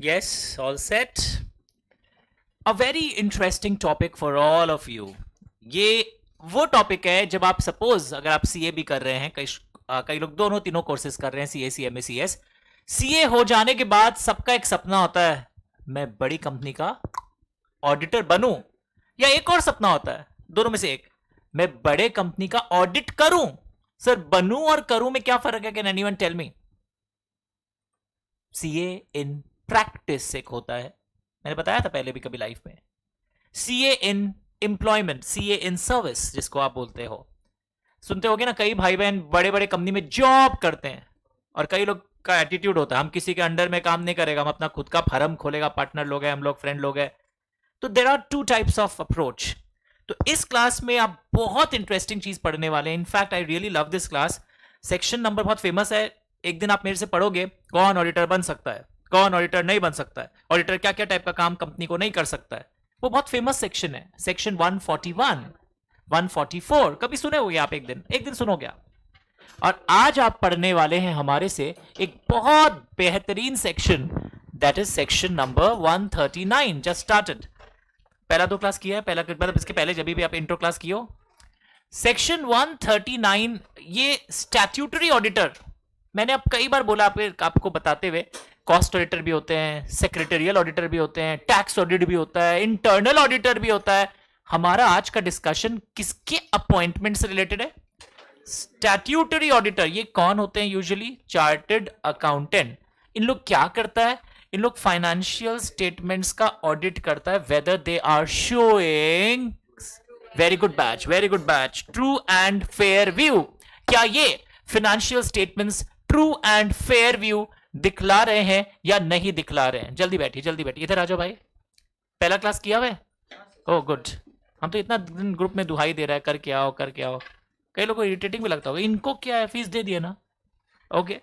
Yes, all set. A very interesting topic for all of you. ये वो topic है जब आप सपोज अगर आप सीए भी कर रहे हैं कई लोग दोनों तीनों कोर्सेज कर रहे हैं सीए सीएमए सीएस सीए हो जाने के बाद सबका एक सपना होता है मैं बड़ी कंपनी का ऑडिटर बनूं या एक और सपना होता है दोनों में से एक मैं बड़े कंपनी का ऑडिट करूं सर बनूं और करूं में क्या फर्क है can anyone tell me CA in practice एक होता है मैंने बताया था पहले भी कभी लाइफ में CA in employment CA in service जिसको आप बोलते हो सुनते होगे ना कई भाई बहन बड़े बड़े कंपनी में जॉब करते हैं और कई लोग का एटीट्यूड होता है हम किसी के अंडर में काम नहीं करेगा हम अपना खुद का फर्म खोलेगा पार्टनर लोग हैं हम लोग फ्रेंड लोग हैं तो there are two types of approach तो इस क्लास में आप बहुत इंटरेस्टिंग चीज पढ़ने वाले हैं in fact I really love this class section number बहुत फेमस है एक दिन आप मेरे से पढ़ोगे कौन ऑडिटर बन सकता है कौन ऑडिटर नहीं बन सकता है ऑडिटर क्या क्या टाइप का काम कंपनी को नहीं कर सकता है वो बहुत फेमस सेक्शन है सेक्शन 141 144 कभी सुने होंगे आप एक दिन सुनोगे आप और आज आप पढ़ने वाले हैं हमारे से एक बहुत बेहतरीन section that is section number 139 just started पहला दो क्लास किया है पहला मतलब इसके पहले जब भी आप इंट्रो क्लास किया सेक्शन 139 ये स्टैट्यूटरी ऑडिटर मैंने अब कई बार बोला आपको बताते हुए कॉस्ट ऑडिटर भी होते हैं सेक्रेटरियल ऑडिटर भी होते हैं टैक्स ऑडिट भी होता है इंटरनल ऑडिटर भी होता है हमारा आज का डिस्कशन किसके अपॉइंटमेंट से रिलेटेड है स्टैट्यूटरी ऑडिटर ये कौन होते हैं यूजुअली चार्टर्ड अकाउंटेंट इन लोग क्या करता है इन लोग फाइनेंशियल स्टेटमेंट्स का ऑडिट करता है whether they are showing very good batch true and fair view क्या ये financial statements true and fair view दिखला रहे हैं या नहीं दिखला रहे हैं जल्दी बैठिए इधर आ जाओ भाई पहला क्लास किया हुआ है ओह गुड हम तो इतना दिन ग्रुप में दुहाई दे रहा है करके आओ कई लोगों को इरिटेटिंग भी लगता होगा इनको क्या है फीस दे दिया ना ओके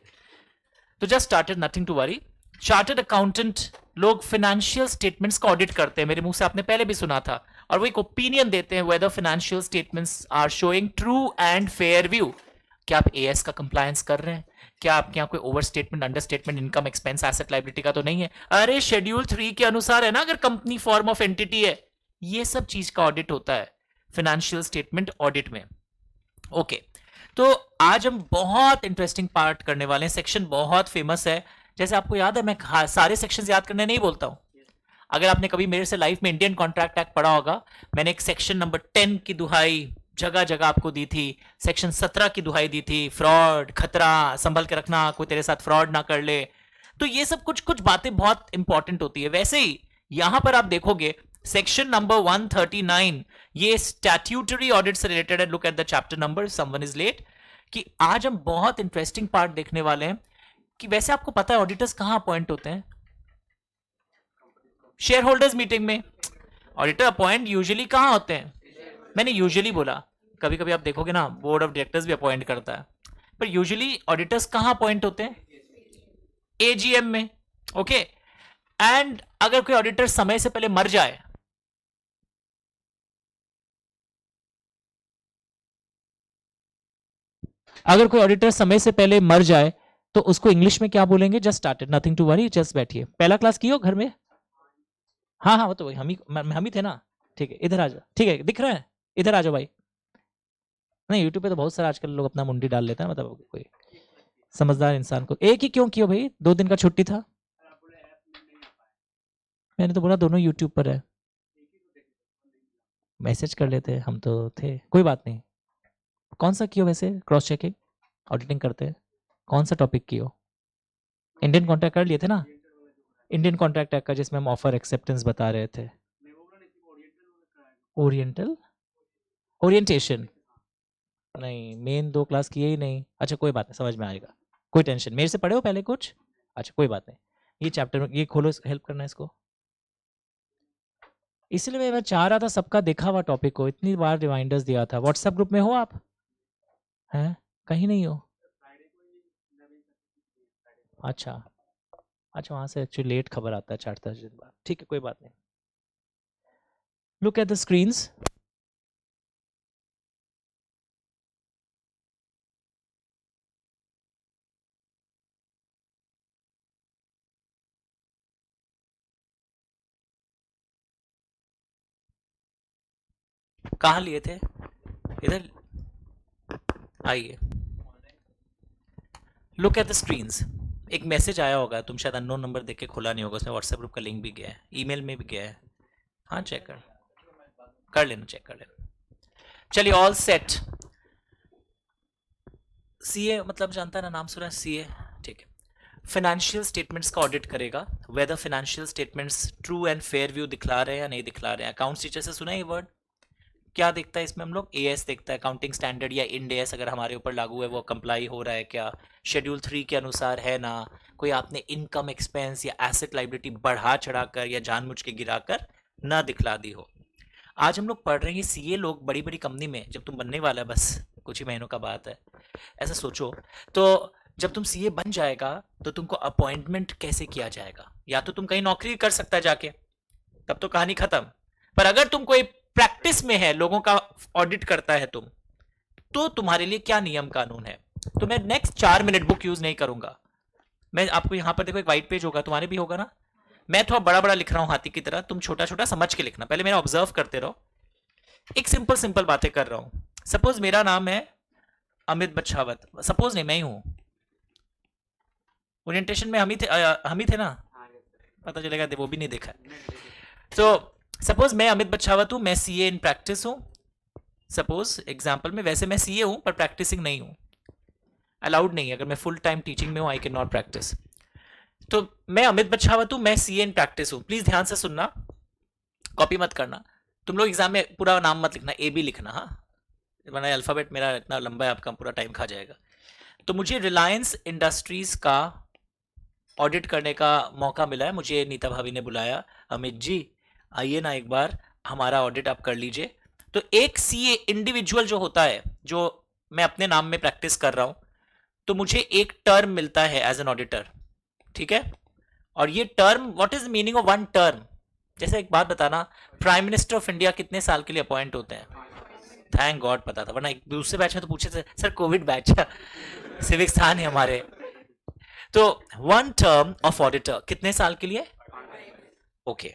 तो just started nothing to worry chartered accountant लोग फाइनेंशियल स्टेटमेंट्स का ऑडिट करते हैं मेरे मुंह से आपने पहले भी सुना था और वो एक ओपिनियन देते हैं whether financial statements are showing true and fair view क्या आप एएस का कंप्लायंस कर रहे हैं क्या आपके यहाँ कोई over statement under statement income expense asset liability का तो नहीं है अरे शेड्यूल 3 के अनुसार है ना अगर कंपनी फॉर्म ऑफ एंटिटी है ये सब चीज का ऑडिट होता है फाइनेंशियल स्टेटमेंट ऑडिट में ओके तो आज हम बहुत इंटरेस्टिंग पार्ट करने वाले हैं सेक्शन बहुत फेमस है जैसे आपको याद है मैं सारे सेक्शन याद करने नहीं बोलता हूं अगर आपने कभी मेरे से लाइफ में इंडियन कॉन्ट्रैक्ट एक्ट पढ़ा होगा मैंने एक सेक्शन नंबर 10 की दुहाई जगह जगह आपको दी थी सेक्शन 17 की दुहाई दी थी फ्रॉड खतरा संभल के रखना कोई तेरे साथ फ्रॉड ना कर ले तो ये सब कुछ कुछ बातें बहुत इंपॉर्टेंट होती है वैसे ही यहां पर आप देखोगे सेक्शन नंबर 139 ये स्टैट्यूटरी ऑडिट से रिलेटेड है look at the chapter number someone is late कि आज हम बहुत इंटरेस्टिंग पार्ट देखने वाले हैं कि वैसे आपको पता है ऑडिटर्स कहां अपॉइंट होते हैं शेयर होल्डर्स मीटिंग में ऑडिटर अपॉइंट यूजुअली कहां होते हैं मैंने यूजुअली बोला कभी कभी आप देखोगे ना बोर्ड ऑफ डायरेक्टर्स भी अपॉइंट करता है पर यूजुअली ऑडिटर्स कहां अपॉइंट होते हैं एजीएम में ओके एंड अगर कोई ऑडिटर समय से पहले मर जाए अगर कोई ऑडिटर समय से पहले मर जाए तो उसको इंग्लिश में क्या बोलेंगे just started nothing to worry just बैठिए पहला क्लास किया घर में हाँ वो तो हम ही थे ना ठीक है इधर आ जाओ ठीक है दिख रहा है इधर आ जाओ भाई नहीं यूट्यूब पे तो बहुत सारे आजकल लोग अपना मुंडी डाल लेते हैं मतलब कोई समझदार इंसान को एक ही क्यों किया भाई 2 दिन का छुट्टी था मैंने तो बोला दोनों यूट्यूब पर है मैसेज कर लेते हम तो थे कोई बात नहीं कौन सा कियो वैसे क्रॉस चेकिंग ऑडिटिंग करते हैं कौन सा टॉपिक कियो इंडियन कॉन्ट्रैक्ट कर लिए थे ना इंडियन कॉन्ट्रैक्ट एक्ट का जिसमें हम ऑफर एक्सेप्टेंस बता रहे थे ओरिएंटल ओरिएंटेशन नहीं मेन 2 क्लास किए ही नहीं अच्छा कोई बात नहीं समझ में आएगा कोई टेंशन मेरे से पढ़े हो पहले कुछ अच्छा कोई बात नहीं ये चैप्टर में ये खोलो हेल्प करना इसको इसलिए मैं चाह रहा था सबका देखा हुआ टॉपिक को इतनी बार रिमाइंडर्स दिया था व्हाट्सएप ग्रुप में हो आप हैं कहीं नहीं हो अच्छा अच्छा वहाँ से एक्चुअली लेट खबर आता है 4-10 दिन बाद ठीक है कोई बात नहीं लुक एट द स्क्रीन्स कहाँ लिए थे? इधर आइए, लुक एट द स्क्रीन्स। एक मैसेज आया होगा, तुम शायद अननोन नंबर देख के खोला नहीं होगा, उसमें व्हाट्सएप ग्रुप का लिंक भी गया है, ईमेल में भी गया है। हाँ चेक कर लेना, चेक कर लेना। चलिए, ऑल सेट। सीए मतलब जानता है ना, नाम सुना है सीए, ठीक है। फाइनेंशियल स्टेटमेंट्स का ऑडिट करेगा, weather financial statements true and fair view दिखला रहे हैं या नहीं दिखला रहे हैं। अकाउंट्स टीचर से सुना है ये वर्ड? क्या देखता है इसमें हम लोग? एएस देखता है, अकाउंटिंग स्टैंडर्ड या इंड एएस अगर हमारे ऊपर लागू है वो कंप्लाई हो रहा है क्या, शेड्यूल 3 के अनुसार है ना, कोई आपने इनकम एक्सपेंस या एसेट लाइबिलिटी बढ़ा चढ़ाकर या जानबूझ के गिराकर ना दिखला दी हो। आज हम लोग पढ़ रहे हैं सीए लोग बड़ी बड़ी कंपनी में, जब तुम बनने वाला है, बस कुछ ही महीनों का बात है, ऐसा सोचो, तो जब तुम सीए बन जाएगा तो तुमको अपॉइंटमेंट कैसे किया जाएगा? या तो तुम कहीं नौकरी कर सकता है जाके, तब तो कहानी खत्म। पर अगर तुम कोई प्रैक्टिस में है, लोगों का ऑडिट करता है तुम, तो तुम्हारे लिए क्या नियम कानून है? तो मैं नेक्स्ट 4 मिनट बुक यूज नहीं करूंगा। मैं आपको यहां पर देखो, एक व्हाइट पेज होगा, तुम्हारे भी होगा ना। मैं थोड़ा बड़ा बड़ा लिख रहा हूं हाथी की तरह, तुम छोटा छोटा समझ के लिखना, पहले मेरा ऑब्जर्व करते रहो। एक सिंपल सिंपल बातें कर रहा हूं। सपोज मेरा नाम है अमित बछावत, सपोज नहीं, मैं ही हूं। ओरिएंटेशन में हम ही थे ना, पता चलेगा, वो भी नहीं देखा। तो सपोज मैं अमित बछावत हूं, मैं सीए इन प्रैक्टिस हूं। सपोज एग्जाम्पल में, वैसे मैं सीए हूं पर प्रैक्टिसिंग नहीं हूं, अलाउड नहीं है, अगर मैं फुल टाइम टीचिंग में हूं आई कैन नॉट प्रैक्टिस। तो मैं अमित बछावत हूं, मैं सीए इन प्रैक्टिस हूं। प्लीज ध्यान से सुनना, कॉपी मत करना। तुम लोग एग्जाम में पूरा नाम मत लिखना, ए बी लिखना, हाँ, वरना अल्फाबेट मेरा इतना लंबा है, आपका पूरा टाइम खा जाएगा। तो मुझे रिलायंस इंडस्ट्रीज का ऑडिट करने का मौका मिला है, मुझे नीता भाभी ने बुलाया, अमित जी आइए ना एक बार, हमारा ऑडिट आप कर लीजिए। तो एक सीए इंडिविजुअल जो होता है, जो मैं अपने नाम में प्रैक्टिस कर रहा हूं, तो मुझे एक टर्म मिलता है एज एन ऑडिटर, ठीक है। और ये term, what is meaning of one term? जैसे एक बात बताना, प्राइम मिनिस्टर ऑफ इंडिया कितने साल के लिए अपॉइंट होते हैं? थैंक गॉड पता था, वरना एक दूसरे बैच में तो पूछे थे सर, कोविड बैच सिविक्स था नहीं हमारे। तो वन टर्म ऑफ ऑडिटर कितने साल के लिए? ओके,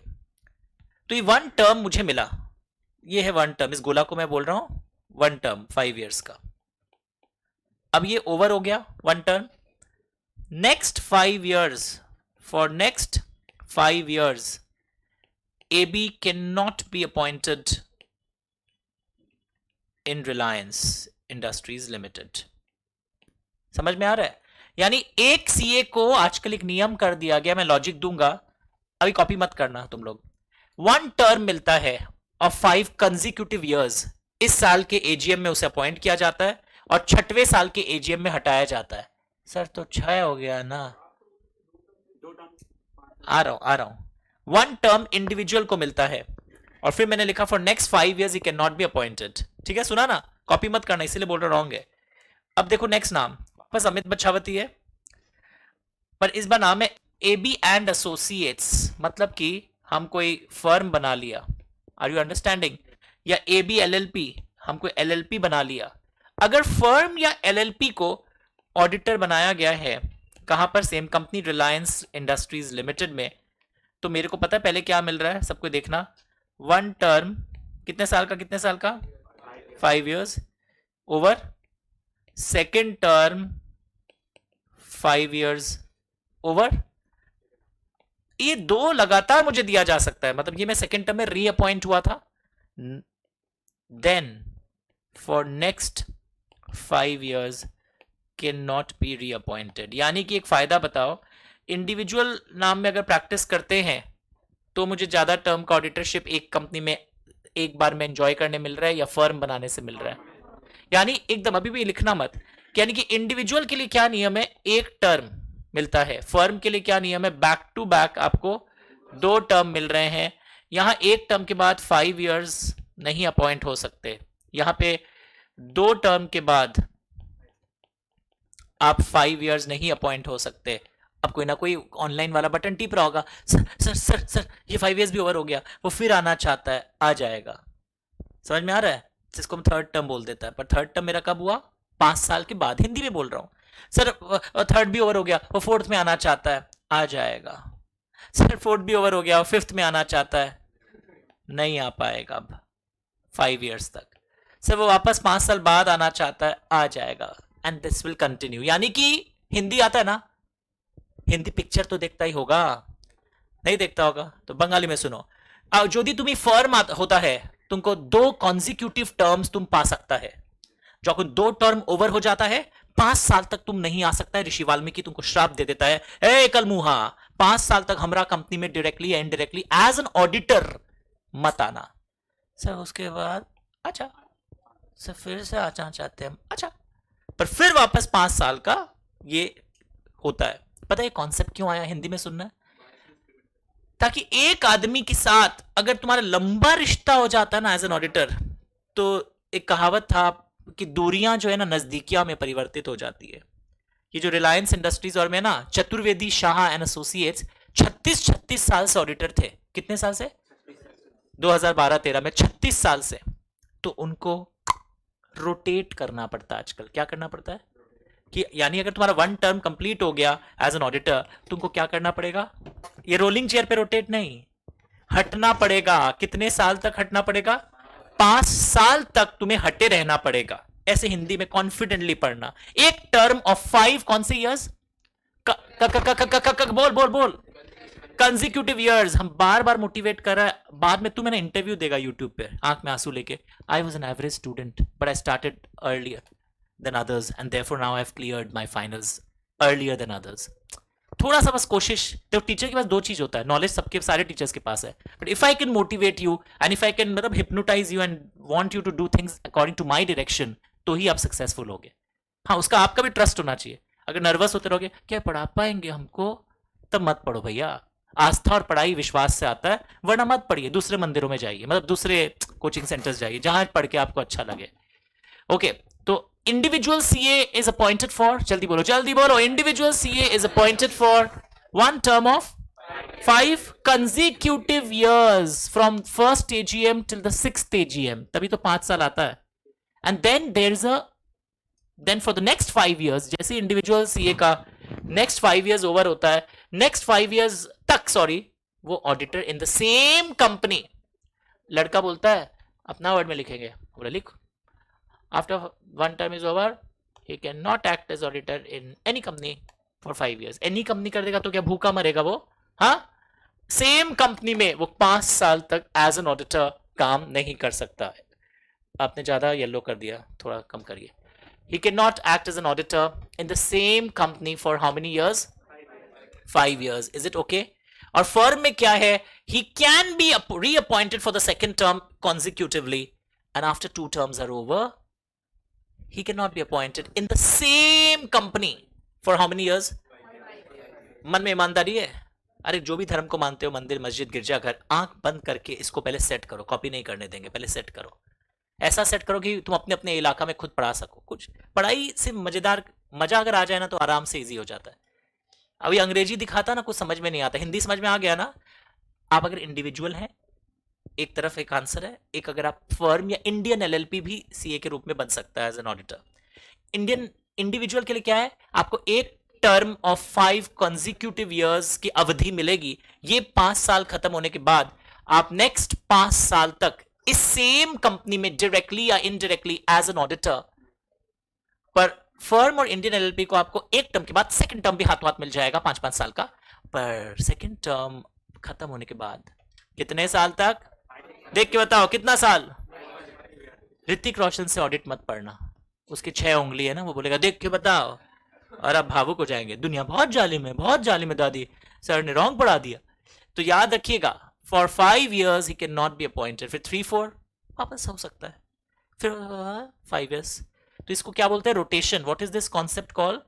तो ये वन टर्म मुझे मिला, ये है वन टर्म, इस गोला को मैं बोल रहा हूं वन टर्म 5 इयर्स का। अब ये ओवर हो गया one term. Next 5 years, for next 5 years AB cannot be appointed in Reliance Industries Limited। समझ में आ रहा है? यानी एक सीए को आजकल एक नियम कर दिया गया, मैं लॉजिक दूंगा, अभी कॉपी मत करना तुम लोग। वन टर्म मिलता है ऑफ 5 कंसेक्यूटिव इयर्स, इस साल के एजीएम में उसे अपॉइंट किया जाता है और 6वें साल के एजीएम में हटाया जाता है। सर तो 6 हो गया ना, आ रहा हूं। वन टर्म इंडिविजुअल को मिलता है, और फिर मैंने लिखा for next 5 years he can not be appointed. ठीक है, सुना ना, कॉपी मत करना, इसीलिए बोल रहा रॉन्ग है। अब देखो नेक्स्ट नाम, बस अमित बछावती है, पर इस बार नाम है AB एंड एसोसिएट्स, मतलब कि हम कोई फर्म बना लिया, आर यू अंडरस्टैंडिंग? या AB LLP, हम कोई LLP बना लिया। अगर फर्म या LLP को ऑडिटर बनाया गया है, कहां पर? Same company Reliance industries limited में, तो मेरे को पता है पहले क्या मिल रहा है, सबको देखना। वन टर्म कितने साल का, कितने साल का? 5 years over. Second term 5 years over. ये 2 लगातार मुझे दिया जा सकता है, मतलब ये मैं सेकेंड टर्म में रीअपॉइंट हुआ था, then for next 5 years can not be reappointed. यानी कि एक फायदा बताओ, इंडिविजुअल नाम में अगर प्रैक्टिस करते हैं तो मुझे ज्यादा टर्म का ऑडिटरशिप एक कंपनी में एक बार में एंजॉय करने मिल रहा है या फर्म बनाने से मिल रहा है। यानी एकदम अभी भी लिखना मत, यानी कि इंडिविजुअल के लिए क्या नियम है, एक टर्म मिलता है। फर्म के लिए क्या नियम है, बैक टू बैक आपको 2 टर्म मिल रहे हैं। यहां एक टर्म के बाद 5 इयर्स नहीं अपॉइंट हो सकते, यहां पे 2 टर्म के बाद आप 5 इयर्स नहीं अपॉइंट हो सकते। अब कोई ना कोई ऑनलाइन वाला बटन टिप रहा होगा, सर सर सर सर ये 5 इयर्स भी ओवर हो गया, वो फिर आना चाहता है, आ जाएगा। समझ में आ रहा है? जिसको हम थर्ड टर्म बोल देता है, पर थर्ड टर्म मेरा कब हुआ? 5 साल के बाद। हिंदी में बोल रहा हूं। सर थर्ड भी ओवर हो गया, वो फोर्थ में आना चाहता है, आ जाएगा। सर फोर्थ भी ओवर हो गया, वो फिफ्थ में आना चाहता है, नहीं आ पाएगा। अब 5 years तक। सर वो वापस 5 साल बाद आना चाहता है, आ जाएगा, एंड दिस विल कंटिन्यू। यानी कि हिंदी आता है ना, हिंदी पिक्चर तो देखता ही होगा, नहीं देखता होगा तो बंगाली में सुनो। যদি তুমি ফার্ম होता है, तुमको 2 कॉन्जिक्यूटिव टर्म्स तुम पा सकता है। যখন 2 टर्म ओवर हो जाता है, 5 साल तक तुम नहीं आ सकता है। ऋषि वाल्मीकि तुमको श्राप दे देता है, ए कलमुहा 5 साल तक हमारा कंपनी में डायरेक्टली या इनडायरेक्टली एज एन ऑडिटर मत आना। सर उसके बाद अच्छा सर फिर से आना चाहते हैं, अच्छा, पर फिर वापस 5 साल का ये होता है। पता है कॉन्सेप्ट क्यों आया हिंदी में सुनना है? ताकि एक आदमी के साथ अगर तुम्हारा लंबा रिश्ता हो जाता है ना एज एन ऑडिटर, तो एक कहावत था कि दूरियां जो है ना नजदीकियां में परिवर्तित हो जाती है। ये जो रिलायंस इंडस्ट्रीज और में ना चतुर्वेदी शाह एंड एसोसिएट्स 36 साल से ऑडिटर थे। कितने साल से? 2012-13 में 36 साल से। तो उनको रोटेट करना पड़ता है आजकल। क्या करना पड़ता है कि यानी अगर तुम्हारा 1 टर्म कंप्लीट हो गया एज एन ऑडिटर, तुमको क्या करना पड़ेगा? ये रोलिंग चेयर पे रोटेट नहीं, हटना पड़ेगा। कितने साल तक हटना पड़ेगा? 5 साल तक तुम्हें हटे रहना पड़ेगा। ऐसे हिंदी में कॉन्फिडेंटली पढ़ना। एक टर्म ऑफ 5 कौन से ईयर्स? बोल बोल बोल कंजिक्यूटिव ईयर्स। हम बार बार मोटिवेट कर रहा है। बाद में तू मैंने इंटरव्यू देगा यूट्यूब पे आंख में आंसू लेके, I was an average student but I started earlier than others and therefore now I have cleared my finals earlier than others. थोड़ा सा बस कोशिश। तो टीचर के पास 2 चीज होता है, नॉलेज सबके सारे टीचर्स के पास है, but if I can motivate you and if I can मतलब hypnotise you and want you to do things according to my direction, तो ही आप सक्सेसफुल होगे। हाँ, उसका आपका भी ट्रस्ट होना चाहिए। अगर नर्वस होते रहोगे क्या पढ़ा पाएंगे हमको, तब मत पढ़ो भैया। आस्था और पढ़ाई विश्वास से आता है, वरना मत पढ़िए, दूसरे मंदिरों में जाइए, मतलब दूसरे कोचिंग सेंटर्स जाइए जहां पढ़ के आपको अच्छा लगे। ओके, तो individual CA is appointed for, जल्दी बोलो, individual CA is appointed for 1 term of 5 consecutive years from first AGM till the 6th AGM, तभी तो 5 साल आता है। And then for the next 5 years, जैसे इंडिविजुअल सीए का नेक्स्ट 5 years ओवर होता है, नेक्स्ट 5 years तक वो auditor in the same company. लड़का बोलता है अपना वर्ड में लिखेंगे, बोला लिख, after 1 term is over he cannot act as auditor in any company for 5 years। Any company कर देगा तो क्या भूखा मरेगा वो? हाँ, सेम कंपनी में वो 5 साल तक एज एन ऑडिटर काम नहीं कर सकता है। आपने ज्यादा येलो कर दिया, थोड़ा कम करिए। he cannot act as an auditor in the same company for how many years? 5 years। is it okay? और फर्म में क्या है? he can be reappointed for the second term consecutively and after 2 terms are over he cannot be appointed in the same company for how many years? मन में ईमानदारी है? अरे जो भी धर्म को मानते हो, मंदिर मस्जिद गिरजाघर, आंख बंद करके इसको पहले सेट करो। कॉपी नहीं करने देंगे, पहले सेट करो। ऐसा सेट करो कि तुम अपने अपने इलाका में खुद पढ़ा सको। कुछ पढ़ाई से मजेदार मजा अगर आ जाए ना तो आराम से इजी हो जाता है। अभी अंग्रेजी दिखाता ना कुछ समझ में नहीं आता, हिंदी समझ में आ गया ना। आप अगर इंडिविजुअल हैं, एक तरफ एक आंसर है, एक अगर आप फर्म या इंडियन एलएलपी भी सीए के रूप में बन सकता है as an auditor. Indian individual के लिए क्या है? आपको एक टर्म ऑफ 5 consecutive years की अवधि मिलेगी। ये 5 साल खत्म होने के बाद आप नेक्स्ट 5 साल तक इस सेम कंपनी में डायरेक्टली या इनडायरेक्टली एज एन ऑडिटर। पर फर्म और इंडियन एलएलपी को आपको एक टर्म के बाद सेकंड टर्म भी हाथों हाथ मिल जाएगा 5-5 साल का। पर सेकंड टर्म खत्म होने के बाद कितने साल तक? देख के बताओ कितना साल? ऋतिक रोशन से ऑडिट मत पढ़ना, उसकी 6 उंगली है ना, वो बोलेगा देख के बताओ, और आप भावुक हो जाएंगे। दुनिया बहुत जालिम है, बहुत जालिम है दादी, सर ने रॉन्ग पढ़ा दिया। तो याद रखिएगा, for 5 years he can not be appointed. फिर 3-4 वापस हो सकता है, फिर 5 years। तो इसको क्या बोलते हैं? Rotation. What is this concept call?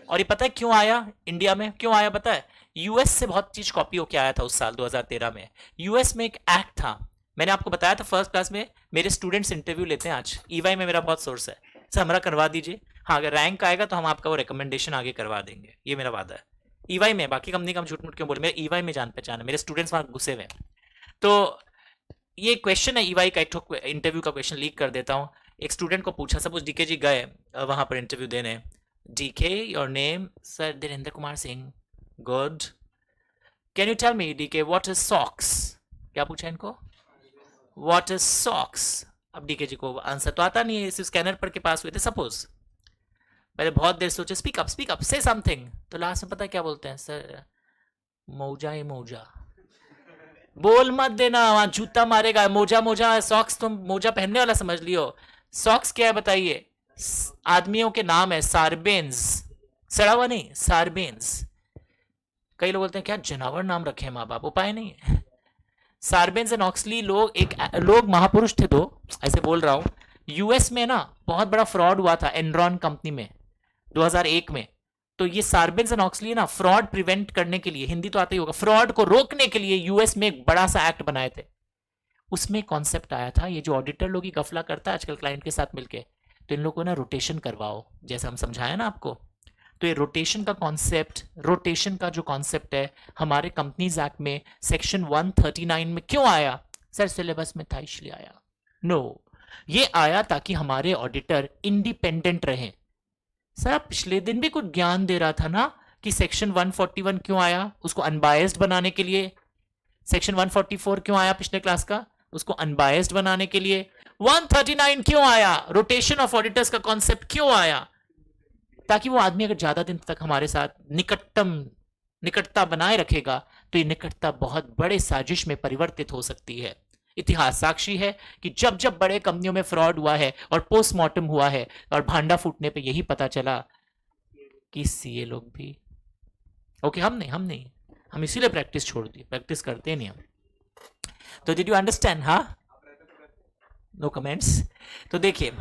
और ये पता है क्यों आया इंडिया में? क्यों आया पता है? यूएस से बहुत चीज कॉपी होके आया था उस साल 2013 में। यूएस में एक एक्ट था, मैंने आपको बताया था फर्स्ट क्लास में। मेरे स्टूडेंट्स इंटरव्यू लेते हैं आज, ईवाई में मेरा बहुत सोर्स है। सर हमारा करवा दीजिए। हाँ, अगर रैंक आएगा तो हम आपका वो रिकमेंडेशन आगे करवा देंगे, ये मेरा वादा है। ईवाई में, बाकी कंपनी का हम झूठ मूठ क्यों बोले, मेरे ईवाई में जान पहचान है, मेरे स्टूडेंट्स वहां घुसे हुए हैं। तो ये क्वेश्चन है ईवाई का, एक इंटरव्यू का क्वेश्चन लीक कर देता हूँ। एक स्टूडेंट को पूछा, सपोज डीके जी गए वहां पर इंटरव्यू देने, DK your name? Sir Dhirendra Kumar Singh. Good. Can you tell me DK what is SOX? क्या पूछा इनको? What is SOX? अब डीके जी को आंसर तो आता नहीं है, इस स्कैनर पर के पास हुए थे सपोज, पहले बहुत देर सोचे स्पीक अप से समथिंग, तो लास्ट में पता है क्या बोलते हैं, सर मौजा ही मौजा। बोल मत देना, वहां जूता मारेगा। मोजा मोजा सॉक्स तुम मोजा पहनने वाला समझ लियो। सॉक्स क्या है बताइए? आदमियों के नाम है, सार्बेन्स, सड़ा हुआ नहीं, सार्बेन्स। कई लोग बोलते हैं क्या जनावर नाम रखे हैं माँ बाप, उपाय नहीं है। सार्बेन्स एंड ऑक्सली लोग महापुरुष थे दो, ऐसे बोल रहा हूं। यूएस में ना बहुत बड़ा फ्रॉड हुआ था एनरॉन कंपनी में 2001 में। तो ये सार्बेन्स एंड ऑक्सली ना फ्रॉड प्रिवेंट करने के लिए, हिंदी तो आता ही होगा, फ्रॉड को रोकने के लिए यूएस में एक बड़ा सा एक्ट बनाए थे। उसमें कॉन्सेप्ट आया था, ये जो ऑडिटर लोग ही गफला करता है आजकल क्लाइंट के साथ मिलके, तो इन लोगों को ना रोटेशन करवाओ, जैसे हम समझाया ना आपको। तो ये रोटेशन का जो कॉन्सेप्ट है हमारे कंपनीज एक्ट में सेक्शन 139 में क्यों आया? सर सिलेबस में था इसलिए आया। नो, ये आया ताकि हमारे ऑडिटर इंडिपेंडेंट रहें। सर आप पिछले दिन भी कुछ ज्ञान दे रहा था ना कि सेक्शन 141 क्यों आया, उसको अनबायस्ड बनाने के लिए। सेक्शन 144 क्यों आया पिछले क्लास का, उसको अनबायस्ड बनाने के लिए। 139 क्यों आया, रोटेशन ऑफ ऑडिटर्स का कॉन्सेप्ट क्यों आया? ताकि वो आदमी अगर ज्यादा दिन तक हमारे साथ निकटता बनाए रखेगा तो ये निकटता बहुत बड़े साजिश में परिवर्तित हो सकती है। इतिहास साक्षी है कि जब जब बड़े कंपनियों में फ्रॉड हुआ है और पोस्टमार्टम हुआ है और भांडा फूटने पे यही पता चला कि सीए लोग भी ओके, हम नहीं, हम इसीलिए प्रैक्टिस छोड़ दी, प्रैक्टिस करते नहीं हम। तो डिड यू अंडरस्टैंड? हाँ, नो कमेंट्स। तो देखिए,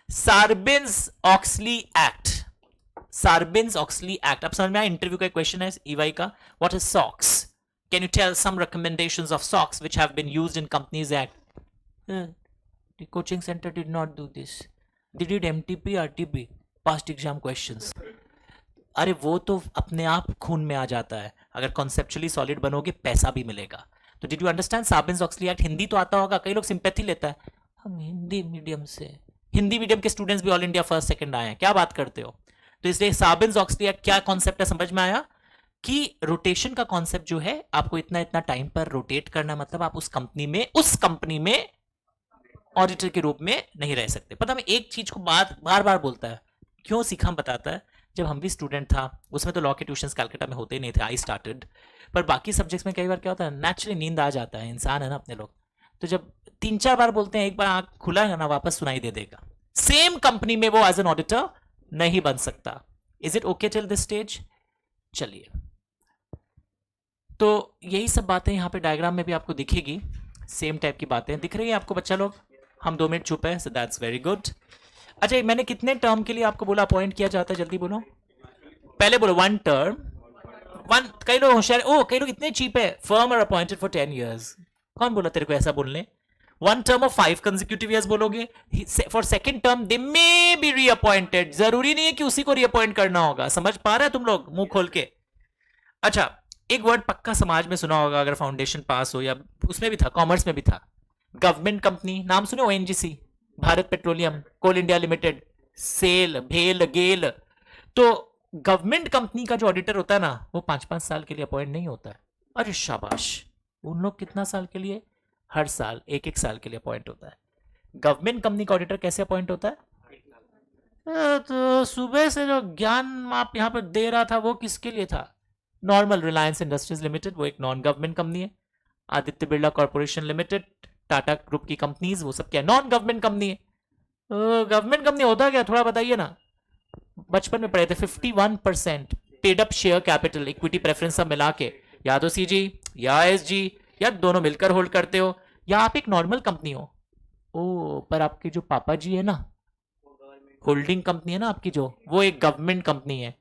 सार्बेन्स ऑक्सली एक्ट, सार्बेन्स ऑक्सली एक्ट, अब समझ में आया? इंटरव्यू का क्वेश्चन है ईवाई का, what is SOX? Can you tell some recommendations of SOX which have been used in companies act? The coaching centre did not do this, they did MTP RTP past exam questions. अरे वो तो अपने आप खून में आ जाता है, अगर कॉन्सेप्चुअली सॉलिड बनोगे पैसा भी मिलेगा। तो did you understand Sarbanes Oxley Act? Hindi तो आता होगा, कई लोग सिंपैथी लेता है, हम हिंदी मीडियम से, हिंदी मीडियम के स्टूडेंट्स भी ऑल इंडिया फर्स्ट सेकंड आए हैं, क्या बात करते हो? तो इसलिए सार्बेन्स ऑक्सली एक्ट क्या कॉन्सेप्ट है समझ में आया कि रोटेशन का कॉन्सेप्ट जो है, आपको इतना इतना टाइम पर रोटेट करना, मतलब आप उस कंपनी में ऑडिटर के रूप में नहीं रह सकते। पता मैं एक चीज को बार बार बोलता है, क्यों सीखा बताता है। जब हम भी स्टूडेंट था उसमें तो लॉ के ट्यूशन कलकत्ता में होते ही नहीं थे, आई स्टार्टेड। पर बाकी सब्जेक्ट्स में कई बार क्या होता है, नेचुरली नींद आ जाता है, इंसान है ना अपने लोग। तो जब 3-4 बार बोलते हैं, एक बार आंख खुला है ना वापस सुनाई दे देगा। सेम कंपनी में वो एज एन ऑडिटर नहीं बन सकता। Is it okay till this stage? चलिए, तो यही सब बातें यहाँ पे डायग्राम में भी आपको दिखेगी, सेम टाइप की बातें दिख रही है आपको बच्चा लोग? हम 2 मिनट चुप है, सो दैट्स वेरी गुड। अच्छा, मैंने कितने टर्म के लिए आपको बोला अपॉइंट किया जाता है, जल्दी बोलो, पहले बोलो 1 टर्म। कई लोग होशियार, ओ कई लोग इतने चीप है, firm are appointed for 10 years। कौन बोला तेरे को ऐसा बोलने? 1 term of 5 consecutive years बोलोगे। For second term they may be reappointed, जरूरी नहीं है कि उसी को रीअपॉइंट करना होगा। समझ पा रहे हैं तुम लोग मुंह खोल के? अच्छा, एक वर्ड पक्का समाज में सुना होगा अगर फाउंडेशन पास हो, या उसमें भी था, कॉमर्स में भी था, गवर्नमेंट कंपनी, नाम सुने? ओएनजीसी, भारत पेट्रोलियम, कोल इंडिया लिमिटेड, सेल, भेल, गेल। तो गवर्नमेंट कंपनी का जो ऑडिटर होता है ना, वो 5-5 साल के लिए अपॉइंट नहीं होता है। अरे शाबाश, उन लोग कितना साल के लिए? हर साल 1-1 साल के लिए अपॉइंट होता है। गवर्नमेंट कंपनी का ऑडिटर कैसे अपॉइंट होता है? तो सुबह से जो ज्ञान आप यहाँ पर दे रहा था वो किसके लिए था? नॉर्मल, रिलायंस इंडस्ट्रीज लिमिटेड वो एक नॉन गवर्नमेंट कंपनी है, Aditya Birla corporation limited, Tata group की कंपनीज, वो सब क्या नॉन गवर्नमेंट कंपनी है। गवर्नमेंट कंपनी होता क्या, थोड़ा बताइए ना। बचपन में पढ़े थे, 51% paid up share capital, equity preference सब मिला के, या तो सीजी या एसजी या दोनों मिलकर होल्ड करते हो, या आप एक नॉर्मल कंपनी हो। ओ, पर आपके जो पापा जी है ना, होल्डिंग कंपनी है ना आपकी जो, वो एक गवर्नमेंट कंपनी है।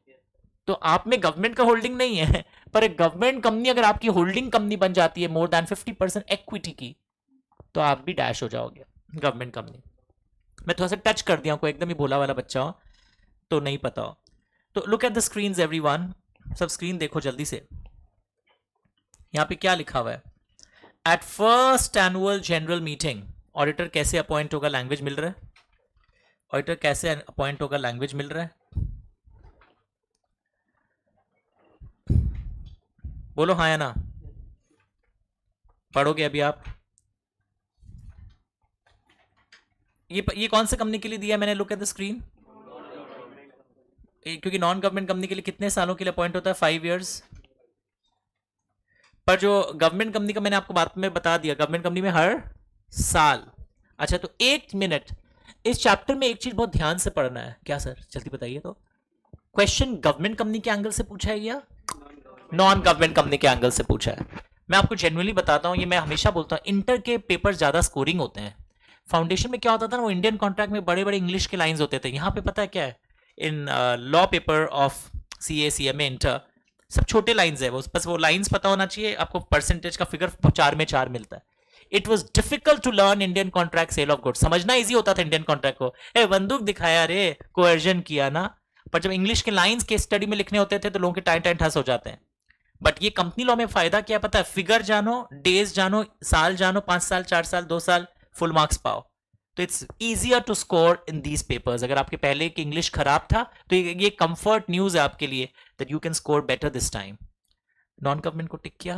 तो आप में गवर्नमेंट का होल्डिंग नहीं है, पर एक गवर्नमेंट कंपनी अगर आपकी होल्डिंग कंपनी बन जाती है मोर देन 50% इक्विटी की, तो आप भी डैश हो जाओगे गवर्नमेंट कंपनी। मैं थोड़ा सा टच कर दिया, कोई एकदम ही भोला वाला बच्चा हो तो नहीं पता हो। तो look at the screen everyone, सब स्क्रीन देखो जल्दी से। यहां पे क्या लिखा हुआ है? At first annual general meeting auditor कैसे अपॉइंट होगा? लैंग्वेज मिल रहा है? ऑडिटर कैसे अपॉइंट होगा? लैंग्वेज मिल रहा है? बोलो हाँ या ना। पढ़ोगे अभी आप? ये कौन से कंपनी के लिए दिया है मैंने? Look at the screen. क्योंकि नॉन गवर्नमेंट कंपनी के लिए कितने सालों के लिए अपॉइंट होता है? 5 इयर्स। पर जो गवर्नमेंट कंपनी का मैंने आपको बात में बता दिया, गवर्नमेंट कंपनी में हर साल। अच्छा, तो 1 मिनट, इस चैप्टर में एक चीज बहुत ध्यान से पढ़ना है। क्या सर? जल्दी बताइए। तो क्वेश्चन गवर्नमेंट कंपनी के एंगल से पूछा है या नॉन गवर्नमेंट कंपनी के एंगल से पूछा है? मैं आपको जेन्युइनली बताता हूं, ये मैं हमेशा बोलता हूं, इंटर के पेपर ज्यादा स्कोरिंग होते हैं। फाउंडेशन में क्या होता था ना, वो इंडियन कॉन्ट्रैक्ट में बड़े बड़े इंग्लिश के लाइंस होते थे। यहाँ पे पता है क्या है, in law paper of CA CMA inter सब छोटे लाइंस है, वो बस वो लाइंस पता होना चाहिए आपको। परसेंटेज का फिगर 4 में 4 मिलता है। It was difficult to learn Indian contract sale of goods. समझना इजी होता था इंडियन कॉन्ट्रैक्ट को, ए बंदूक दिखाया रे, कोएर्जन किया ना। पर जब इंग्लिश के लाइंस के स्टडी में लिखने होते थे तो लोगों के टाइम टाइम ठस हो जाते हैं। बट ये कंपनी लॉ में फायदा क्या पता है? फिगर जानो, डेज जानो, साल जानो, 5 साल, 4 साल, 2 साल, फुल मार्क्स पाओ। तो it's easier to score in these papers. अगर आपके पहले की इंग्लिश खराब था तो ये कंफर्ट न्यूज है आपके लिए, that you can score better this time. Non government को टिक किया,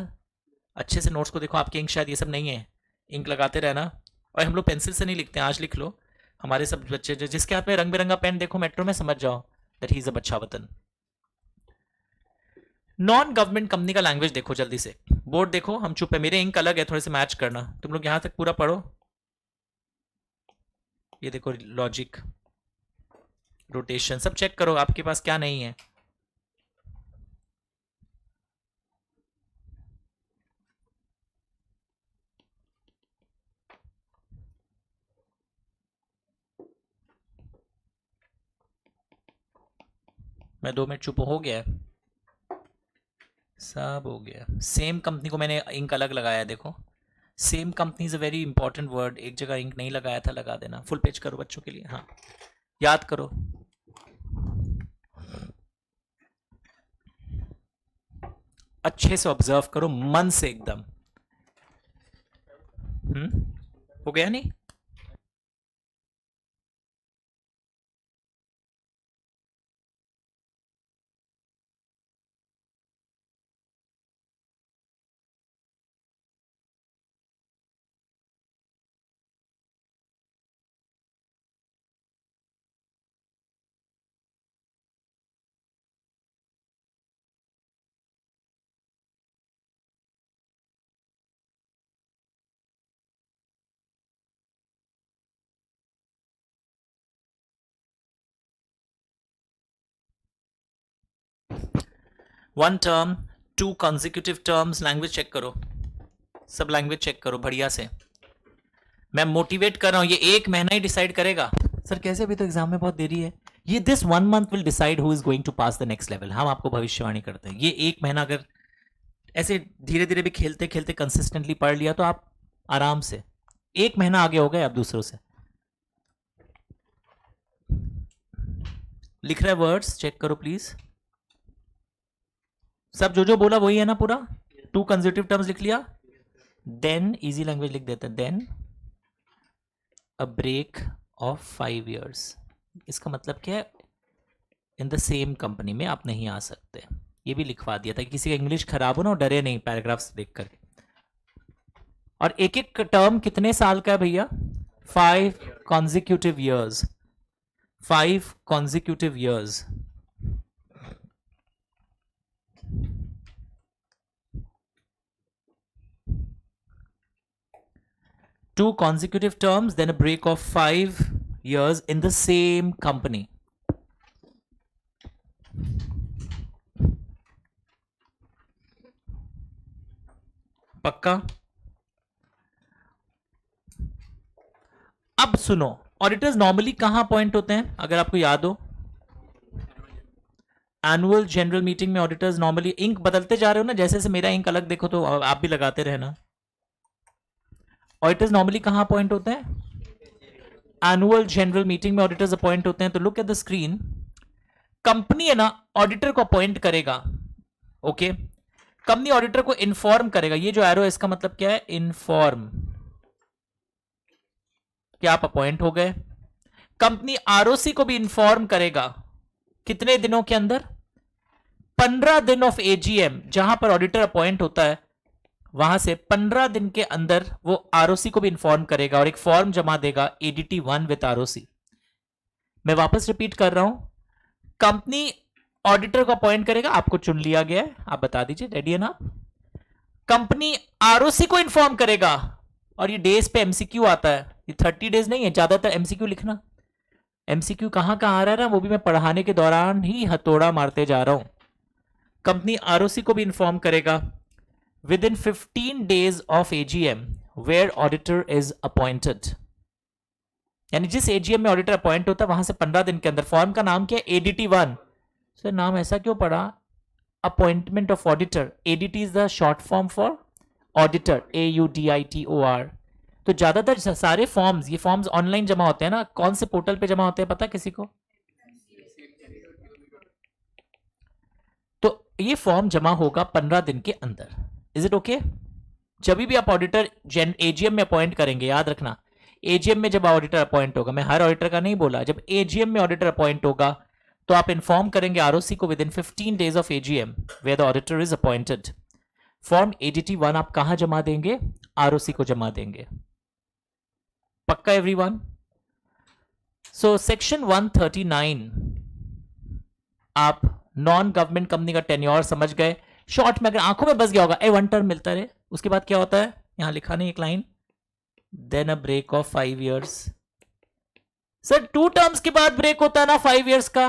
अच्छे से नोट्स को देखो। आपके इंक शायद ये सब नहीं है, इंक लगाते रहना। और हम लोग पेंसिल से नहीं लिखते हैं, आज लिख लो। हमारे सब बच्चे जो जिसके हाथ में रंग बिरंगा पेन देखो मेट्रो में, समझ जाओ दैट ही इज अ बच्चा वतन। नॉन गवर्नमेंट कंपनी का लैंग्वेज देखो जल्दी से। बोर्ड देखो, हम चुप है, मेरे इंक अलग है, थोड़े से मैच करना। तुम लोग यहां तक पूरा पढ़ो। ये देखो, लॉजिक, रोटेशन सब चेक करो, आपके पास क्या नहीं है। मैं 2 मिनट चुप हो गया, सब हो गया। सेम कंपनी को मैंने इंक अलग लगाया, देखो। Same company is a very important word. एक जगह इंक नहीं लगाया था, लगा देना। फुल पेज करो बच्चों के लिए, हाँ याद करो। अच्छे से ऑब्जर्व करो, मन से एकदम। हो गया नहीं? One term, 2 consecutive terms. Language check करो, सब लैंग्वेज चेक करो बढ़िया से। मैं मोटिवेट कर रहा हूं, ये 1 महीना ही डिसाइड करेगा। सर कैसे, अभी तो एग्जाम में बहुत देरी है। ये this 1 month will decide who is going to pass the next level. हम आपको भविष्यवाणी करते हैं, ये 1 महीना अगर ऐसे धीरे धीरे भी खेलते खेलते कंसिस्टेंटली पढ़ लिया तो आप आराम से 1 महीना आगे हो गए आप दूसरों से। लिख रहे वर्ड्स चेक करो प्लीज। सब जो बोला वही है ना पूरा? 2 कंसेक्यूटिव टर्म्स लिख लिया। देन इजी लैंग्वेज लिख देते हैं, then a break of 5 years। इसका मतलब क्या है? इन द सेम कंपनी में आप नहीं आ सकते। ये भी लिखवा दिया था, किसी का इंग्लिश खराब हो ना, डरे नहीं पैराग्राफ्स देख करके। और एक एक टर्म कितने साल का है भैया? 5 consecutive years। 5 consecutive years। Two consecutive terms, then a break of 5 years in the same company। पक्का? अब सुनो, ऑडिटर्स नॉर्मली कहां अपॉइंट होते हैं अगर आपको याद हो? एनुअल जनरल मीटिंग में ऑडिटर्स नॉर्मली, इंक बदलते जा रहे हो ना, जैसे से मेरा इंक अलग देखो तो आप भी लगाते रहना। ऑडिटर्स नॉर्मली कहां अपॉइंट होते हैं? एनुअल जनरल मीटिंग में ऑडिटर्स अपॉइंट होते हैं। तो look at the screen, company है ना ऑडिटर को अपॉइंट करेगा, ओके। कंपनी ऑडिटर को इन्फॉर्म करेगा, ये जो एरो है इसका मतलब क्या है? इन्फॉर्म, कि आप अपॉइंट हो गए। कंपनी आरओसी को भी इन्फॉर्म करेगा, कितने दिनों के अंदर? 15 दिन ऑफ एजीएम, जहां पर ऑडिटर अपॉइंट होता है वहां से 15 दिन के अंदर वो आरओसी को भी इन्फॉर्म करेगा और एक फॉर्म जमा देगा ADT1 विद आरओसी। मैं वापस रिपीट कर रहा हूं, कंपनी ऑडिटर को अपॉइंट करेगा, आपको चुन लिया गया है, आप बता दीजिए रेडी है ना। कंपनी आरओसी को इन्फॉर्म करेगा, और ये डेज पे एमसीक्यू आता है, ये 30 डेज नहीं है, ज्यादातर एमसीक्यू लिखना। एमसीक्यू कहां कहां आ रहा है ना, वो भी मैं पढ़ाने के दौरान ही हथौड़ा मारते जा रहा हूं। कंपनी आरओसी को भी इन्फॉर्म करेगा within 15 days of AGM where auditor is appointed, यानी जिस एजीएम में ऑडिटर अपॉइंट होता है वहां से 15 दिन के अंदर। फॉर्म का नाम क्या है? ADT1। सर नाम ऐसा क्यों पड़ा? Appointment of auditor. ADT is the short form for auditor, AUDITOR। तो ज्यादातर सारे फॉर्म्स, ये फॉर्म्स ऑनलाइन जमा होते हैं ना, कौन से पोर्टल पे जमा होते हैं पता किसी को? तो ये फॉर्म जमा होगा 15 दिन के अंदर। Is it okay? जब भी आप ऑडिटर एजीएम में अपॉइंट करेंगे, याद रखना, एजीएम में जब ऑडिटर अपॉइंट होगा, मैं हर ऑडिटर का नहीं बोला, जब एजीएम में ऑडिटर अपॉइंट होगा तो आप इन्फॉर्म करेंगे आरओसी को within 15 days of AGM where the auditor is appointed. Form ADT1 आप कहां जमा देंगे? आरओसी को जमा देंगे। पक्का एवरीवन? सो सेक्शन 139 आप नॉन गवर्नमेंट कंपनी का टेन्योर समझ गए। शॉर्ट में अगर आंखों में बस गया होगा, 1 टर्म मिलता रहे, उसके बाद क्या होता है यहां लिखा नहीं एक line, then a break of 5 years। Sir 2 terms के बाद ब्रेक होता है ना 5 years का,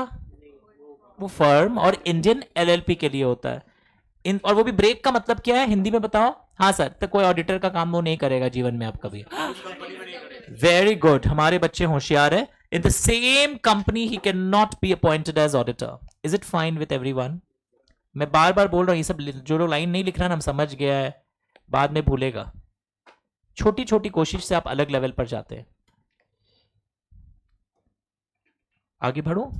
वो फर्म और इंडियन LLP के लिए होता है। और वो भी ब्रेक का मतलब क्या है हिंदी में बताओ? हाँ सर, तो कोई ऑडिटर का काम वो नहीं करेगा जीवन में आप कभी। वेरी गुड, हमारे बच्चे होशियार है। इन द सेम कंपनी ही can not be appointed as auditor. Is it fine with everyone? मैं बार बार बोल रहा हूं, ये सब जो लोग लाइन नहीं लिख रहा ना, हम समझ गया है, बाद में भूलेगा। छोटी छोटी कोशिश से आप अलग लेवल पर जाते हैं। आगे बढ़ो।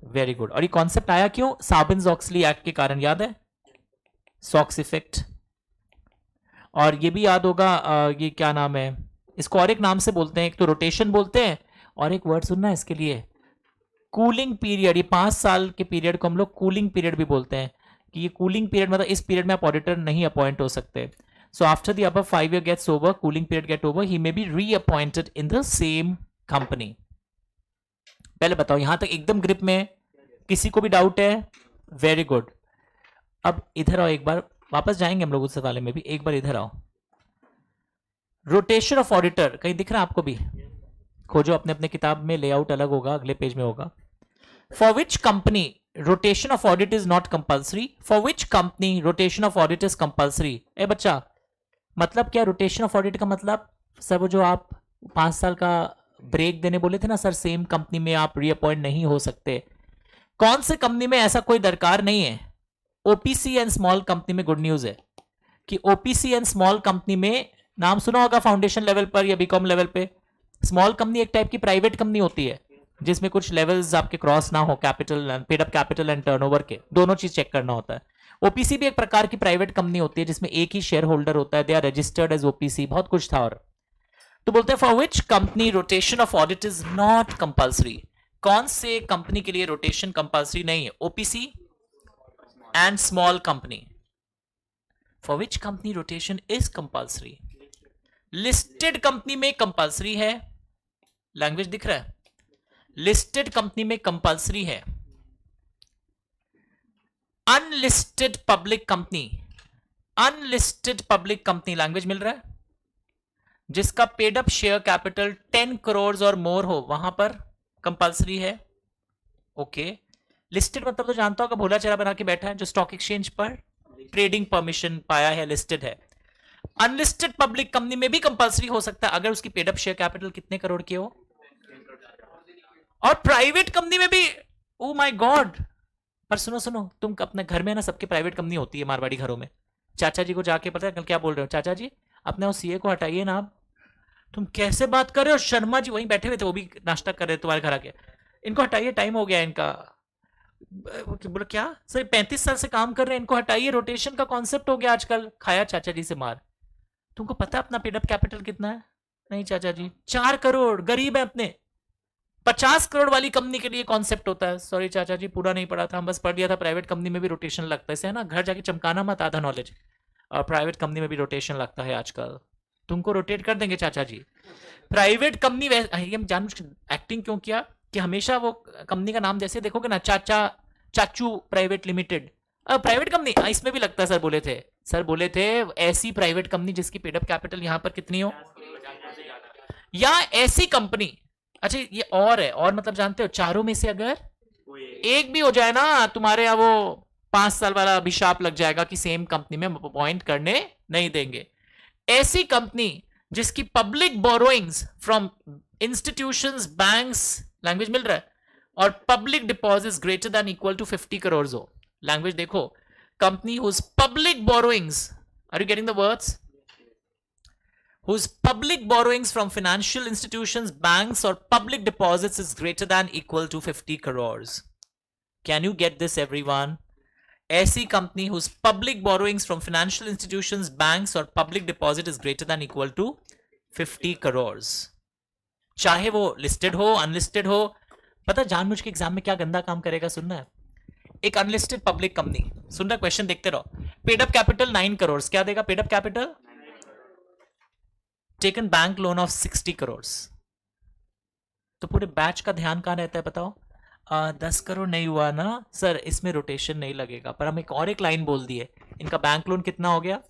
Very good. और ये कॉन्सेप्ट आया क्यों? सार्बेन्स-ऑक्सली एक्ट के कारण, याद है? Socks effect. और ये भी याद होगा, ये क्या नाम है, इसको और एक नाम से बोलते हैं, एक तो रोटेशन बोलते हैं, और एक वर्ड सुनना है इसके लिए, कूलिंग पीरियड। ये 5 साल के पीरियड को हम लोग कूलिंग पीरियड भी बोलते हैं, कि ये कूलिंग पीरियड मतलब इस पीरियड में आप ऑडिटर नहीं अपॉइंट हो सकते। So after the above 5 year gets over, cooling period get over, he may be reappointed in the same company। पहले बताओ यहां तक एकदम ग्रिप में? किसी को भी डाउट है? Very good. अब इधर आओ, एक बार वापस जाएंगे हम लोग उस वाले में भी, एक बार इधर आओ। रोटेशन ऑफ ऑडिटर कहीं दिख रहा है आपको भी? खोजो अपने अपने किताब में, लेआउट अलग होगा, अगले पेज में होगा। For which company rotation of audit is not compulsory? For which company rotation of audit is compulsory? ए बच्चा, मतलब क्या रोटेशन ऑफ ऑडिट का मतलब? सर वो जो आप 5 साल का ब्रेक देने बोले थे ना सर, सेम कंपनी में आप रीअपॉइंट नहीं हो सकते। कौन से कंपनी में ऐसा कोई दरकार नहीं है? ओपीसी एंड स्मॉल कंपनी में गुड न्यूज है कि ओपीसी एंड स्मॉल कंपनी में, नाम सुना होगा फाउंडेशन लेवल पर या बीकॉम लेवल पे। स्मॉल कंपनी एक टाइप की प्राइवेट कंपनी होती है जिसमें कुछ लेवल्स आपके क्रॉस ना हो, capital, paid up capital and turnover के, दोनों चीज चेक करना होता है। ओपीसी भी एक प्रकार की प्राइवेट कंपनी होती है जिसमें एक ही शेयर होल्डर होता है, they are registered as OPC, बहुत कुछ था। और तो बोलते हैं for which company rotation of audit is not compulsory? कौन से कंपनी के लिए रोटेशन कंपल्सरी नहीं है? OPC and small company. For which company rotation is compulsory? Listed company में कंपल्सरी है। लैंग्वेज दिख रहा है? लिस्टेड कंपनी में कंपल्सरी है। Unlisted public company, unlisted public company, language मिल रहा है? जिसका paid up share capital 10 crores और मोर हो, वहां पर कंपल्सरी है। ओके। लिस्टेड मतलब तो जानता होगा, भोला चेहरा बना के बैठा है, जो स्टॉक एक्सचेंज पर ट्रेडिंग परमिशन पाया है, लिस्टेड है। अनलिस्टेड पब्लिक कंपनी में भी कंपल्सरी हो सकता है अगर उसकी पेड अप शेयर कैपिटल कितने करोड़ की हो। और प्राइवेट कंपनी में भी, ओ माय गॉड। पर सुनो सुनो, तुम अपने घर में ना, सबके प्राइवेट कंपनी होती है मारवाड़ी घरों में। चाचा जी को जाके, पता है कल क्या बोल रहे हो? चाचा जी अपने उस सीए को हटाइए ना आप। तुम कैसे बात कर रहे हो? शर्मा जी वहीं बैठे हुए थे, वो भी नाश्ता कर रहे थे तुम्हारे घर आके। इनको हटाइए, टाइम हो गया इनका। बोलो क्या सर, 35 साल से काम कर रहे हैं, इनको हटाइए, रोटेशन का कॉन्सेप्ट हो गया आजकल। खाया चाचा जी से मार। तुमको पता है अपना पेडअप कैपिटल कितना है? नहीं चाचा जी, 4 करोड़, गरीब है अपने। 50 करोड़ वाली कंपनी के लिए कॉन्सेप्ट होता है। सॉरी चाचा जी, पूरा नहीं पढ़ा था, हम बस पढ़ लिया था प्राइवेट कंपनी में भी रोटेशन लगता है। ऐसे है ना, घर जाके चमकाना मत आधा नॉलेज। और प्राइवेट कंपनी में भी रोटेशन लगता है आजकल, तुमको रोटेट कर देंगे चाचा जी। प्राइवेट कंपनी हम जान एक्टिंग क्यों किया कि हमेशा वो कंपनी का नाम जैसे देखोगे ना, चाचा चाचू प्राइवेट लिमिटेड, प्राइवेट कंपनी, इसमें भी लगता है। सर बोले थे ऐसी प्राइवेट कंपनी जिसकी पेड अप कैपिटल यहां पर कितनी हो, या ऐसी कंपनी। अच्छा ये और है, और मतलब जानते हो, चारों में से अगर एक भी हो जाए ना, तुम्हारे यहाँ वो 5 साल वाला अभिशाप लग जाएगा कि सेम कंपनी में अपॉइंट करने नहीं देंगे। ऐसी कंपनी जिसकी public borrowings from institutions, banks, language मिल रहा है, और public deposits greater than equal to 50 crore हो। लैंग्वेज देखो, company whose public borrowings, are you getting the words, whose public borrowings from financial institutions, banks or public deposits is greater than equal to 50 crores. Can you get this everyone? ऐसी company whose public borrowings from financial institutions, banks or public deposit is greater than equal to 50 crores. चाहे वो listed हो, unlisted हो, पता जानबूझ के exam में क्या गंदा काम करेगा सुनना है। एक अनलिस्टेड पब्लिक कंपनी, सुन रहा क्वेश्चन देखते रहो, पेड अप कैपिटल 9 करोड़, क्या देगा paid up capital, taken bank loan of 60 crore, तो पूरे बैच का ध्यान कहां रहता है बताओ, 10 करोड़ नहीं हुआ ना सर, इसमें रोटेशन नहीं लगेगा, पर हम एक लाइन बोल दिए, इनका बैंक लोन कितना हो गया,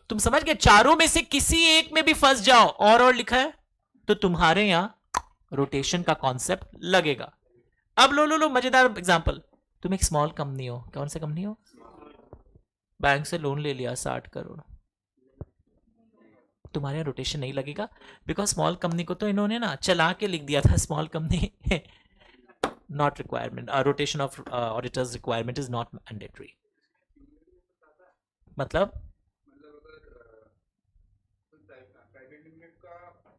तुम समझ गए, चारों में से किसी एक में भी फंस जाओ और लिखा है तो तुम्हारे यहां रोटेशन का कॉन्सेप्ट लगेगा। अब लो मजेदार एग्जांपल, तुम एक स्मॉल कंपनी हो, कौन सी कंपनी हो, बैंक से लोन ले लिया 60 करोड़, तुम्हारे यहाँ रोटेशन नहीं लगेगा, बिकॉज स्मॉल कंपनी को तो इन्होंने ना चला के लिख दिया था, small company not requirement, rotation of auditors requirement is not mandatory. मतलब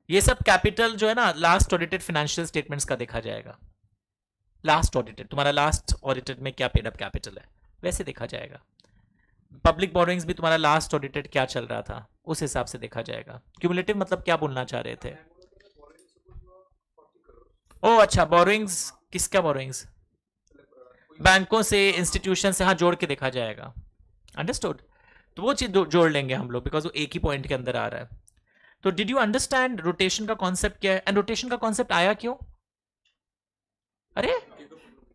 ये सब कैपिटल जो है ना, लास्ट ऑडिटेड फाइनेंशियल स्टेटमेंट्स का देखा जाएगा, लास्ट ऑडिटेड, तुम्हारा लास्ट ऑडिटेड में क्या पेड अप कैपिटल है वैसे देखा जाएगा। पब्लिक बोरोइंग्स भी तुम्हारा लास्ट ऑडिटेड क्या चल रहा था उस हिसाब से देखा जाएगा। क्यूमुलेटिव मतलब क्या बोलना चाह रहे थे, ओ अच्छा, बोरोइंग्स किसका, बोरोइंग्स बैंकों से, इंस्टीट्यूशन से, हाँ जोड़ के देखा जाएगा, अंडरस्टूड। तो वो चीज जोड़ लेंगे हम लोग, बिकॉज वो एक ही पॉइंट के अंदर आ रहा है। तो डिड यू अंडरस्टैंड रोटेशन का कॉन्सेप्ट क्या है, एंड रोटेशन का कॉन्सेप्ट आया क्यों, अरे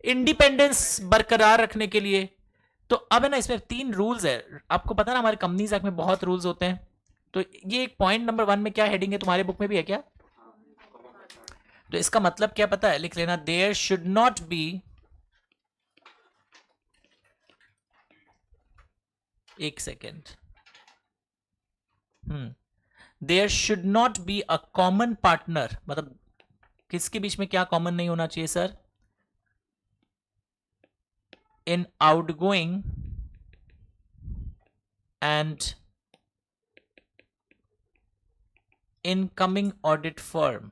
इंडिपेंडेंस बरकरार रखने के लिए। तो अब है ना, इसमें 3 रूल्स है, आपको पता ना हमारे कंपनीज एक्ट में बहुत रूल्स होते हैं, तो ये एक पॉइंट नंबर 1 में क्या हेडिंग है, तुम्हारे बुक में भी है क्या, तो इसका मतलब क्या पता है, लिख लेना, देयर शुड नॉट बी, एक second, there should not be a common partner, मतलब किसके बीच में क्या कॉमन नहीं होना चाहिए sir, in outgoing and incoming audit firm.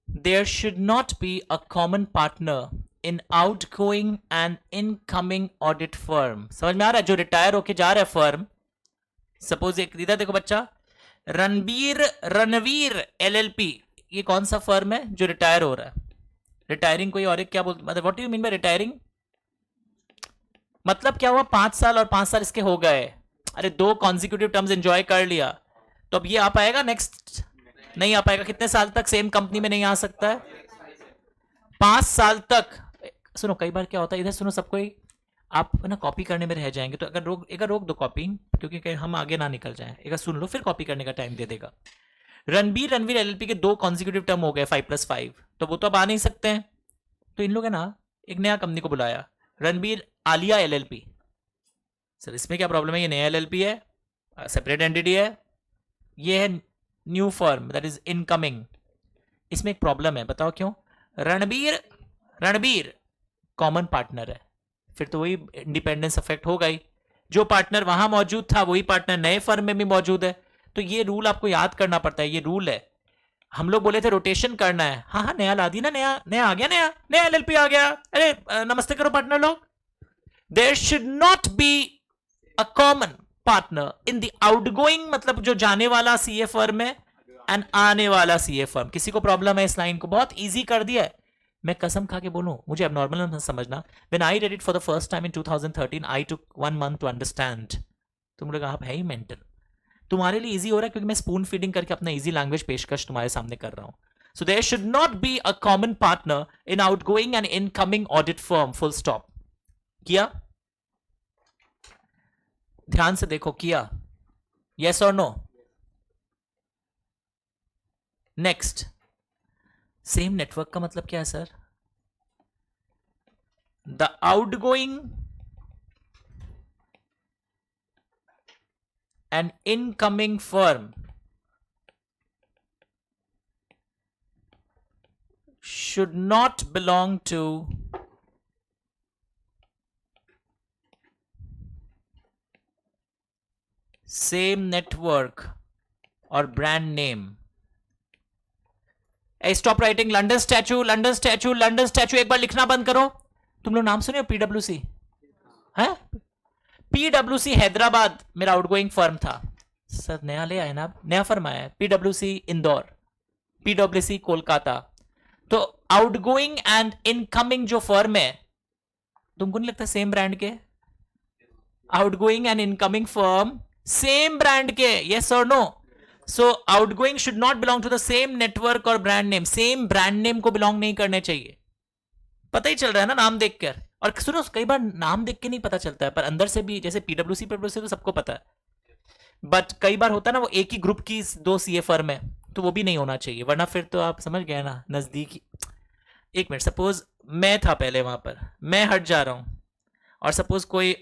There should not be a common partner in outgoing and incoming audit firm. समझ में आ रहा है, जो रिटायर होके जा रहा है फर्म, सपोज एक इधर देखो बच्चा, रणवीर LLP, ये कौन सा फर्म है जो रिटायर हो रहा है, रिटायरिंग कोई और एक क्या बोलते, मतलब what do you mean by retiring, मतलब क्या हुआ, 5 साल और 5 साल इसके हो गए, अरे 2 कॉन्जिक्यूटिव टर्म्स एंजॉय कर लिया, तो अब ये आ पाएगा नेक्स्ट, नहीं आ पाएगा, कितने साल तक सेम कंपनी में नहीं आ सकता है, 5 साल तक। सुनो कई बार क्या होता है, इधर सुनो सबको ही, आप ना कॉपी करने में रह जाएंगे, तो अगर रोक दो कॉपी, क्योंकि हम आगे ना निकल जाए, एक सुन लो फिर कॉपी करने का टाइम दे देगा। रणबीर LLP के 2 कॉन्जिक्यूटिव टर्म हो गए 5+5, तो वो तो अब आ नहीं सकते हैं, तो इन लोग है ना एक नया कंपनी को बुलाया, रणबीर आलिया LLP, सर इसमें क्या प्रॉब्लम है, ये नया LLP है, सेपरेट एंटिटी है, ये है new firm that is incoming, इसमें एक प्रॉब्लम है, बताओ क्यों, रणबीर कॉमन पार्टनर है, फिर तो वही इंडिपेंडेंस अफेक्ट होगा ही, जो पार्टनर वहां मौजूद था वही पार्टनर नए फर्म में भी मौजूद है, तो ये रूल आपको याद करना पड़ता है, ये रूल है। हम लोग बोले थे रोटेशन करना है, हाँ नया ला दी ना, नया आ गया, नया LLP आ गया, अरे नमस्ते करो पार्टनर लोग, there should not be a common partner in the outgoing, मतलब जो जाने वाला CA फर्म है, एंड आने वाला CA फर्म। किसी को प्रॉब्लम है इस लाइन को, बहुत इजी कर दिया है, मैं कसम खा के बोलूं, मुझे abnormal मत समझना. When I read it for the first time in 2013, I took 1 month to understand. तुम लोग आप है ही मेंटल. तुम्हारे लिए इजी हो रहा है क्योंकि मैं स्पून फीडिंग करके अपना इजी लैंग्वेज पेशकश तुम्हारे सामने कर रहा हूं. So there should not be a common partner in outgoing and incoming audit firm. Full stop. किया? ध्यान से देखो, किया? Yes or no? Next. Same network का मतलब क्या है sir? The outgoing and incoming firm should not belong to same network or brand name. Stop writing London statue, London statue, London statue. एक बार लिखना बंद करो. तुम लोग नाम सुने हो पीडब्ल्यूसी? है पीडब्ल्यूसी हैदराबाद मेरा आउटगोइंग फर्म था. सर नया ले आए ना, नया फर्म आया है पीडब्ल्यूसी इंदौर, पीडब्ल्यूसी कोलकाता. तो आउटगोइंग एंड इनकमिंग जो फर्म है, तुमको नहीं लगता सेम ब्रांड के? Outgoing and incoming firm same brand के. यस और no? So outgoing should not belong to the same network or brand name. Same brand name को belong नहीं करने चाहिए. पता ही चल रहा है ना नाम देख कर. और सुनो, कई बार नाम देख के नहीं पता चलता है, पर अंदर से भी, जैसे पीडब्ल्यूसी तो सबको पता है, बट कई बार होता है ना वो एक ही ग्रुप की दो सीए फर्म है, तो वो भी नहीं होना चाहिए, वरना फिर तो आप समझ गए ना नजदीकी. एक मिनट, सपोज मैं था पहले वहां पर, मैं हट जा रहा हूं और सपोज कोई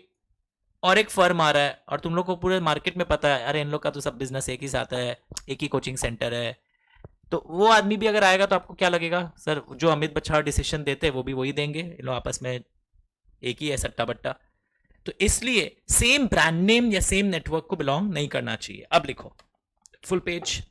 और एक फर्म आ रहा है और तुम लोग को पूरे मार्केट में पता है, अरे इन लोग का तो सब बिजनेस एक ही साथ है, एक ही कोचिंग सेंटर है, तो वो आदमी भी अगर आएगा तो आपको क्या लगेगा? सर जो अमित बच्छार डिसीजन देते हैं वो भी वही देंगे, इन लोग आपस में एक ही है सट्टा बट्टा. तो इसलिए सेम ब्रांड नेम या सेम नेटवर्क को बिलोंग नहीं करना चाहिए. अब लिखो full page.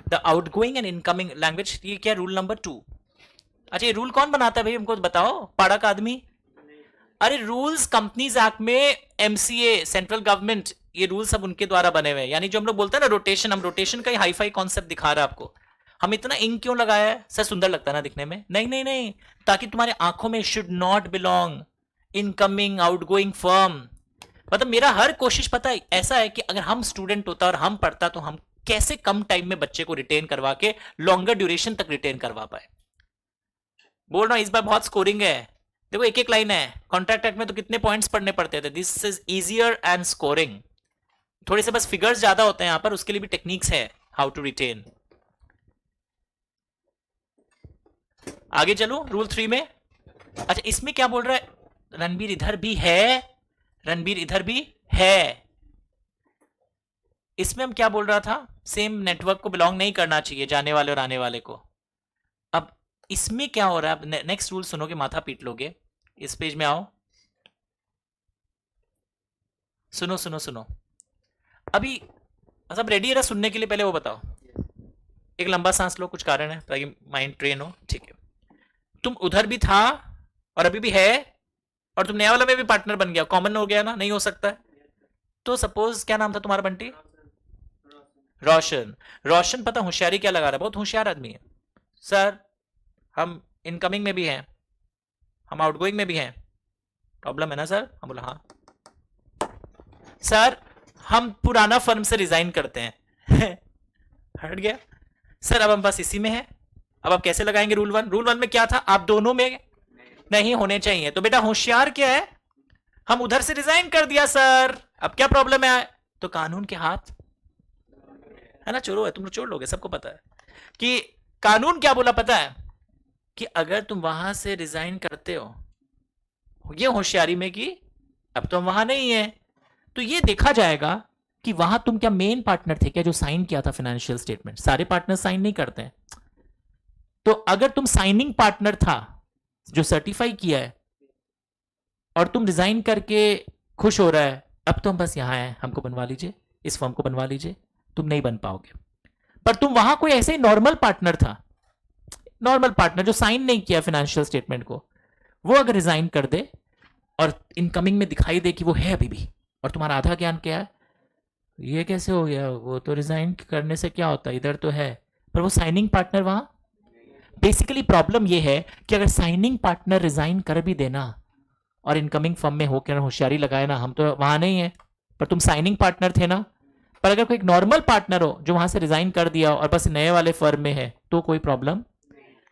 The outgoing and incoming language, ये क्या रूल नंबर 2? अच्छा ये रूल कौन बनाता है भाई, हमको तो बताओ, पाड़ा का आदमी. अरे रूल्स कंपनीज एक्ट में एमसीए सेंट्रल गवर्नमेंट, ये रूल सब उनके द्वारा बने हुए हैं. यानी जो हम लोग बोलते हैं ना रोटेशन, हम रोटेशन का ही हाई फाई कॉन्सेप्ट दिखा रहा है आपको. हम इतना इंक क्यों लगाया है सर? सुंदर लगता है ना दिखने में? नहीं नहीं नहीं, ताकि तुम्हारे आंखों में should not belong incoming outgoing firm. मतलब मेरा हर कोशिश पता है ऐसा है कि अगर हम स्टूडेंट होता और हम पढ़ता तो हम कैसे कम टाइम में बच्चे को रिटेन करवा के लॉन्गर ड्यूरेशन तक रिटेन करवा पाए. बोल रहा हूं इस बार बहुत स्कोरिंग है. देखो एक एक लाइन है. कॉन्ट्रैक्ट एक्ट में तो कितने पॉइंट्स पढ़ने पड़ते थे. This is easier and scoring. थोड़े से बस फिगर्स ज्यादा होते हैं यहां पर, उसके लिए भी टेक्निक्स है हाउ टू रिटेन. आगे चलो रूल 3 में. अच्छा इसमें क्या बोल रहा है? रणबीर इधर भी है, रणबीर इधर भी है. इसमें हम क्या बोल रहा था? सेम नेटवर्क को बिलोंग नहीं करना चाहिए जाने वाले और आने वाले को. अब इसमें क्या हो रहा है? नेक्स्ट रूल सुनोगे माथा पीट लोगे. इस पेज में आओ, सुनो सुनो सुनो. अभी सब रेडी है ना सुनने के लिए? पहले वो बताओ. एक लंबा सांस लो, कुछ कारण है ताकि माइंड ट्रेन हो. ठीक है, तुम उधर भी था और अभी भी है, और तुम नया वाला में भी पार्टनर बन गया, कॉमन हो गया ना? नहीं हो सकता है. तो सपोज क्या नाम था तुम्हारा बंटी? रोशन. रोशन पता होशियारी क्या लगा रहा है? बहुत होशियार आदमी है. सर हम इनकमिंग में भी हैं, हम आउटगोइंग में भी हैं, प्रॉब्लम है ना सर? हम बोला हाँ. सर हम पुराना फर्म से रिजाइन करते हैं. हट गया. सर अब हम बस इसी में है, अब आप कैसे लगाएंगे रूल वन? रूल वन में क्या था? आप दोनों में नहीं होने चाहिए। तो बेटा होशियार क्या है, हम उधर से रिजाइन कर दिया सर, अब क्या प्रॉब्लम है? तो कानून के हाथ है ना, चोरो है, तुम लोग छोड़ लोगे, सबको पता है कि कानून क्या बोला पता है, कि अगर तुम वहां से रिजाइन करते हो, ये होशियारी में कि अब तो हम वहां नहीं है, तो ये देखा जाएगा कि वहां तुम क्या मेन पार्टनर थे क्या जो साइन किया था फाइनेंशियल स्टेटमेंट? सारे पार्टनर साइन नहीं करते हैं। तो अगर तुम साइनिंग पार्टनर था जो सर्टिफाई किया है और तुम रिजाइन करके खुश हो रहा है, अब तो हम बस यहां हैं, हमको बनवा लीजिए, इस फर्म को बनवा लीजिए, तुम नहीं बन पाओगे। पर तुम वहां कोई ऐसे ही नॉर्मल पार्टनर था, नॉर्मल पार्टनर जो साइन नहीं किया फाइनेंशियल स्टेटमेंट को, वो अगर रिजाइन कर दे और इनकमिंग में दिखाई दे कि वो है अभी भी, और तुम्हारा आधा ज्ञान क्या है, ये कैसे हो गया, वो तो रिजाइन करने से क्या होता है, इधर तो है, पर वो साइनिंग पार्टनर वहां। बेसिकली प्रॉब्लम ये है कि अगर साइनिंग पार्टनर रिजाइन कर भी देना और इनकमिंग फर्म में होकर होशियारी लगाए ना, हम तो वहां नहीं है, पर तुम साइनिंग पार्टनर थे ना। पर अगर कोई एक नॉर्मल पार्टनर हो जो वहां से रिजाइन कर दिया और बस नए वाले फर्म में है, तो कोई प्रॉब्लम,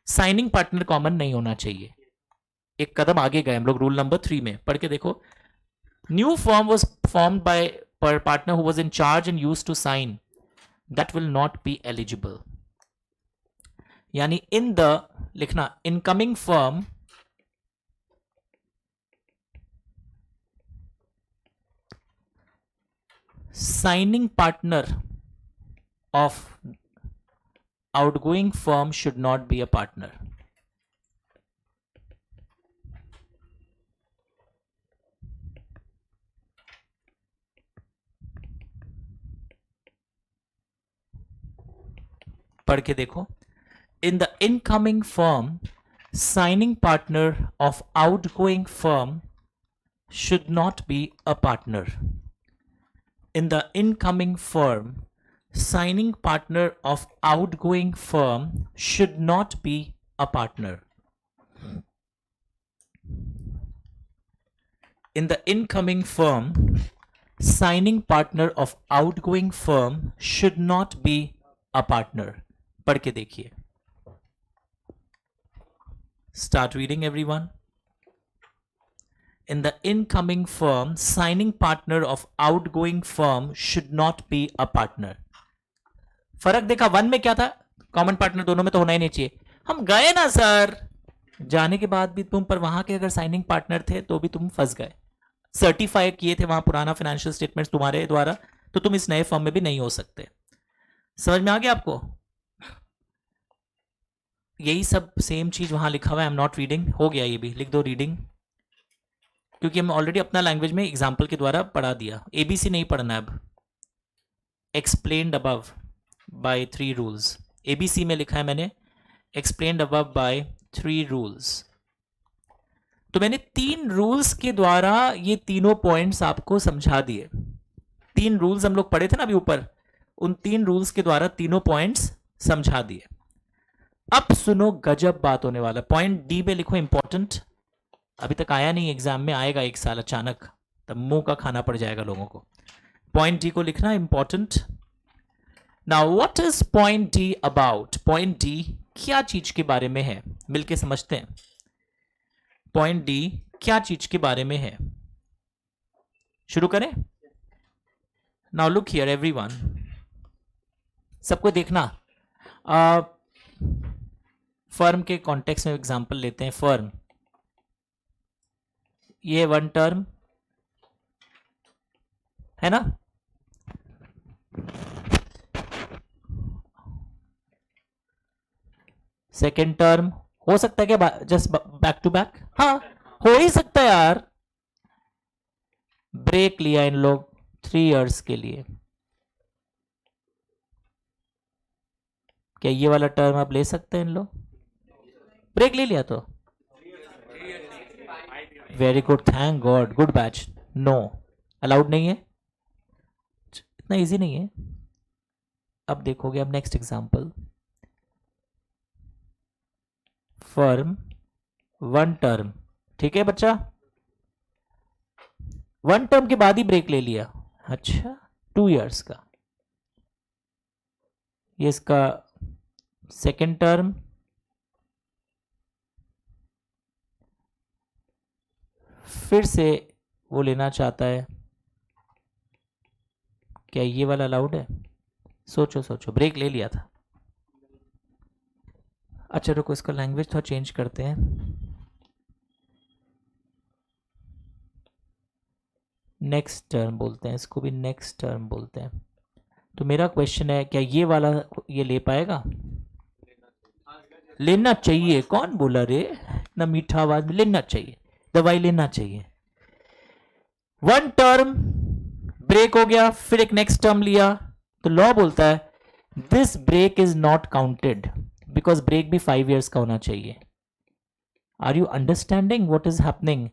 साइनिंग पार्टनर कॉमन नहीं होना चाहिए। एक कदम आगे गए हम लोग, रूल नंबर 3 में पढ़ के देखो। New firm was formed by partner who was in charge and used to sign, that will not be eligible. यानी इन द, लिखना, incoming firm signing partner of outgoing firm should not be a partner. पढ़ के देखो। In the incoming firm, signing partner of outgoing firm should not be a partner. In the incoming firm, signing partner of outgoing firm should not be a partner. In the incoming firm, signing partner of outgoing firm should not be a partner. पढ़ के देखिए। Start reading everyone. In the incoming firm, signing partner of outgoing firm should not be a partner. फर्क देखा, one में क्या था, common partner दोनों में तो होना ही नहीं चाहिए। हम गए ना सर, जाने के बाद भी तुम, पर वहां के अगर साइनिंग पार्टनर थे तो भी तुम फंस गए, सर्टिफाई किए थे वहां पुराना फाइनेंशियल स्टेटमेंट्स तुम्हारे द्वारा, तो तुम इस नए फर्म में भी नहीं हो सकते। समझ में आ गया आपको? यही सब सेम चीज वहां लिखा हुआ है। आई एम नॉट रीडिंग, हो गया, ये भी लिख दो रीडिंग, क्योंकि हम ऑलरेडी अपना लैंग्वेज में एग्जाम्पल के द्वारा पढ़ा दिया। एबीसी नहीं पढ़ना अब। Explained above by 3 rules, ABC में लिखा है मैंने एक्सप्लेन्ड अबव बाय 3 रूल्स। तो मैंने 3 रूल्स के द्वारा ये तीनों पॉइंट्स आपको समझा दिए। 3 रूल्स हम लोग पढ़े थे ना अभी ऊपर, उन 3 रूल्स के द्वारा तीनों पॉइंट्स समझा दिए। अब सुनो, गजब बात होने वाला। पॉइंट डी पे लिखो इंपॉर्टेंट, अभी तक आया नहीं एग्जाम में, आएगा एक साल अचानक, तब मुंह का खाना पड़ जाएगा लोगों को। पॉइंट डी को लिखना important. Now what is point D about? Point D क्या चीज के बारे में है, मिलके समझते हैं। पॉइंट डी क्या चीज के बारे में है, शुरू करें। नाउ लुक हियर एवरीवन, सबको देखना। फर्म के कॉन्टेक्स्ट में एग्जांपल लेते हैं। फर्म, ये 1 टर्म है ना, सेकेंड टर्म हो सकता है क्या, जस्ट बैक टू बैक? हाँ, हो ही सकता है यार। ब्रेक लिया इन लोग 3 इयर्स के लिए, क्या ये वाला टर्म आप ले सकते हैं इन लोग? ब्रेक ले लिया तो very good, thank God, good batch. No, allowed नहीं है, इतना इजी नहीं है। अब देखोगे, अब नेक्स्ट एग्जांपल, फर्म 1 टर्म, ठीक है बच्चा, 1 टर्म के बाद ही ब्रेक ले लिया, अच्छा 2 इयर्स का, ये इसका सेकेंड टर्म फिर से वो लेना चाहता है, क्या ये वाला अलाउड है? सोचो सोचो, ब्रेक ले लिया था। अच्छा रुको, इसका लैंग्वेज थोड़ा चेंज करते हैं। नेक्स्ट टर्म बोलते हैं इसको भी, नेक्स्ट टर्म बोलते हैं। तो मेरा क्वेश्चन है, क्या ये वाला ये ले पाएगा? लेना चाहिए, कौन बोला रे ना मीठा आवाज में? लेना चाहिए, दवाई लेना चाहिए। वन टर्म ब्रेक हो गया, फिर एक नेक्स्ट टर्म लिया, तो लॉ बोलता है this break is not counted, because break भी 5 years का होना चाहिए। Are you understanding what is happening?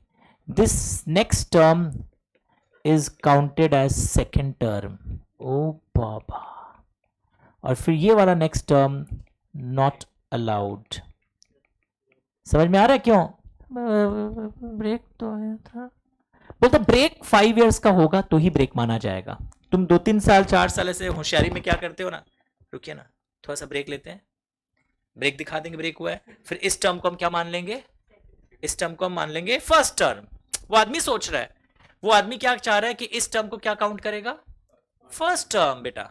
This next term is counted as second term. ओ बाबा, और फिर ये वाला नेक्स्ट टर्म नॉट अलाउड। समझ में आ रहा है क्यों? ब्रेक तो आया था, बोलते ब्रेक 5 years का होगा तो ही ब्रेक माना जाएगा। तुम 2-3 साल 4 साल ऐसे होशियारी में क्या करते हो ना, रुकिए ना थोड़ा सा ब्रेक लेते हैं, ब्रेक दिखा देंगे ब्रेक हुआ है, फिर इस टर्म को हम क्या मान लेंगे? इस टर्म को हम मान लेंगे फर्स्ट टर्म। वो आदमी सोच रहा है, वो आदमी क्या चाह रहा है कि इस टर्म को क्या काउंट करेगा? फर्स्ट टर्म बेटा,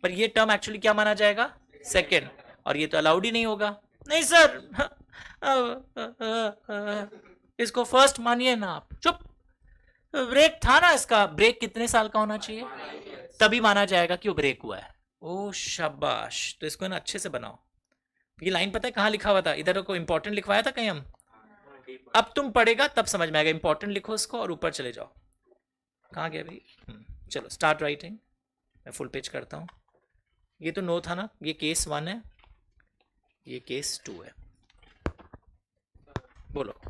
पर ये टर्म एक्चुअली क्या माना जाएगा? सेकेंड, और ये तो अलाउड ही नहीं होगा। नहीं सर, इसको फर्स्ट मानिए ना आप, चुप। ब्रेक था ना इसका, ब्रेक कितने साल का होना चाहिए तभी माना जाएगा कि वो ब्रेक हुआ है। ओ शाबाश, तो इसको ना अच्छे से बनाओ। ये लाइन पता है कहाँ लिखा हुआ था? इधर को इंपॉर्टेंट लिखवाया था कहीं हम? अब तुम पढ़ेगा तब समझ में आएगा। इंपॉर्टेंट लिखो इसको और ऊपर चले जाओ। कहाँ गया भाई? चलो स्टार्ट राइटिंग, मैं फुल पेज करता हूँ। ये तो नो था ना, ये केस 1 है, ये केस 2 है। बोलो।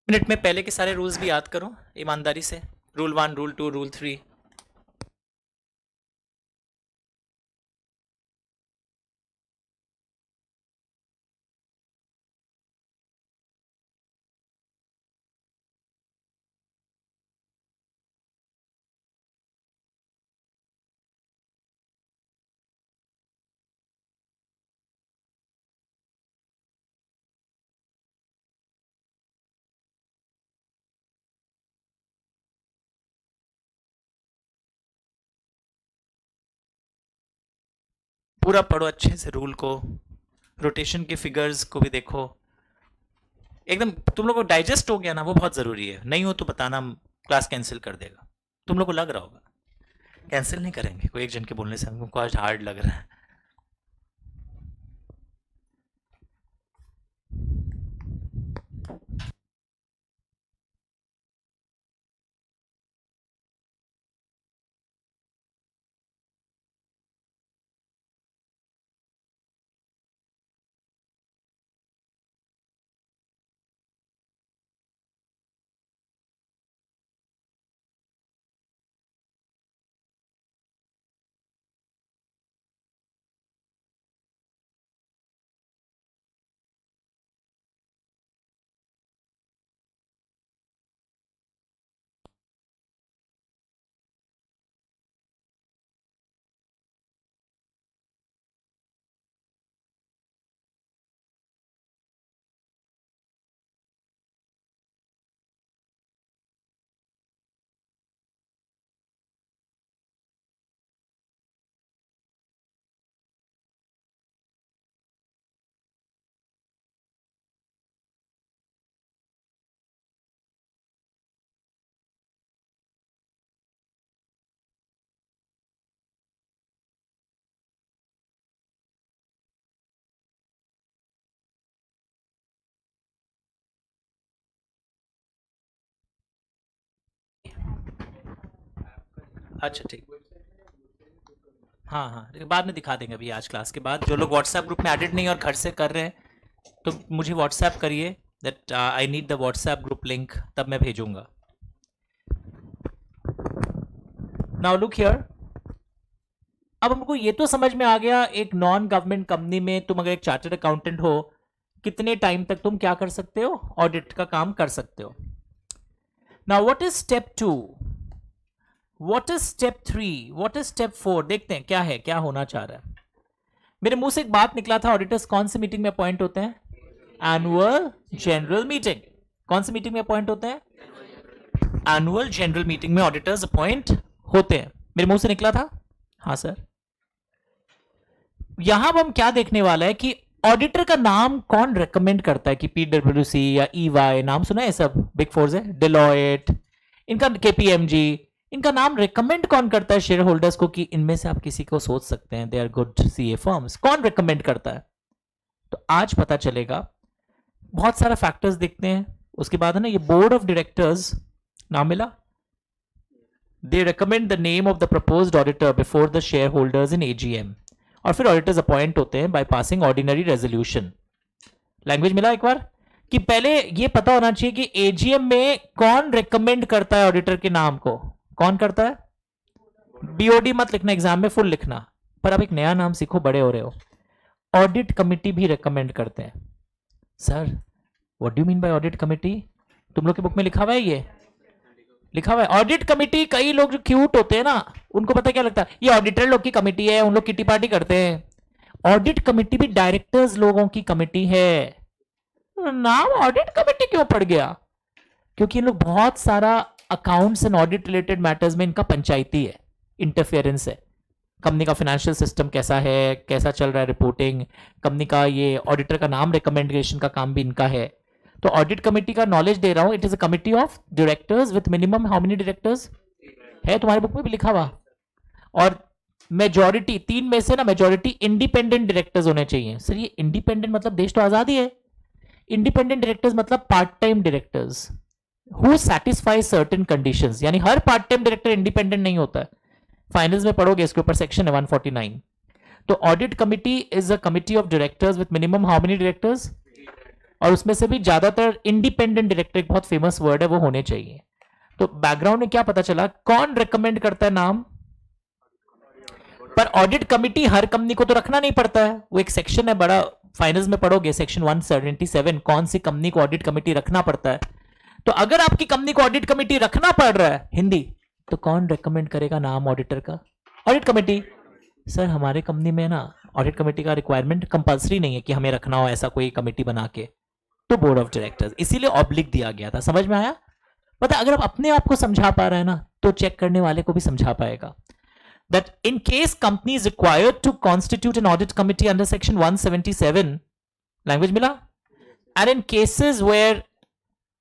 मिनट में पहले के सारे रूल्स भी याद करो ईमानदारी से। Rule 1, rule 2, rule 3। पूरा पढ़ो अच्छे से रूल को, रोटेशन के फिगर्स को भी देखो, एकदम तुम लोग को डाइजेस्ट हो गया ना, वो बहुत जरूरी है। नहीं हो तो बताना, क्लास कैंसिल कर देगा। तुम लोग को लग रहा होगा, कैंसिल नहीं करेंगे, कोई एक जन के बोलने से हमको आज हार्ड लग रहा है। अच्छा ठीक, हाँ हाँ, लेकिन बाद में दिखा देंगे अभी आज क्लास के बाद। जो लोग व्हाट्सएप ग्रुप में एडिट नहीं और घर से कर रहे हैं तो मुझे व्हाट्सएप करिए, that I need the WhatsApp group link, तब मैं भेजूंगा। नाउ लुक हियर, अब हमको ये तो समझ में आ गया, एक नॉन गवर्नमेंट कंपनी में तुम अगर एक चार्टर्ड अकाउंटेंट हो, कितने टाइम तक तुम क्या कर सकते हो, ऑडिट का काम कर सकते हो। Now what is step 2, what is step 3, what is step 4, देखते हैं क्या है, क्या होना चाह रहा है। मेरे मुंह से एक बात निकला था, ऑडिटर्स कौन सी मीटिंग में अपॉइंट होते हैं, एनुअल जनरल मीटिंग। कौन सी मीटिंग में अपॉइंट होते हैं, एनुअल जनरल मीटिंग में ऑडिटर्स अपॉइंट होते हैं। मेरे मुंह से निकला था, हाँ सर। यहां अब हम क्या देखने वाला है कि ऑडिटर का नाम कौन रेकमेंड करता है, कि पीडब्ल्यूसी या ईवाई, नाम सुना है सब, बिग फोर्स है, डिलॉयट, इनका केपीएमजी, इनका नाम रेकमेंड कौन करता है शेयर होल्डर्स को, कि इनमें से आप किसी को सोच सकते हैं, they are good CA firms, कौन रेकमेंड करता है। तो आज पता चलेगा, बहुत सारा फैक्टर्स देखते हैं, उसके बाद है ना, ये बोर्ड ऑफ डायरेक्टर्स नाम मिला, they recommend the name of the proposed auditor before the share holders in AGM, और फिर ऑडिटर्स अपॉइंट होते हैं by passing ordinary resolution. Language मिला एक बार, कि पहले ये पता होना चाहिए कि एजीएम में कौन रेकमेंड करता है ऑडिटर के नाम को, कौन करता है। बीओडी मत लिखना एग्जाम में, फुल लिखना, पर अब एक नया नाम सीखो, बड़े हो रहे हो, ऑडिट कमिटी भी रेकमेंड करते हैं। Sir what do you mean by audit committee, तुम लोग की बुक में लिखा हुआ है, ये लिखा हुआ है ऑडिट कमिटी। कई लोग जो क्यूट होते हैं ना, उनको पता क्या लगता है, ये ऑडिटर लोग की कमिटी है, उन लोग किटी पार्टी करते हैं। ऑडिट कमिटी भी डायरेक्टर्स लोगों की कमिटी है। नाम ऑडिट कमिटी क्यों पड़ गया, क्योंकि इन लोग बहुत सारा accounts and audit related matters में इनका पंचायती है, इंटरफेरेंस है। कंपनी का फाइनेंशियल सिस्टम कैसा है, कैसा चल रहा है रिपोर्टिंग, कंपनी का ये ऑडिटर का नाम रिकमेंडेशन का काम भी इनका है। तो ऑडिट कमेटी का नॉलेज दे रहा हूं, it is a committee of directors with minimum how many directors, है तुम्हारे बुक में भी लिखा हुआ, और मेजॉरिटी, 3 में से ना मेजॉरिटी इंडिपेंडेंट डायरेक्टर्स होने चाहिए। सर ये इंडिपेंडेंट मतलब देश तो आजाद ही है, इंडिपेंडेंट डायरेक्टर्स मतलब part time directors who satisfy certain conditions, यानी हर पार्ट टाइम डायरेक्टर इंडिपेंडेंट नहीं होता है। फाइनल्स में पढ़ोगे इसके ऊपर, सेक्शन है 149। तो audit committee is a committee of directors with minimum how many directors, और उसमें से भी ज्यादातर इंडिपेंडेंट डायरेक्टर, एक बहुत फेमस वर्ड है, वो होने चाहिए। तो बैकग्राउंड में क्या पता चला, कौन रेकमेंड करता है नाम, पर ऑडिट कमिटी हर कंपनी को तो रखना नहीं पड़ता है, वो एक सेक्शन है बड़ा, फाइनल्स में पढ़ोगे सेक्शन 177, कौन सी कंपनी को ऑडिट कमिटी रखना पड़ता है। तो अगर आपकी कंपनी को ऑडिट कमिटी रखना पड़ रहा है हिंदी, तो कौन रेकमेंड करेगा नाम ऑडिटर का, ऑडिट कमिटी। सर हमारे कंपनी में ना ऑडिट कमेटी का रिक्वायरमेंट कंपलसरी नहीं है कि हमें रखना हो ऐसा कोई कमेटी बना के, तो बोर्ड ऑफ डायरेक्टर्स, इसीलिए ऑब्लिक दिया गया था। समझ में आया? पता, अगर आप अपने आप को समझा पा रहे हैं ना, तो चेक करने वाले को भी समझा पाएगा। that in case company is required to constitute an audit committee under section 177, language mila, and in cases where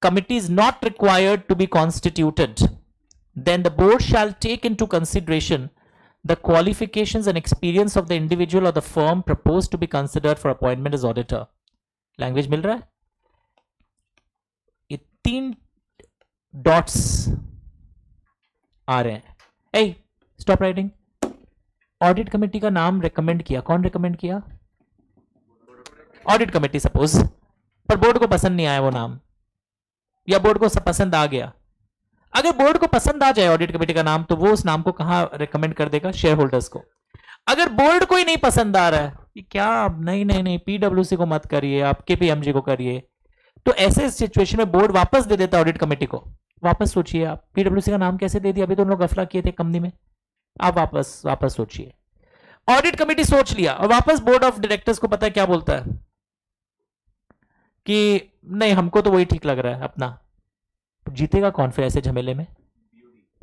committee is not required to be constituted, then the board shall take into consideration the qualifications and experience of the individual or the firm proposed to be considered for appointment as auditor. Language मिल रहा है? ये 3 dots आ रहे हैं. Hey, stop writing. Audit committee का नाम recommend किया. कौन recommend किया? Audit committee suppose. पर बोर्ड को पसंद नहीं आया वो नाम, या बोर्ड को पसंद आ गया. अगर बोर्ड को पसंद आ जाए ऑडिट कमेटी का नाम, तो वो उस नाम को कहां रेकमेंड कर देगा? शेयर होल्डर्स को. अगर बोर्ड को ही नहीं पसंद आ रहा है, क्या नहीं नहीं नहीं पीडब्ल्यूसी को मत करिए, आप केपीएमजी को करिए, तो ऐसे सिचुएशन में बोर्ड वापस दे देता ऑडिट कमेटी को. वापस सोचिए, आप पीडब्ल्यूसी का नाम कैसे दे दिया? अभी तो उन लोग गफला किए थे कंपनी में. आप वापस सोचिए. ऑडिट कमेटी सोच लिया और वापस बोर्ड ऑफ डायरेक्टर्स को पता है क्या बोलता है कि नहीं, हमको तो वही ठीक लग रहा है अपना. जीतेगा कौन फिर ऐसे झमेले में?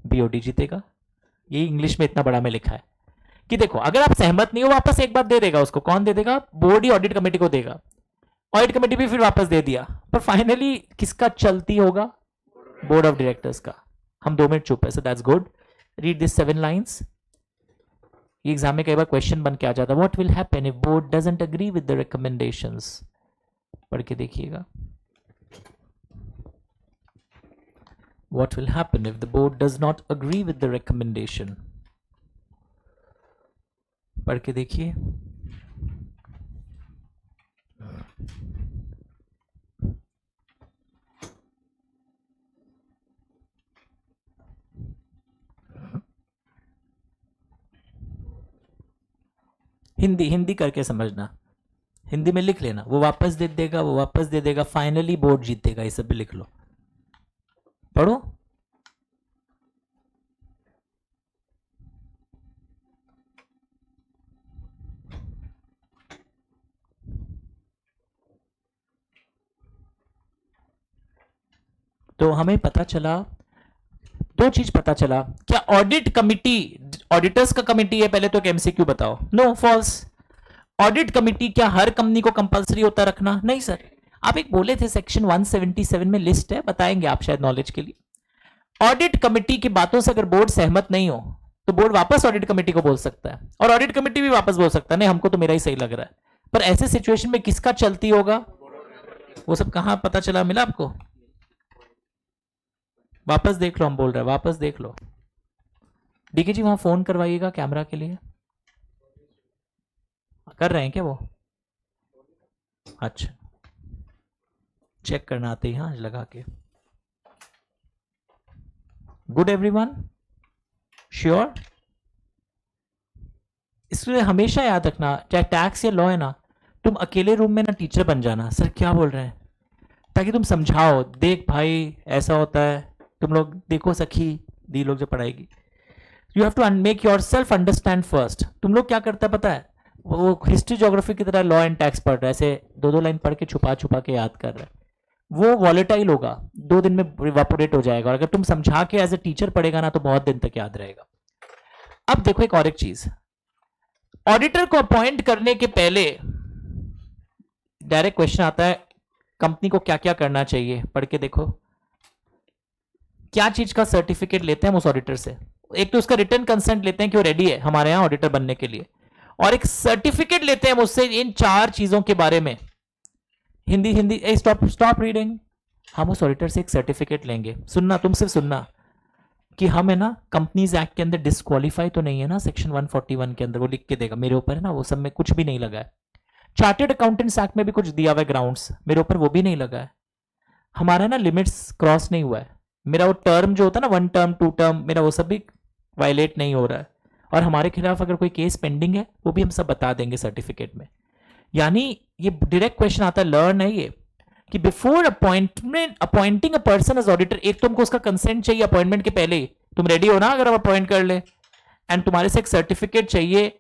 बीओडी जीतेगा. ये इंग्लिश में इतना बड़ा में लिखा है कि देखो, अगर आप सहमत नहीं हो, वापस एक बार दे देगा उसको. कौन दे देगा? बोर्ड ही ऑडिट कमेटी को देगा. ऑडिट कमेटी भी फिर वापस दे दिया. पर फाइनली किसका चलती होगा? बोर्ड ऑफ डायरेक्टर्स का. हम 2 मिनट चुप है. So that's good. Read this 7 lines. ये एग्जाम में कई बार क्वेश्चन बन के आ जाता है. What will happen if board doesn't agree with the recommendations? पढ़ के देखिएगा. What will happen if the board does not agree with the recommendation? पढ़ के देखिए. हिंदी करके समझना. हिंदी में लिख लेना. वो वापस दे देगा, फाइनली बोर्ड जीतेगा. ये सब भी लिख लो. पढ़ो. तो हमें पता चला, 2 चीज पता चला. क्या ऑडिट कमिटी ऑडिटर्स का कमिटी है? पहले तो एक एमसीक्यू बताओ. No, false. ऑडिट कमिटी क्या हर कंपनी को कंपलसरी होता रखना? नहीं सर. आप एक बोले थे सेक्शन 177 में लिस्ट है, बताएंगे आप शायद नॉलेज के लिए. ऑडिट कमेटी की बातों से अगर बोर्ड सहमत नहीं हो, तो बोर्ड वापस ऑडिट कमेटी को बोल सकता है, और ऑडिट कमेटी भी वापस बोल सकता है नहीं, हमको तो मेरा ही सही लग रहा है. पर ऐसे सिचुएशन में किसका चलती होगा? वो सब कहां पता चला, मिला आपको? वापस देख लो. हम बोल रहे हैं वापस देख लो. डीके जी वहां फोन करवाइएगा कैमरा के लिए. कर रहे हैं क्या वो? अच्छा, चेक करना आते ही. हाँ, लगा के. Good everyone, sure. इसलिए हमेशा याद रखना, चाहे टैक्स या लॉ है ना, तुम अकेले रूम में ना टीचर बन जाना. सर क्या बोल रहे हैं? ताकि तुम समझाओ, देख भाई ऐसा होता है, तुम लोग देखो सखी दी लोग जो पढ़ाएगी. You have to make yourself understand first. तुम लोग क्या करता है पता है? वो हिस्ट्री ज्योग्राफी की तरह लॉ एंड टैक्स पढ़ रहे, ऐसे 2-2 लाइन पढ़ के छुपा के याद कर रहे. वो वॉलेटाइल होगा, 2 दिन में इवापोरेट हो जाएगा. और अगर तुम समझा के एज ए टीचर पढ़ेगा ना, तो बहुत दिन तक याद रहेगा. अब देखो एक और एक चीज, ऑडिटर को अपॉइंट करने के पहले डायरेक्ट क्वेश्चन आता है, कंपनी को क्या क्या करना चाहिए? पढ़ के देखो. क्या चीज का सर्टिफिकेट लेते हैं हम उस ऑडिटर से? एक तो उसका रिटर्न कंसेंट लेते हैं कि वो रेडी है हमारे यहां ऑडिटर बनने के लिए, और एक सर्टिफिकेट लेते हैं उससे इन 4 चीजों के बारे में. Hindi stop reading. हम उस ऑडिटर से एक सर्टिफिकेट लेंगे. सुनना, तुम सिर्फ सुनना कि हम है ना कंपनीज एक्ट के अंदर डिस्क्वालीफाई तो नहीं है ना, सेक्शन 141 के अंदर वो लिख के देगा. मेरे ऊपर है ना, वो सब में कुछ भी नहीं लगा है. चार्टर्ड अकाउंटेंट्स एक्ट में भी कुछ दिया हुआ है ग्राउंड्स, मेरे ऊपर वो भी नहीं लगा है. हमारा ना लिमिट्स क्रॉस नहीं हुआ है. मेरा वो टर्म जो होता है ना, 1 टर्म 2 टर्म, मेरा वो सब भी वायलेट नहीं हो रहा है. और हमारे खिलाफ अगर कोई केस पेंडिंग है, वो भी हम सब बता देंगे सर्टिफिकेट में. यानी ये डायरेक्ट क्वेश्चन आता है, लर्न है ये, कि before appointing a person as auditor, एक तुमको उसका कंसेंट चाहिए अपॉइंटमेंट के पहले ही. तुम रेडी हो ना अगर हम अपॉइंट कर ले, एंड तुम्हारे से एक सर्टिफिकेट चाहिए,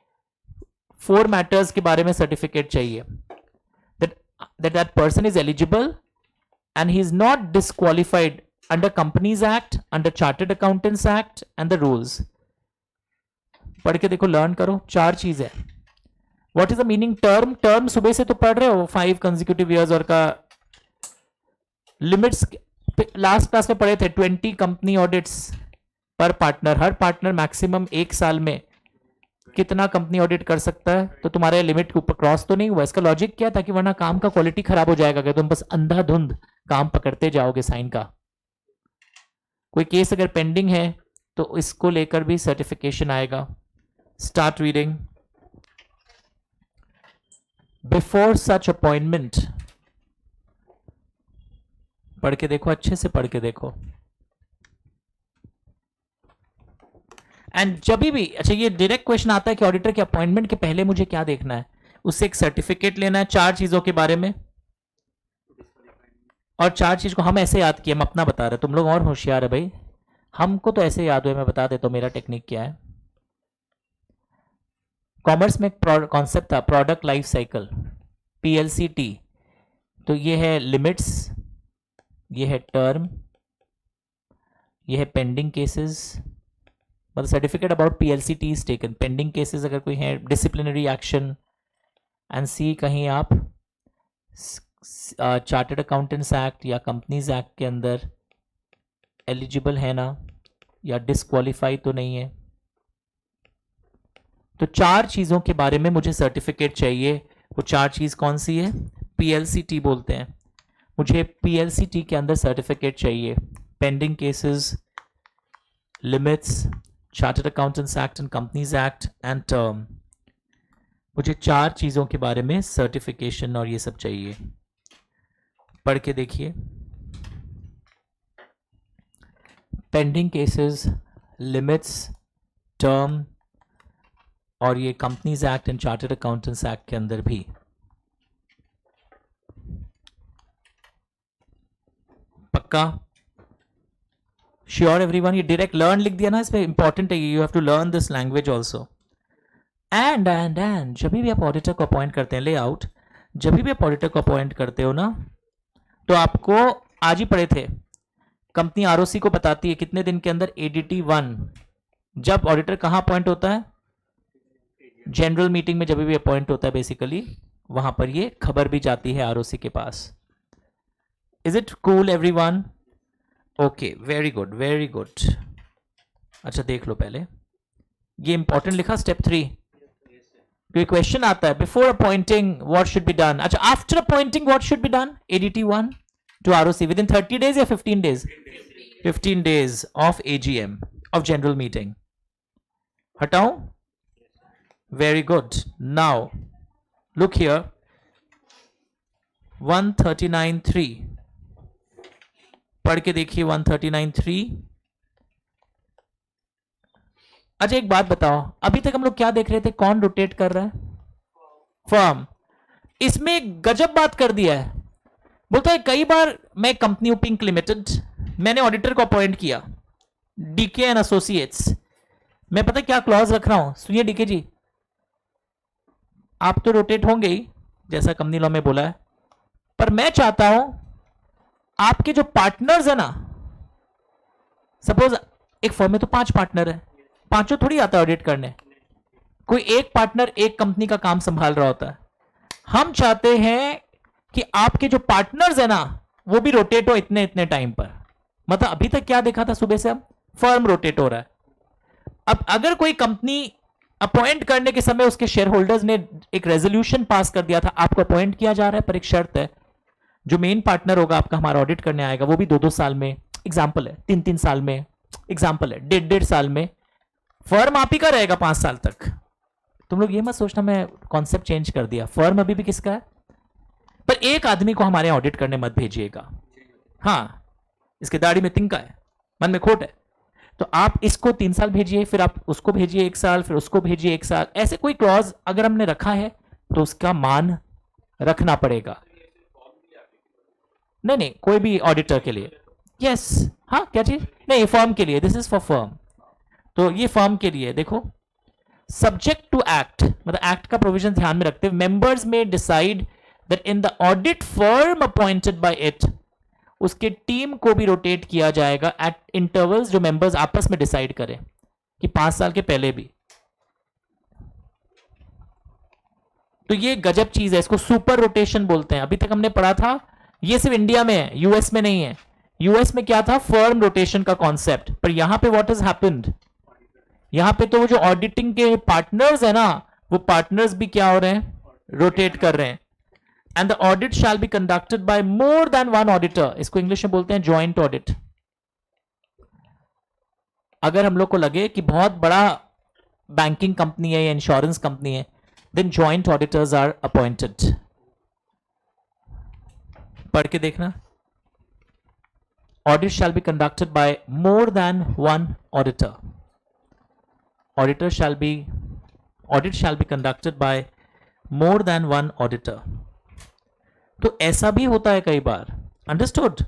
4 मैटर्स के बारे में सर्टिफिकेट चाहिए, that person is eligible and he is not disqualified under Companies Act, under Chartered Accountants Act and the rules. पढ़ के देखो, लर्न करो, 4 चीज है। What is the meaning term? Term सुबह से तो पढ़ रहे हो, 5 कंसेक्यूटिव ईयर्स और का लिमिट्स लास्ट क्लास में पढ़े थे, 20 कंपनी ऑडिट्स पर पार्टनर। हर पार्टनर मैक्सिमम 1 साल में कितना कंपनी ऑडिट कर सकता है, तो तुम्हारे लिमिट के ऊपर क्रॉस तो नहीं हुआ। इसका लॉजिक क्या था कि वरना काम का क्वालिटी खराब हो जाएगा अगर तुम बस अंधाधुंध काम पकड़ते जाओगे साइन का। कोई केस अगर पेंडिंग है तो इसको लेकर भी सर्टिफिकेशन आएगा। Start reading. Before such appointment, पढ़ के देखो, अच्छे से पढ़ के देखो। एंड जब भी, अच्छा ये डायरेक्ट क्वेश्चन आता है कि ऑडिटर के अपॉइंटमेंट के पहले मुझे क्या देखना है, उससे एक सर्टिफिकेट लेना है 4 चीजों के बारे में, और 4 चीज को हम ऐसे याद किए, हम अपना बता रहे, तुम लोग और होशियार है भाई, हमको तो ऐसे याद हुए, मैं बता देता हूं मेरा टेक्निक क्या है। कॉमर्स में एक कॉन्सेप्ट था प्रोडक्ट लाइफ साइकिल, PLCT। तो ये है लिमिट्स, ये है टर्म, ये है पेंडिंग केसेस, मतलब certificate about PLCT is taken. Pending cases अगर कोई है, डिसिप्लिनरी एक्शन, एंड सी कहीं आप चार्टर्ड अकाउंटेंट्स एक्ट या कंपनीज एक्ट के अंदर एलिजिबल है ना, या डिसक्वालीफाई तो नहीं है। तो 4 चीजों के बारे में मुझे सर्टिफिकेट चाहिए। वो 4 चीज कौन सी है? PLCT बोलते हैं। मुझे PLCT के अंदर सर्टिफिकेट चाहिए, pending cases, limits, chartered accountants act and companies act and term. मुझे 4 चीजों के बारे में सर्टिफिकेशन और ये सब चाहिए। पढ़ के देखिए, पेंडिंग केसेस, लिमिट्स, टर्म, और ये companies act and chartered accountants act के अंदर भी। पक्का? Sure everyone? ये डायरेक्ट लर्न लिख दिया ना, इसमें इंपॉर्टेंट है, you have to learn this language also. And जब भी आप ऑडिटर को अपॉइंट करते हैं, लेआउट, जब भी आप ऑडिटर को अपॉइंट करते हो ना, तो आपको आज ही पढ़े थे, कंपनी ROC को बताती है कितने दिन के अंदर ADT 1, जब ऑडिटर कहां अपॉइंट होता है, जनरल मीटिंग में जब भी अपॉइंट होता है बेसिकली, वहां पर ये खबर भी जाती है ROC के पास। Is it cool everyone? Okay, very good very good. अच्छा देख लो पहले, ये इंपॉर्टेंट लिखा स्टेप 3, कोई क्वेश्चन आता है before appointing what should be done. अच्छा, after appointing what should be done? ADT 1 to ROC within 30 days या 15 days? 15 days of AGM, of general meeting. हटाऊं? Very good. Now, look here. 139.3. पढ़ के देखिए 139.3। अच्छा एक बात बताओ, अभी तक हम लोग क्या देख रहे थे, कौन रोटेट कर रहा है? फर्म। इसमें गजब बात कर दिया है, बोलता है कई बार मैं कंपनी पिंक लिमिटेड, मैंने ऑडिटर को अपॉइंट किया, DK एंड एसोसिएट्स, मैं पता क्या क्लॉज रख रहा हूं, सुनिए DK जी, आप तो रोटेट होंगे ही जैसा कंपनी लॉ में बोला है, पर मैं चाहता हूं आपके जो पार्टनर्स है ना, सपोज एक फर्म में तो 5 पार्टनर है, पांचों थोड़ी आता है ऑडिट करने, कोई एक पार्टनर एक कंपनी का काम संभाल रहा होता है। हम चाहते हैं कि आपके जो पार्टनर्स है ना, वो भी रोटेट हो इतने इतने टाइम पर। मतलब अभी तक क्या देखा था सुबह से, हम फर्म रोटेट हो रहा है। अब अगर कोई कंपनी अपॉइंट करने के समय उसके शेयर होल्डर्स ने एक रेजोल्यूशन पास कर दिया था, आपको अपॉइंट किया जा रहा है, पर एक शर्त है, जो मेन पार्टनर होगा आपका, हमारा ऑडिट करने आएगा, वो भी 2-2 साल में, एग्जाम्पल है 3-3 साल में, एग्जाम्पल है 1.5-1.5 साल में, फर्म आप ही का रहेगा 5 साल तक। तुम लोग ये मत सोचना मैं कॉन्सेप्ट चेंज कर दिया, फर्म अभी भी किसका है, पर एक आदमी को हमारे ऑडिट करने मत भेजिएगा। हाँ, इसके दाढ़ी में तिनका है, मन में खोट है, तो आप इसको 3 साल भेजिए, फिर आप उसको भेजिए 1 साल, फिर उसको भेजिए 1 साल, ऐसे कोई क्लॉज अगर हमने रखा है तो उसका मान रखना पड़ेगा। नहीं नहीं, कोई भी ऑडिटर के लिए, यस, हाँ क्या चीज, नहीं फर्म के लिए, दिस इज फॉर फर्म। तो ये फर्म के लिए देखो, सब्जेक्ट टू एक्ट, मतलब एक्ट का प्रोविजन ध्यान में रखते हुए, मेंबर्स में decide that in the audit firm appointed by it, उसके टीम को भी रोटेट किया जाएगा एट इंटरवल्स जो मेंबर्स आपस में डिसाइड करें, कि 5 साल के पहले भी। तो ये गजब चीज है, इसको सुपर रोटेशन बोलते हैं। अभी तक हमने पढ़ा था, ये सिर्फ इंडिया में है, यूएस में नहीं है। यूएस में क्या था, फर्म रोटेशन का कॉन्सेप्ट, पर यहां पे व्हाट इज हैपेंड, यहां पे तो वो जो ऑडिटिंग के पार्टनर्स है ना, वो पार्टनर्स भी क्या हो रहे हैं, रोटेट कर रहे हैं। And the audit shall be conducted by more than one auditor, इसको इंग्लिश में बोलते हैं ज्वाइंट ऑडिट। अगर हम लोग को लगे कि बहुत बड़ा बैंकिंग कंपनी है या इंश्योरेंस कंपनी है, then joint auditors are appointed. पढ़ के देखना, audit shall be conducted by more than one auditor, audit shall be conducted by more than one auditor. तो ऐसा भी होता है कई बार, अंडरस्टूड।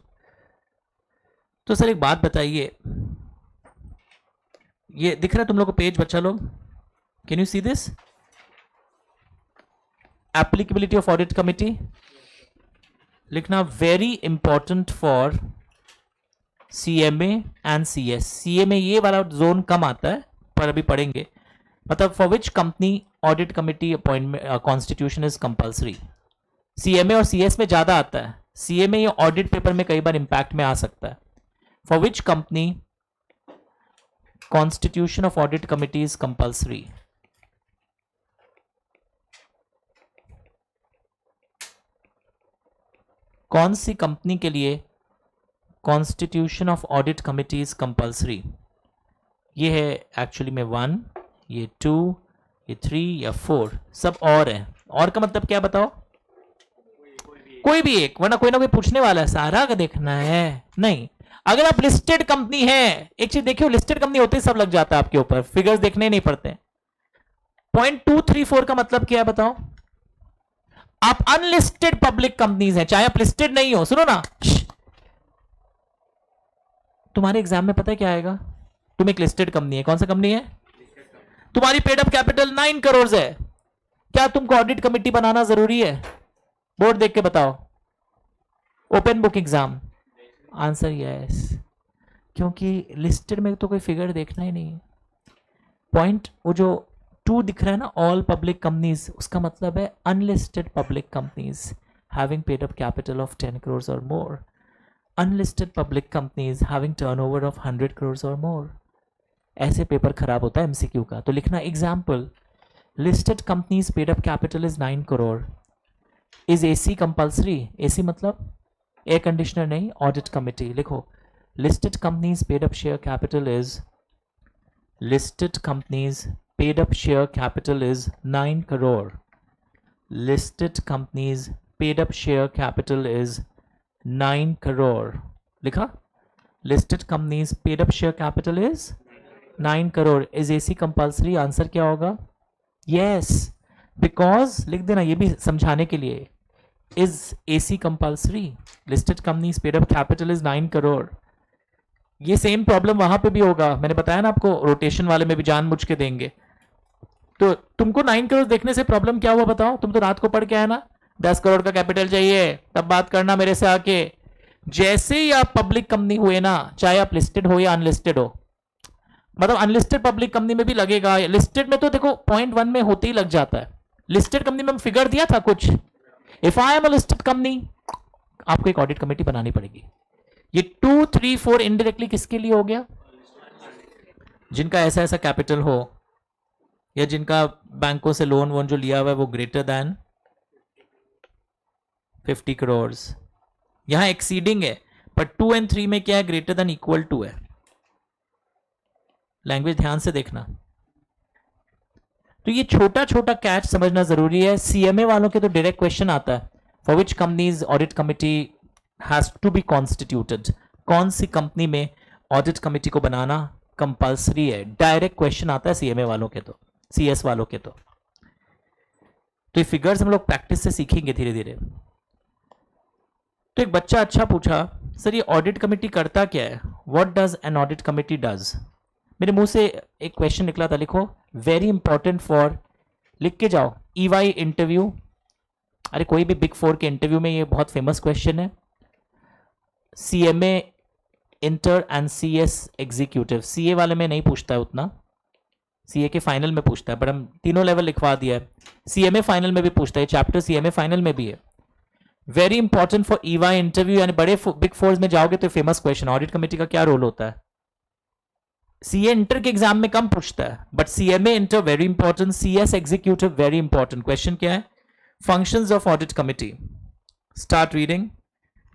तो सर एक बात बताइए, ये दिख रहा है तुम लोग को पेज, बच्चा लोग, can you see this, applicability of audit committee लिखना, very important for CMA and CS. CMA ये वाला जोन कम आता है, पर अभी पढ़ेंगे। मतलब for which company audit committee appointment constitution is compulsory. CMA और सीएस में ज्यादा आता है, सीएमए ये ऑडिट पेपर में कई बार इंपैक्ट में आ सकता है। For which company constitution of audit committee is compulsory. कौन सी कंपनी के लिए constitution of audit committee is compulsory. ये है एक्चुअली में 1, ये 2, ये 3 या 4, सब और है। और का मतलब क्या बताओ, कोई भी एक, वरना कोई ना कोई पूछने वाला है, सारा का देखना है नहीं। अगर आप लिस्टेड कंपनी है, एक चीज देखियो, लिस्टेड कंपनी होते ही सब लग जाता है आपके ऊपर, फिगर्स देखने नहीं पड़ते। पॉइंट 2, 3, 4 का मतलब क्या है बताओ। आप अनलिस्टेड पब्लिक कंपनीज हैं, चाहे आप लिस्टेड नहीं हो, सुनो ना, तुम्हारे एग्जाम में पता है क्या आएगा, तुम एक लिस्टेड कंपनी है, कौन सा कंपनी है, तुम्हारी पेड अप कैपिटल 9 करोड़ है, क्या तुमको ऑडिट कमेटी बनाना जरूरी है, बोर्ड देख के बताओ, open book exam, answer yes, क्योंकि लिस्टेड में तो कोई फिगर देखना ही नहीं। पॉइंट वो जो 2 दिख रहा है ना, ऑल पब्लिक कंपनीज, उसका मतलब है unlisted public companies having paid up capital of 10 crore or more, unlisted public companies having turnover of 100 crore or more. ऐसे पेपर खराब होता है एमसीक्यू का। तो लिखना example, listed companies paid up capital is 9 crore, is AC compulsory, AC मतलब air conditioner नहीं, audit committee. लिखो listed companies paid up share capital is, listed companies paid up share capital is 9 crore, listed companies paid up share capital is 9 crore, लिखा, listed companies paid up share capital is 9 crore, is AC compulsory, answer क्या होगा, yes, because लिख देना ये भी समझाने के लिए, is AC compulsory, listed companies paid up capital is 9 crore। ये सेम प्रॉब्लम वहां पे भी होगा, मैंने बताया ना आपको, रोटेशन वाले में भी जानबूझ के देंगे। तो तुमको 9 करोड़ देखने से प्रॉब्लम क्या हुआ बताओ, तुम तो रात को पढ़ के आए ना, 10 करोड़ का कैपिटल चाहिए, तब बात करना मेरे से आके। जैसे ही आप पब्लिक कंपनी हुए ना, चाहे आप लिस्टेड हो या अनलिस्टेड हो, मतलब अनलिस्टेड पब्लिक कंपनी में भी लगेगा, लिस्टेड में तो देखो पॉइंट 1 में होते ही लग जाता है। लिस्टेड कंपनी में फिगर दिया था कुछ, if I am a listed company, आपको एक ऑडिट कमेटी बनानी पड़ेगी। ये 2, 3, 4 इनडायरेक्टली किसके लिए हो गया, जिनका ऐसा ऐसा कैपिटल हो, या जिनका बैंकों से लोन वोन जो लिया हुआ है वो ग्रेटर दैन 50 करोड़। यहां एक्सीडिंग है, पर 2 और 3 में क्या है, ग्रेटर दैन इक्वल टू है। लैंग्वेज ध्यान से देखना। तो ये छोटा छोटा कैच समझना जरूरी है। सीएमए वालों के तो डायरेक्ट क्वेश्चन आता है, for which companies audit committee has to be constituted, कौन सी कंपनी में ऑडिट कमिटी को बनाना कंपल्सरी है, डायरेक्ट क्वेश्चन आता है सीएमए वालों के तो, सीएस वालों के तो ये फिगर्स हम लोग प्रैक्टिस से सीखेंगे धीरे धीरे। तो एक बच्चा अच्छा पूछा, सर ये ऑडिट कमिटी करता क्या है, what does an audit committee does. मेरे मुंह से एक क्वेश्चन निकला था, लिखो वेरी इंपॉर्टेंट फॉर, लिख के जाओ, ईवाई इंटरव्यू, अरे कोई भी बिग 4 के इंटरव्यू में ये बहुत फेमस क्वेश्चन है। CMA inter and CS executive, CA वाले में नहीं पूछता है उतना, सीए के फाइनल में पूछता है, बट हम तीनों लेवल लिखवा दिया है। सीएमए फाइनल में भी पूछता है, चैप्टर सीएमए फाइनल में भी है। Very important for EY interview, यानी बड़े बिग फोर्स में जाओगे तो फेमस क्वेश्चन, ऑडिट कमेटी का क्या रोल होता है। सीए इंटर के एग्जाम में कम पूछता है, but CMA inter very important, CS executive very important. Question क्या है, functions of audit committee. Start reading.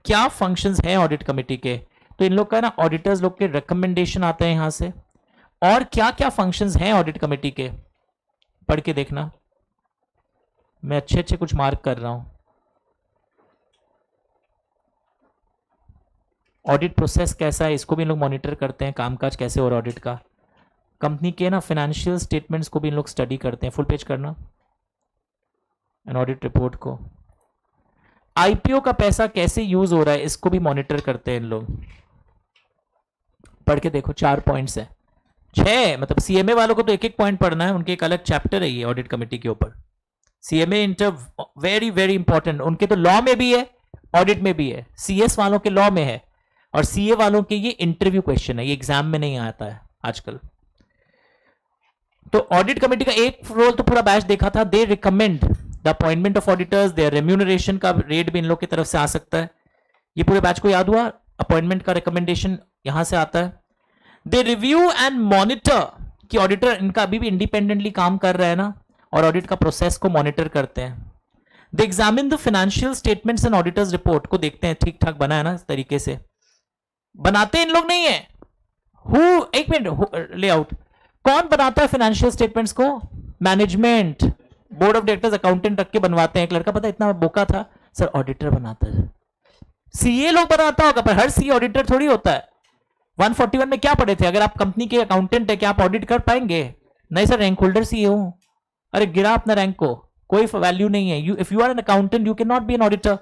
क्या फंक्शंस हैं ऑडिट कमेटी के, तो इन लोग का ना ऑडिटर्स लोग के रिकमेंडेशन आते हैं यहां से, और क्या क्या फंक्शंस हैं ऑडिट कमेटी के, पढ़ के देखना। मैं अच्छे अच्छे कुछ मार्क कर रहा हूं। ऑडिट प्रोसेस कैसा है, इसको भी इन लोग मॉनिटर करते हैं, कामकाज कैसे हो रहा है ऑडिट का। कंपनी के ना फाइनेंशियल स्टेटमेंट्स को भी इन लोग स्टडी करते हैं, फुल पेज करना, एंड ऑडिट रिपोर्ट को। आईपीओ का पैसा कैसे यूज हो रहा है, इसको भी मॉनिटर करते हैं इन लोग। पढ़ के देखो, 4 पॉइंट्स है, 6, मतलब सीएमए वालों को तो एक एक पॉइंट पढ़ना है, उनके एक अलग चैप्टर है ये ऑडिट कमेटी के ऊपर। CMA inter very very important, उनके तो लॉ में भी है, ऑडिट में भी है। सीएस वालों के लॉ में है, और सीए वालों के ये इंटरव्यू क्वेश्चन है, ये एग्जाम में नहीं आता है आजकल। तो ऑडिट कमेटी का एक रोल तो पूरा बैच देखा था, they recommend the appointment of auditors, their remuneration का रेट भी इन लोग की तरफ से आ सकता है। ये पूरे बैच को याद हुआ, अपॉइंटमेंट का रिकमेंडेशन यहां से आता है। दे रिव्यू एंड मॉनिटर, कि ऑडिटर इनका अभी भी इंडिपेंडेंटली काम कर रहा है ना, और ऑडिट का प्रोसेस को मॉनिटर करते हैं। They examine the financial statements and auditors report को देखते हैं ठीक ठाक बना है ना, इस तरीके से बनाते इन लोग नहीं है। एक मिनट, लेआउट कौन बनाता है फाइनेंशियल स्टेटमेंट्स को, management, board of directors, accountant रख के बनवाते हैं। एक लड़का पता इतना बोका था, सर ऑडिटर बनाता है, सीए लोग बनाता होगा, पर हर सीए ऑडिटर थोड़ी होता है। 141 में क्या पढ़े थे, अगर आप कंपनी के अकाउंटेंट है क्या आप ऑडिट कर पाएंगे? नहीं सर, रैंक होल्डर सीए हूं। अरे गिरा अपना रैंक को, कोई वैल्यू नहीं है। If you are an accountant you can not be an auditor,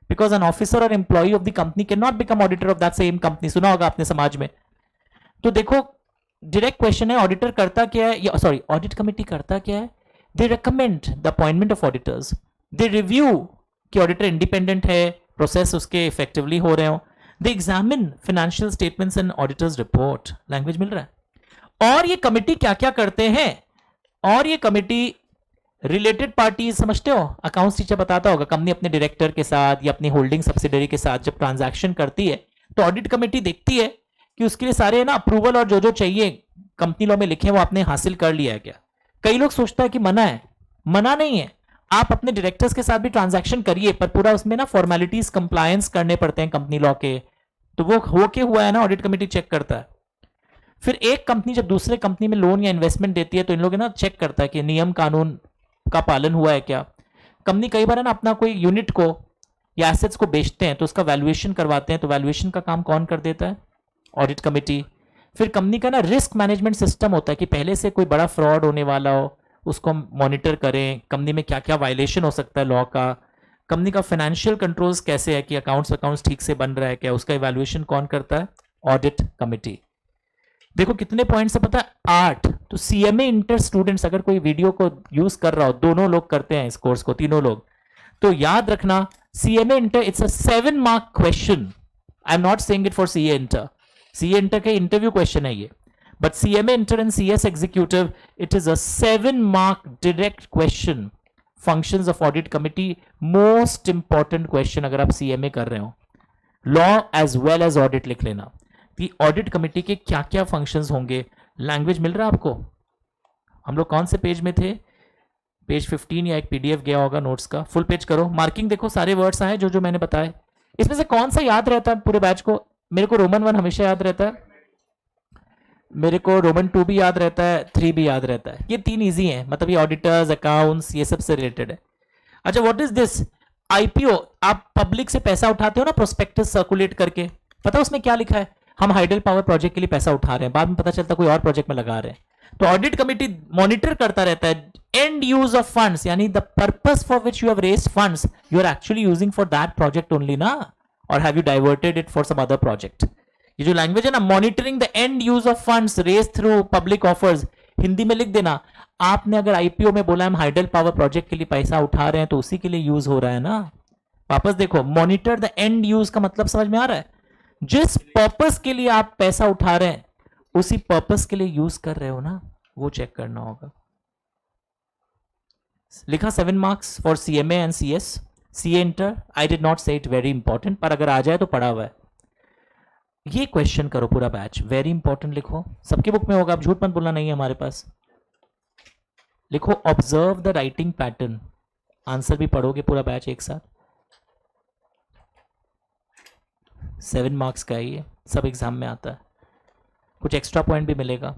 because an officer or employee of the company can not become auditor of that same company. सुना होगा आपने समाज में। तो देखो, डायरेक्ट क्वेश्चन है, ऑडिटर करता क्या है, सॉरी ऑडिट कमेटी करता क्या है? They recommend the appointment of auditors, they review कि ऑडिटर इंडिपेंडेंट है, प्रोसेस उसके इफेक्टिवली हो रहे हो, they examine financial statements and auditors report. Language मिल रहा है। और ये कमिटी क्या क्या करते हैं, और ये कमिटी रिलेटेड पार्टीज समझते हो, अकाउंट्स टीचर बताता होगा, कंपनी अपने डायरेक्टर के साथ या अपनी होल्डिंग सब्सिडरी के साथ जब ट्रांजैक्शन करती है तो ऑडिट कमेटी देखती है कि उसके लिए सारे ना अप्रूवल और जो जो चाहिए कंपनी लॉ में लिखे हैं वो आपने हासिल कर लिया है क्या। कई लोग सोचता है कि मना है, मना नहीं है, आप अपने डायरेक्टर्स के साथ भी ट्रांजैक्शन करिए, पर पूरा उसमें ना फॉर्मेलिटीज कंप्लायंस करने पड़ते हैं कंपनी लॉ के, तो वो हो के हुआ है ना, ऑडिट कमेटी चेक करता है। फिर एक कंपनी जब दूसरे कंपनी में लोन या इन्वेस्टमेंट देती है तो इन लोग ना चेक करता है कि नियम कानून का पालन हुआ है क्या। कंपनी कई बार है ना अपना कोई यूनिट को या एसेट्स को बेचते हैं तो उसका वैल्यूएशन करवाते हैं, तो वैल्यूएशन का काम कौन कर देता है? Audit committee. फिर कंपनी का ना रिस्क मैनेजमेंट सिस्टम होता है कि पहले से कोई बड़ा फ्रॉड होने वाला हो उसको हम मॉनिटर करें, कंपनी में क्या क्या वायलेशन हो सकता है लॉ का, कंपनी का फाइनेंशियल कंट्रोल्स कैसे है कि अकाउंट्स ठीक से बन रहा है क्या, उसका इवैल्यूएशन कौन करता है? Audit committee. देखो कितने पॉइंट्स है पता है? 8। तो सीएमए इंटर स्टूडेंट्स अगर कोई वीडियो को यूज कर रहा हो, दोनों लोग करते हैं इस कोर्स को, तीनों लोग, तो याद रखना CMA inter it's a 7 mark question. I am not saying it for CA inter, CA inter के इंटरव्यू क्वेश्चन है ये, but CMA inter and CS executive it is a 7 mark direct question. Functions of audit committee most important question अगर आप CMA कर रहे हो। Law as well as audit लिख लेना कि ऑडिट कमिटी के क्या क्या फंक्शंस होंगे। लैंग्वेज मिल रहा है आपको? हम लोग कौन से पेज में थे? पेज 15 या एक पीडीएफ गया होगा नोट्स का, फुल पेज करो, मार्किंग देखो, सारे वर्ड्स आए जो जो मैंने बताए। इसमें से कौन सा याद रहता है पूरे बैच को? मेरे को रोमन 1 हमेशा याद रहता है, मेरे को रोमन 2 भी याद रहता है, 3 भी याद रहता है। ये 3 इजी हैं, मतलब ये ऑडिटर्स, अकाउंट्स, ये सब से रिलेटेड है। अच्छा, व्हाट इज दिस? आईपीओ। आप पब्लिक से पैसा उठाते हो ना प्रोस्पेक्टस सर्कुलेट करके, पता है उसमें क्या लिखा है? हम हाइडल पावर प्रोजेक्ट के लिए पैसा उठा रहे हैं, बाद में पता चलता कोई और प्रोजेक्ट में लगा रहे हैं। तो ऑडिट कमेटी मॉनिटर करता रहता है एंड यूज ऑफ फंड्स, यानी the purpose for which you have raised funds you are actually using for that project only ना, और have you diverted it for some other project. ये जो language है ना, monitoring the end use of funds raise through public offers, Hindi में लिख देना। आपने अगर आईपीओ में बोला हम हाइडल पावर प्रोजेक्ट के लिए पैसा उठा रहे हैं तो उसी के लिए यूज हो रहा है ना। वापस देखो, मॉनिटर द एंड यूज का मतलब समझ में आ रहा है? जिस पर्पस के लिए आप पैसा उठा रहे हैं उसी पर्पस के लिए यूज कर रहे हो ना। वो चेक करना होगा। लिखा 7 marks for CMA and CS। CA inter I did not से इट वेरी इंपॉर्टेंट, पर अगर आ जाए तो पढ़ा हुआ है। ये क्वेश्चन करो पूरा बैच, वेरी इंपॉर्टेंट लिखो, सबकी बुक में होगा, आप झूठ मत बोलना नहीं है हमारे पास। लिखो observe the writing pattern, answer भी पढ़ोगे पूरा बैच एक साथ। 7 मार्क्स का है ये, सब एग्जाम में आता है, कुछ एक्स्ट्रा पॉइंट भी मिलेगा।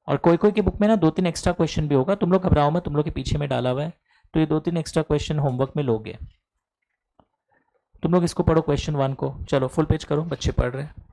और कोई कोई की बुक में ना 2-3 एक्स्ट्रा क्वेश्चन भी होगा, तुम लोग घबराओ मत, तुम लोग के पीछे में डाला हुआ है, तो ये 2-3 एक्स्ट्रा क्वेश्चन होमवर्क में लोगे। तुम लोग इसको पढ़ो क्वेश्चन 1 को, चलो फुल पेज करो, बच्चे पढ़ रहे हैं।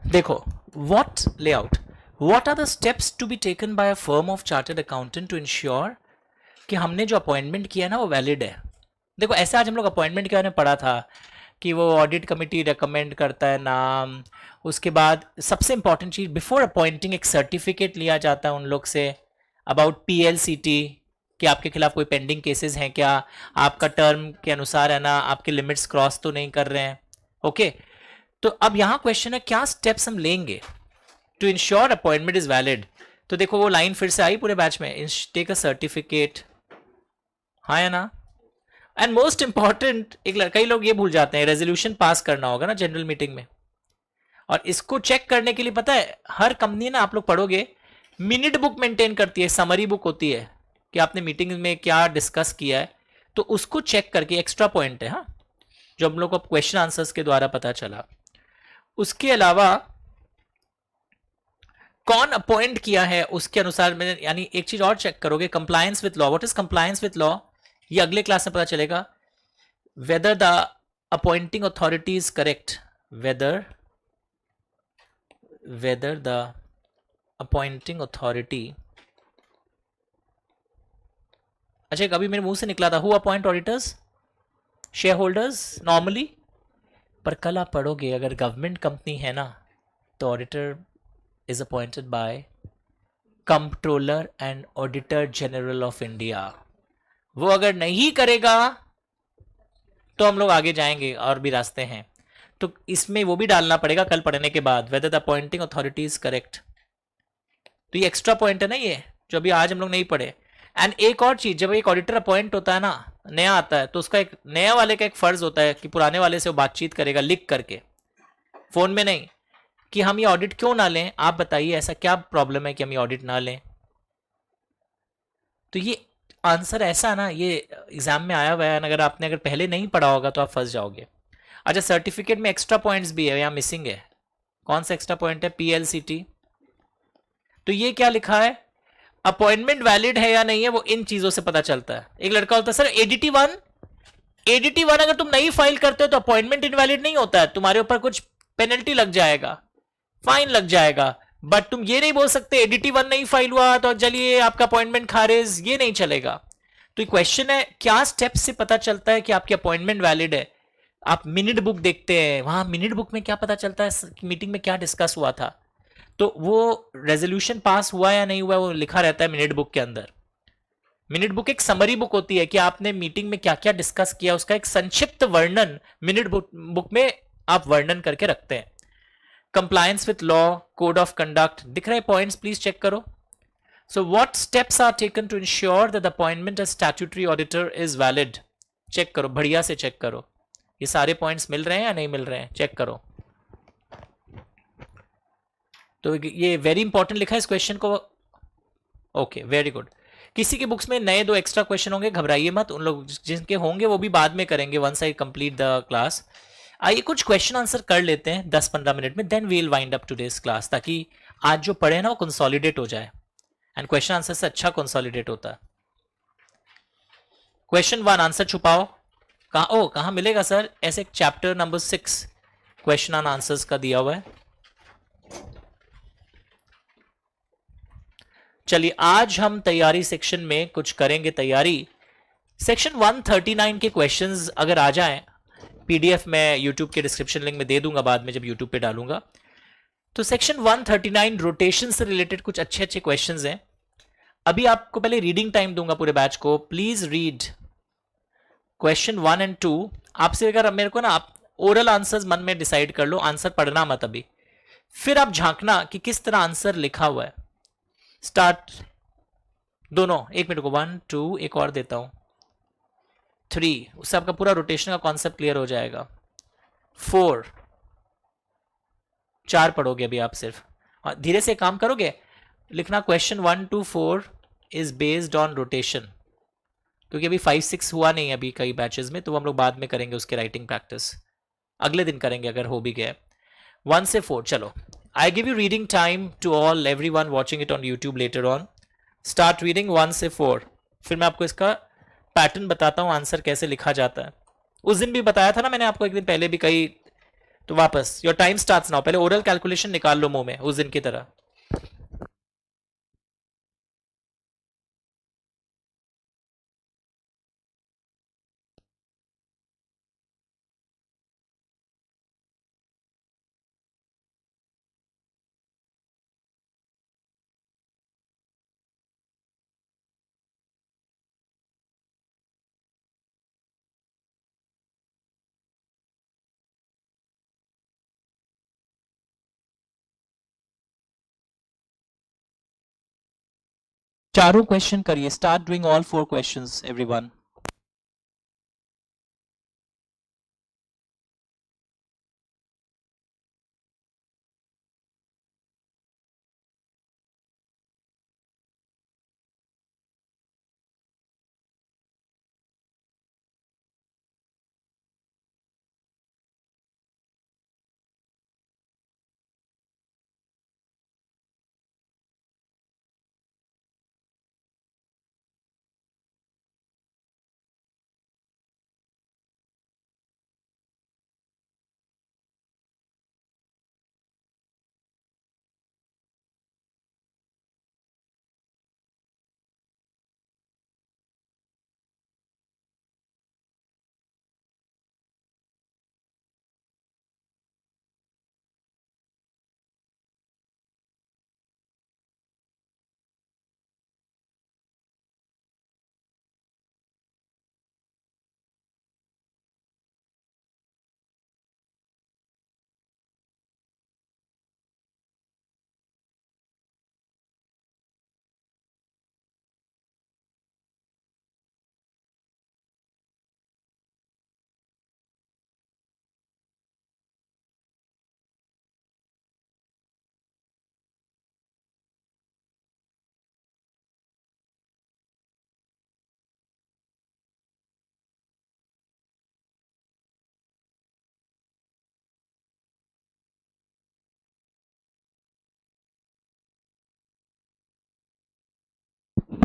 देखो, what layout, what are the steps to be taken by a firm of chartered accountant to ensure कि हमने जो अपॉइंटमेंट किया ना वो वैलिड है. देखो ऐसे आज हम लोग अपॉइंटमेंट के बारे में पढ़ा था कि वो ऑडिट कमिटी रेकमेंड करता है नाम, उसके बाद सबसे इंपॉर्टेंट चीज़ बिफोर अपॉइंटिंग एक सर्टिफिकेट लिया जाता है उन लोग से अबाउट पीएलसीटी कि आपके खिलाफ कोई पेंडिंग केसेस हैं क्या, आपका टर्म के अनुसार है ना, आपके लिमिट्स क्रॉस तो नहीं कर रहे हैं. ओके तो अब यहाँ क्वेश्चन है क्या स्टेप्स हम लेंगे to ensure appointment is valid. तो देखो वो लाइन फिर से आई पूरे बैच में, टेक अ सर्टिफिकेट, हाँ है ना. एंड मोस्ट इंपॉर्टेंट कई लोग ये भूल जाते हैं, रेजोल्यूशन पास करना होगा ना जनरल मीटिंग में, और इसको चेक करने के लिए पता है हर कंपनी ना, आप लोग पढ़ोगे मिनट बुक मेंटेन करती है, समरी बुक होती है कि आपने मीटिंग में क्या डिस्कस किया है, तो उसको चेक करके एक्स्ट्रा पॉइंट है हाँ, जो हम लोग को क्वेश्चन आंसर्स के द्वारा पता चला. उसके अलावा कौन अपॉइंट किया है उसके अनुसार में, यानी एक चीज और चेक करोगे, compliance with law. What is compliance with law, ये अगले क्लास में पता चलेगा. Whether the appointing authority is correct, whether the appointing authority. अच्छा कभी मेरे मुंह से निकला था, who appoint auditors, shareholders normally, पर कल आप पढ़ोगे अगर गवर्नमेंट कंपनी है ना तो auditor is appointed by controller and auditor general of India. वो अगर नहीं करेगा तो हम लोग आगे जाएंगे और भी रास्ते हैं, तो इसमें वो भी डालना पड़ेगा कल पढ़ने के बाद, weather the appointing authority is correct. तो ये एक्स्ट्रा पॉइंट है ना ये, जो अभी आज हम लोग नहीं पढ़े. एंड एक और चीज, जब एक ऑडिटर अपॉइंट होता है ना, नया आता है, तो उसका एक नया वाले का एक फर्ज होता है कि पुराने वाले से वो बातचीत करेगा लिख करके, फोन में नहीं, कि हम ये ऑडिट क्यों ना लें, आप बताइए ऐसा क्या प्रॉब्लम है कि हम ये ऑडिट ना लें. तो ये आंसर ऐसा ना, ये एग्जाम में आया हुआ है, अगर पहले नहीं पढ़ा होगा तो आप फंस जाओगे. अच्छा सर्टिफिकेट में एक्स्ट्रा पॉइंट्स भी है, यहाँ मिसिंग है. कौन सा एक्स्ट्रा पॉइंट है, पीएलसीटी. तो ये क्या लिखा है, अपॉइंटमेंट वैलिड है या नहीं है वो इन चीजों से पता चलता है. एक लड़का होता है सर एडीटी वन अगर तुम नहीं फाइल करते हो तो अपॉइंटमेंट इनवैलिड नहीं होता है, तुम्हारे ऊपर कुछ पेनल्टी लग जाएगा, फाइन लग जाएगा, बट तुम ये नहीं बोल सकते एडीटी वन नहीं फाइल हुआ तो चलिए आपका अपॉइंटमेंट खारिज, ये नहीं चलेगा. तो क्वेश्चन है क्या स्टेप से पता चलता है कि आपकी अपॉइंटमेंट वैलिड है. आप मिनट बुक देखते हैं, वहां मिनट बुक में क्या पता चलता है कि मीटिंग में क्या डिस्कस हुआ था, तो वो रेजोल्यूशन पास हुआ या नहीं हुआ वो लिखा रहता है मिनट बुक के अंदर. मिनट बुक एक समरी बुक होती है कि आपने मीटिंग में क्या क्या डिस्कस किया, उसका एक संक्षिप्त वर्णन मिनट बुक में आप वर्णन करके रखते हैं. Compliance with law, code of conduct, दिख रहे पॉइंट्स प्लीज चेक करो. So what steps are taken to ensure that the appointment as statutory auditor is valid. Check करो, बढ़िया से चेक करो, ये सारे पॉइंट्स मिल रहे हैं या नहीं मिल रहे हैं, चेक करो. तो ये वेरी इंपॉर्टेंट लिखा है इस क्वेश्चन को. Okay very good. किसी के बुक्स में नए 2 एक्स्ट्रा क्वेश्चन होंगे, घबराइए मत, उन लोग जिनके होंगे वो भी बाद में करेंगे once I complete the class. आइए कुछ क्वेश्चन आंसर कर लेते हैं 10-15 मिनट में, then we'll wind up today's class, ताकि आज जो पढ़े ना वो कंसोलिडेट हो जाए. एंड क्वेश्चन आंसर से अच्छा कंसोलिडेट होता है. क्वेश्चन 1 आंसर छुपाओ. कहाँ मिलेगा सर, ऐसे chapter number 6 question on answers का दिया हुआ है. चलिए आज हम तैयारी सेक्शन में कुछ करेंगे तैयारी. सेक्शन 139 के क्वेश्चंस अगर आ जाएं, पीडीएफ मैं यूट्यूब के डिस्क्रिप्शन लिंक में दे दूंगा बाद में जब यूट्यूब पे डालूंगा. तो सेक्शन 139 रोटेशन से रिलेटेड कुछ अच्छे अच्छे क्वेश्चंस हैं. अभी आपको पहले रीडिंग टाइम दूंगा पूरे बैच को, प्लीज रीड क्वेश्चन 1 एंड 2. आपसे अगर मेरे को ना आप ओरल आंसर्स मन में डिसाइड कर लो, आंसर पढ़ना मत अभी, फिर आप झांकना कि किस तरह आंसर लिखा हुआ है. स्टार्ट दोनों, एक मिनट को 1 2 एक और देता हूं 3, उससे आपका पूरा रोटेशन का कॉन्सेप्ट क्लियर हो जाएगा. 4 पढ़ोगे अभी आप सिर्फ, धीरे से काम करोगे. लिखना question 1 to 4 is based on rotation, क्योंकि अभी 5-6 हुआ नहीं अभी कई बैचेस में, तो हम लोग बाद में करेंगे उसके राइटिंग प्रैक्टिस, अगले दिन करेंगे अगर हो भी गया. 1 से 4 चलो. I give you reading time to all everyone watching it on YouTube later on. Start reading 1 से 4. फिर मैं आपको इसका पैटर्न बताता हूँ, आंसर कैसे लिखा जाता है. उस दिन भी बताया था ना मैंने आपको, एक दिन पहले भी कई तो वापस योर टाइम स्टार्ट्स नाउ, पहले ओरल कैलकुलेशन निकाल लो मुंह में उस दिन की तरह। चारों क्वेश्चन करिए, start doing all 4 questions everyone.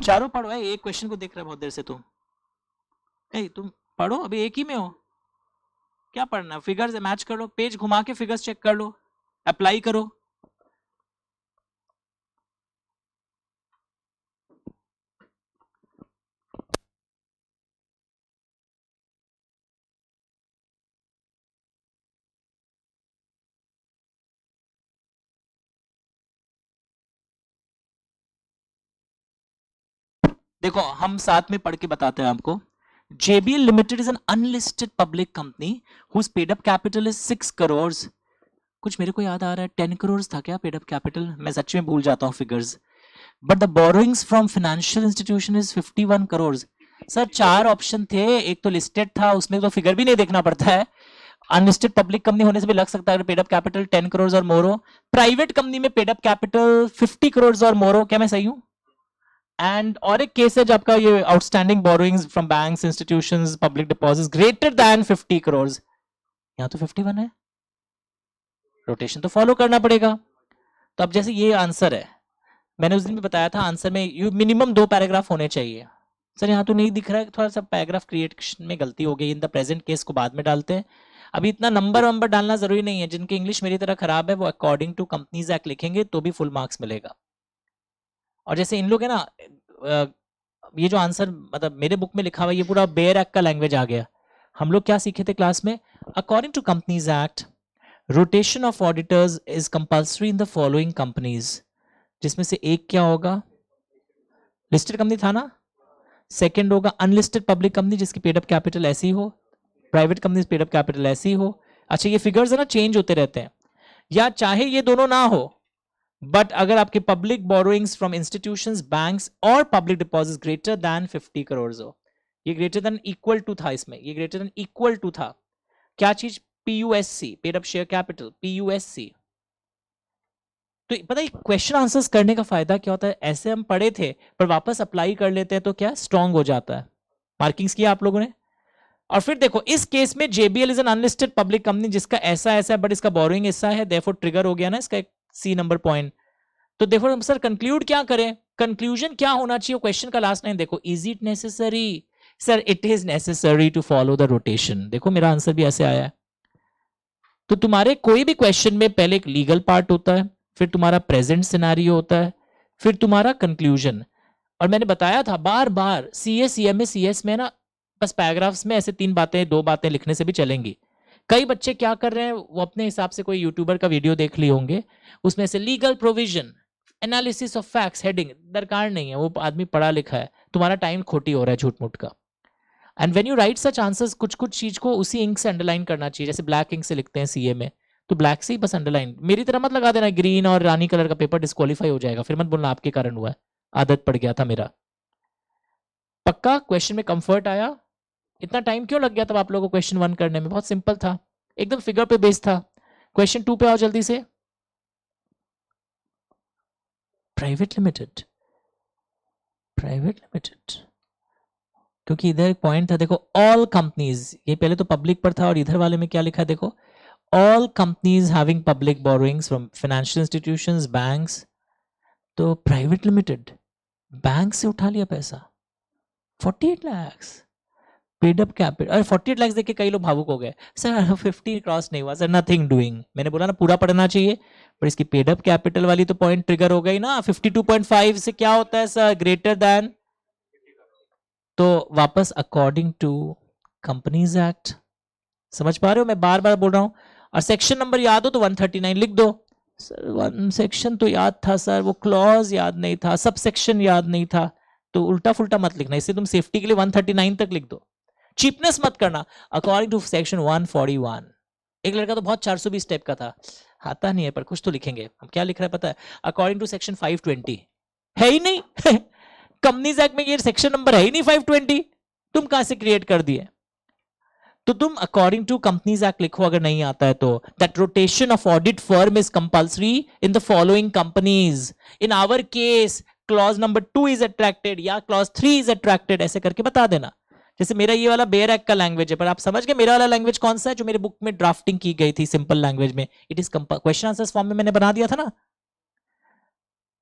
चारों पढ़ो है, एक क्वेश्चन को देख रहा है बहुत देर से तुम। तुम पढ़ो, अभी एक ही में हो, क्या पढ़ना? फिगर्स मैच करो, पेज घुमा के फिगर्स चेक कर लो, अप्लाई करो। देखो हम साथ में पढ़ के बताते हैं आपको। JBL Limited is an unlisted public company whose paid up capital is 6 crores। कुछ मेरे को याद आ रहा है 10 करोड़ था क्या पेड अप कैपिटल, मैं सच में भूल जाता हूँ figures. But the borrowings from financial institution is 51 crore. Sir 4 option थे, एक तो लिस्टेड था, उसमें तो फिगर भी नहीं देखना पड़ता है। अनलिस्टेड पब्लिक कंपनी होने से भी लग सकता है paid up capital 10 crore or मोर हो। प्राइवेट कंपनी में paid up capital 50 crore or मोर हो, क्या मैं सही हूं? एंड और एक केस है जब आपका ये outstanding borrowings from banks, institutions, public deposits greater than 50 crore. यहां तो 51 है, रोटेशन तो फॉलो करना पड़ेगा। तो अब जैसे ये आंसर है, मैंने उस दिन भी बताया था आंसर में यू मिनिमम 2 पैराग्राफ होने चाहिए। सर यहाँ तो नहीं दिख रहा है, थोड़ा सा पैराग्राफ क्रिएशन में गलती हो गई, इन द प्रेजेंट केस को बाद में डालते हैं। अभी इतना नंबर वंबर डालना जरूरी नहीं है, जिनकी इंग्लिश मेरी तरह खराब है वो अकॉर्डिंग टू कंपनीज एक्ट लिखेंगे तो भी फुल मार्क्स मिलेगा। और जैसे इन लोग है ना, ये जो आंसर मतलब मेरे बुक में लिखा हुआ ये पूरा बेयर एक्ट का लैंग्वेज आ गया। हम लोग क्या सीखे थे क्लास में? According to companies act rotation of auditors is compulsory in the following companies, जिसमें से एक क्या होगा? लिस्टेड कंपनी था ना। सेकंड होगा अनलिस्टेड पब्लिक कंपनी जिसकी पेड अप कैपिटल ऐसी हो, private company paid up capital ऐसी हो। अच्छा ये फिगर्स है ना चेंज होते रहते हैं, या चाहे ये दोनों ना हो बट अगर आपके public borrowings from institutions, banks और public deposits greater than 50 crore हो। ये ग्रेटर देन इक्वल टू था, इसमें ये ग्रेटर देन इक्वल टू था। क्या चीज? PUSC, paid up share capital, PUSC। तो पता है क्वेश्चन आंसर्स करने का फायदा क्या होता है? ऐसे हम पढ़े थे पर वापस अप्लाई कर लेते हैं तो क्या स्ट्रांग हो जाता है। मार्किंग्स किया आप लोगों ने। और फिर देखो इस केस में JBL is an unlisted public company जिसका ऐसा ऐसा है बट इसका बोरोइंग ऐसा है, देयरफॉर ट्रिगर हो गया ना इसका एक C नंबर पॉइंट। तो देखो हम सर कंक्लूड क्या करें, कंक्लूजन क्या होना चाहिए क्वेश्चन का लास्ट लाइन देखो, is it necessary? Sir it is necessary to follow the rotation. देखो मेरा आंसर भी ऐसे आया है। तो तुम्हारे कोई भी क्वेश्चन में पहले एक लीगल पार्ट होता है, फिर तुम्हारा प्रेजेंट सिनेरियो होता है, फिर तुम्हारा कंक्लूजन। और मैंने बताया था बार बार, सीए सीएमए सीएस में ना बस पैराग्राफ्स में ऐसे 3 बातें 2 बातें लिखने से भी चलेंगी। कई बच्चे क्या कर रहे हैं, वो अपने हिसाब से कोई यूट्यूबर का वीडियो देख लिए होंगे, उसमें से legal provision, analysis of facts, heading दरकार नहीं है, वो आदमी पढ़ा लिखा है, तुम्हारा टाइम खोटी हो रहा है झूठ मूठ का। And when you right such answers, कुछ कुछ चीज को उसी इंक से अंडरलाइन करना चाहिए, जैसे ब्लैक इंक से लिखते हैं सीए में, तो ब्लैक से ही बस अंडरलाइन, मेरी तरह मत लगा देना ग्रीन और रानी कलर का पेपर डिस्क्वालीफाई हो जाएगा, फिर मत बोलना आपके कारण हुआ है, आदत पड़ गया था मेरा। पक्का क्वेश्चन में कंफर्ट आया? इतना टाइम क्यों लग गया तब आप लोगों को क्वेश्चन 1 करने में? बहुत सिंपल था, एकदम फिगर पे बेस्ड था। क्वेश्चन 2 पे आओ जल्दी से। प्राइवेट लिमिटेड, प्राइवेट लिमिटेड, क्योंकि इधर एक पॉइंट था देखो, ऑल कंपनीज, ये पहले तो पब्लिक पर था और इधर वाले में क्या लिखा है देखो, all companies having public borrowings from financial institutions banks, तो प्राइवेट लिमिटेड बैंक से उठा लिया पैसा 48 lakhs पेड अप कैपिटल। अरे 48 lakhs देख के कई लोग भावुक हो गए, सर 50 क्रॉस नहीं हुआ सर, नथिंग डूइंग। मैंने बोला ना पूरा पढ़ना चाहिए, पर इसकी पेड अप कैपिटल वाली तो पॉइंट ट्रिगर हो गई ना। 52.5 से क्या होता है सर, ग्रेटर देन, तो वापस अकॉर्डिंग टू कंपनीज एक्ट। समझ पा रहे हो, मैं बार बार बोल रहा हूं। और सेक्शन नंबर याद हो तो 139 लिख दो। सर वन सेक्शन तो याद था सर, वो क्लॉज याद नहीं था, सब सेक्शन याद नहीं था, तो उल्टा फुल्टा मत लिखना, इससे तुम सेफ्टी के लिए 139 तक लिख दो, चीपनेस मत करना। अकॉर्डिंग टू सेक्शन 141, एक लड़का तो बहुत 420 टाइप का था, आता नहीं है पर कुछ तो लिखेंगे, हम क्या लिख रहे हैं पता है, अकॉर्डिंग टू सेक्शन 520, है ही नहीं कंपनीज एक्ट में ये सेक्शन नंबर है ही नहीं 520, तुम कहां से क्रिएट कर दिए? तो तुम अकॉर्डिंग टू कंपनीज एक्ट लिखो अगर नहीं आता है तो, that rotation of audit firm is compulsory in the following companies, in our case clause number 2 is attracted या क्लॉज 3 इज अट्रैक्टेड, ऐसे करके बता देना। जैसे मेरा ये वाला बेयर एक्ट का लैंग्वेज है, पर आप समझ गए मेरा वाला लैंग्वेज कौन सा है जो मेरे बुक में ड्राफ्टिंग की गई थी सिंपल लैंग्वेज में, it is question answers form में मैंने बना दिया था ना।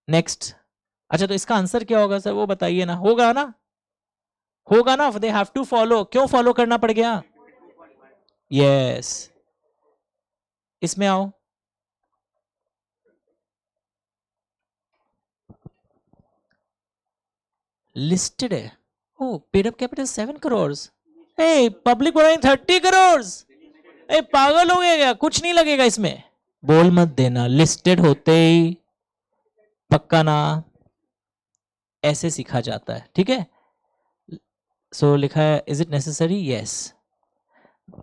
नेक्स्ट, अच्छा तो इसका आंसर क्या होगा सर वो बताइए ना, होगा ना, होगा ना, दे हैव टू फॉलो, क्यों फॉलो करना पड़ गया? Yes yes. इसमें आओ, लिस्टेड है, ओ पेड अप कैपिटल 7 करोड़, ए पब्लिक बोलिंग 30 करोड़, ए पागल हो गया क्या, कुछ नहीं लगेगा इसमें, बोल मत देना, लिस्टेड होते ही पक्का ना, ऐसे सीखा जाता है, ठीक है। सो लिखा है इज इट नेसेसरी, यस,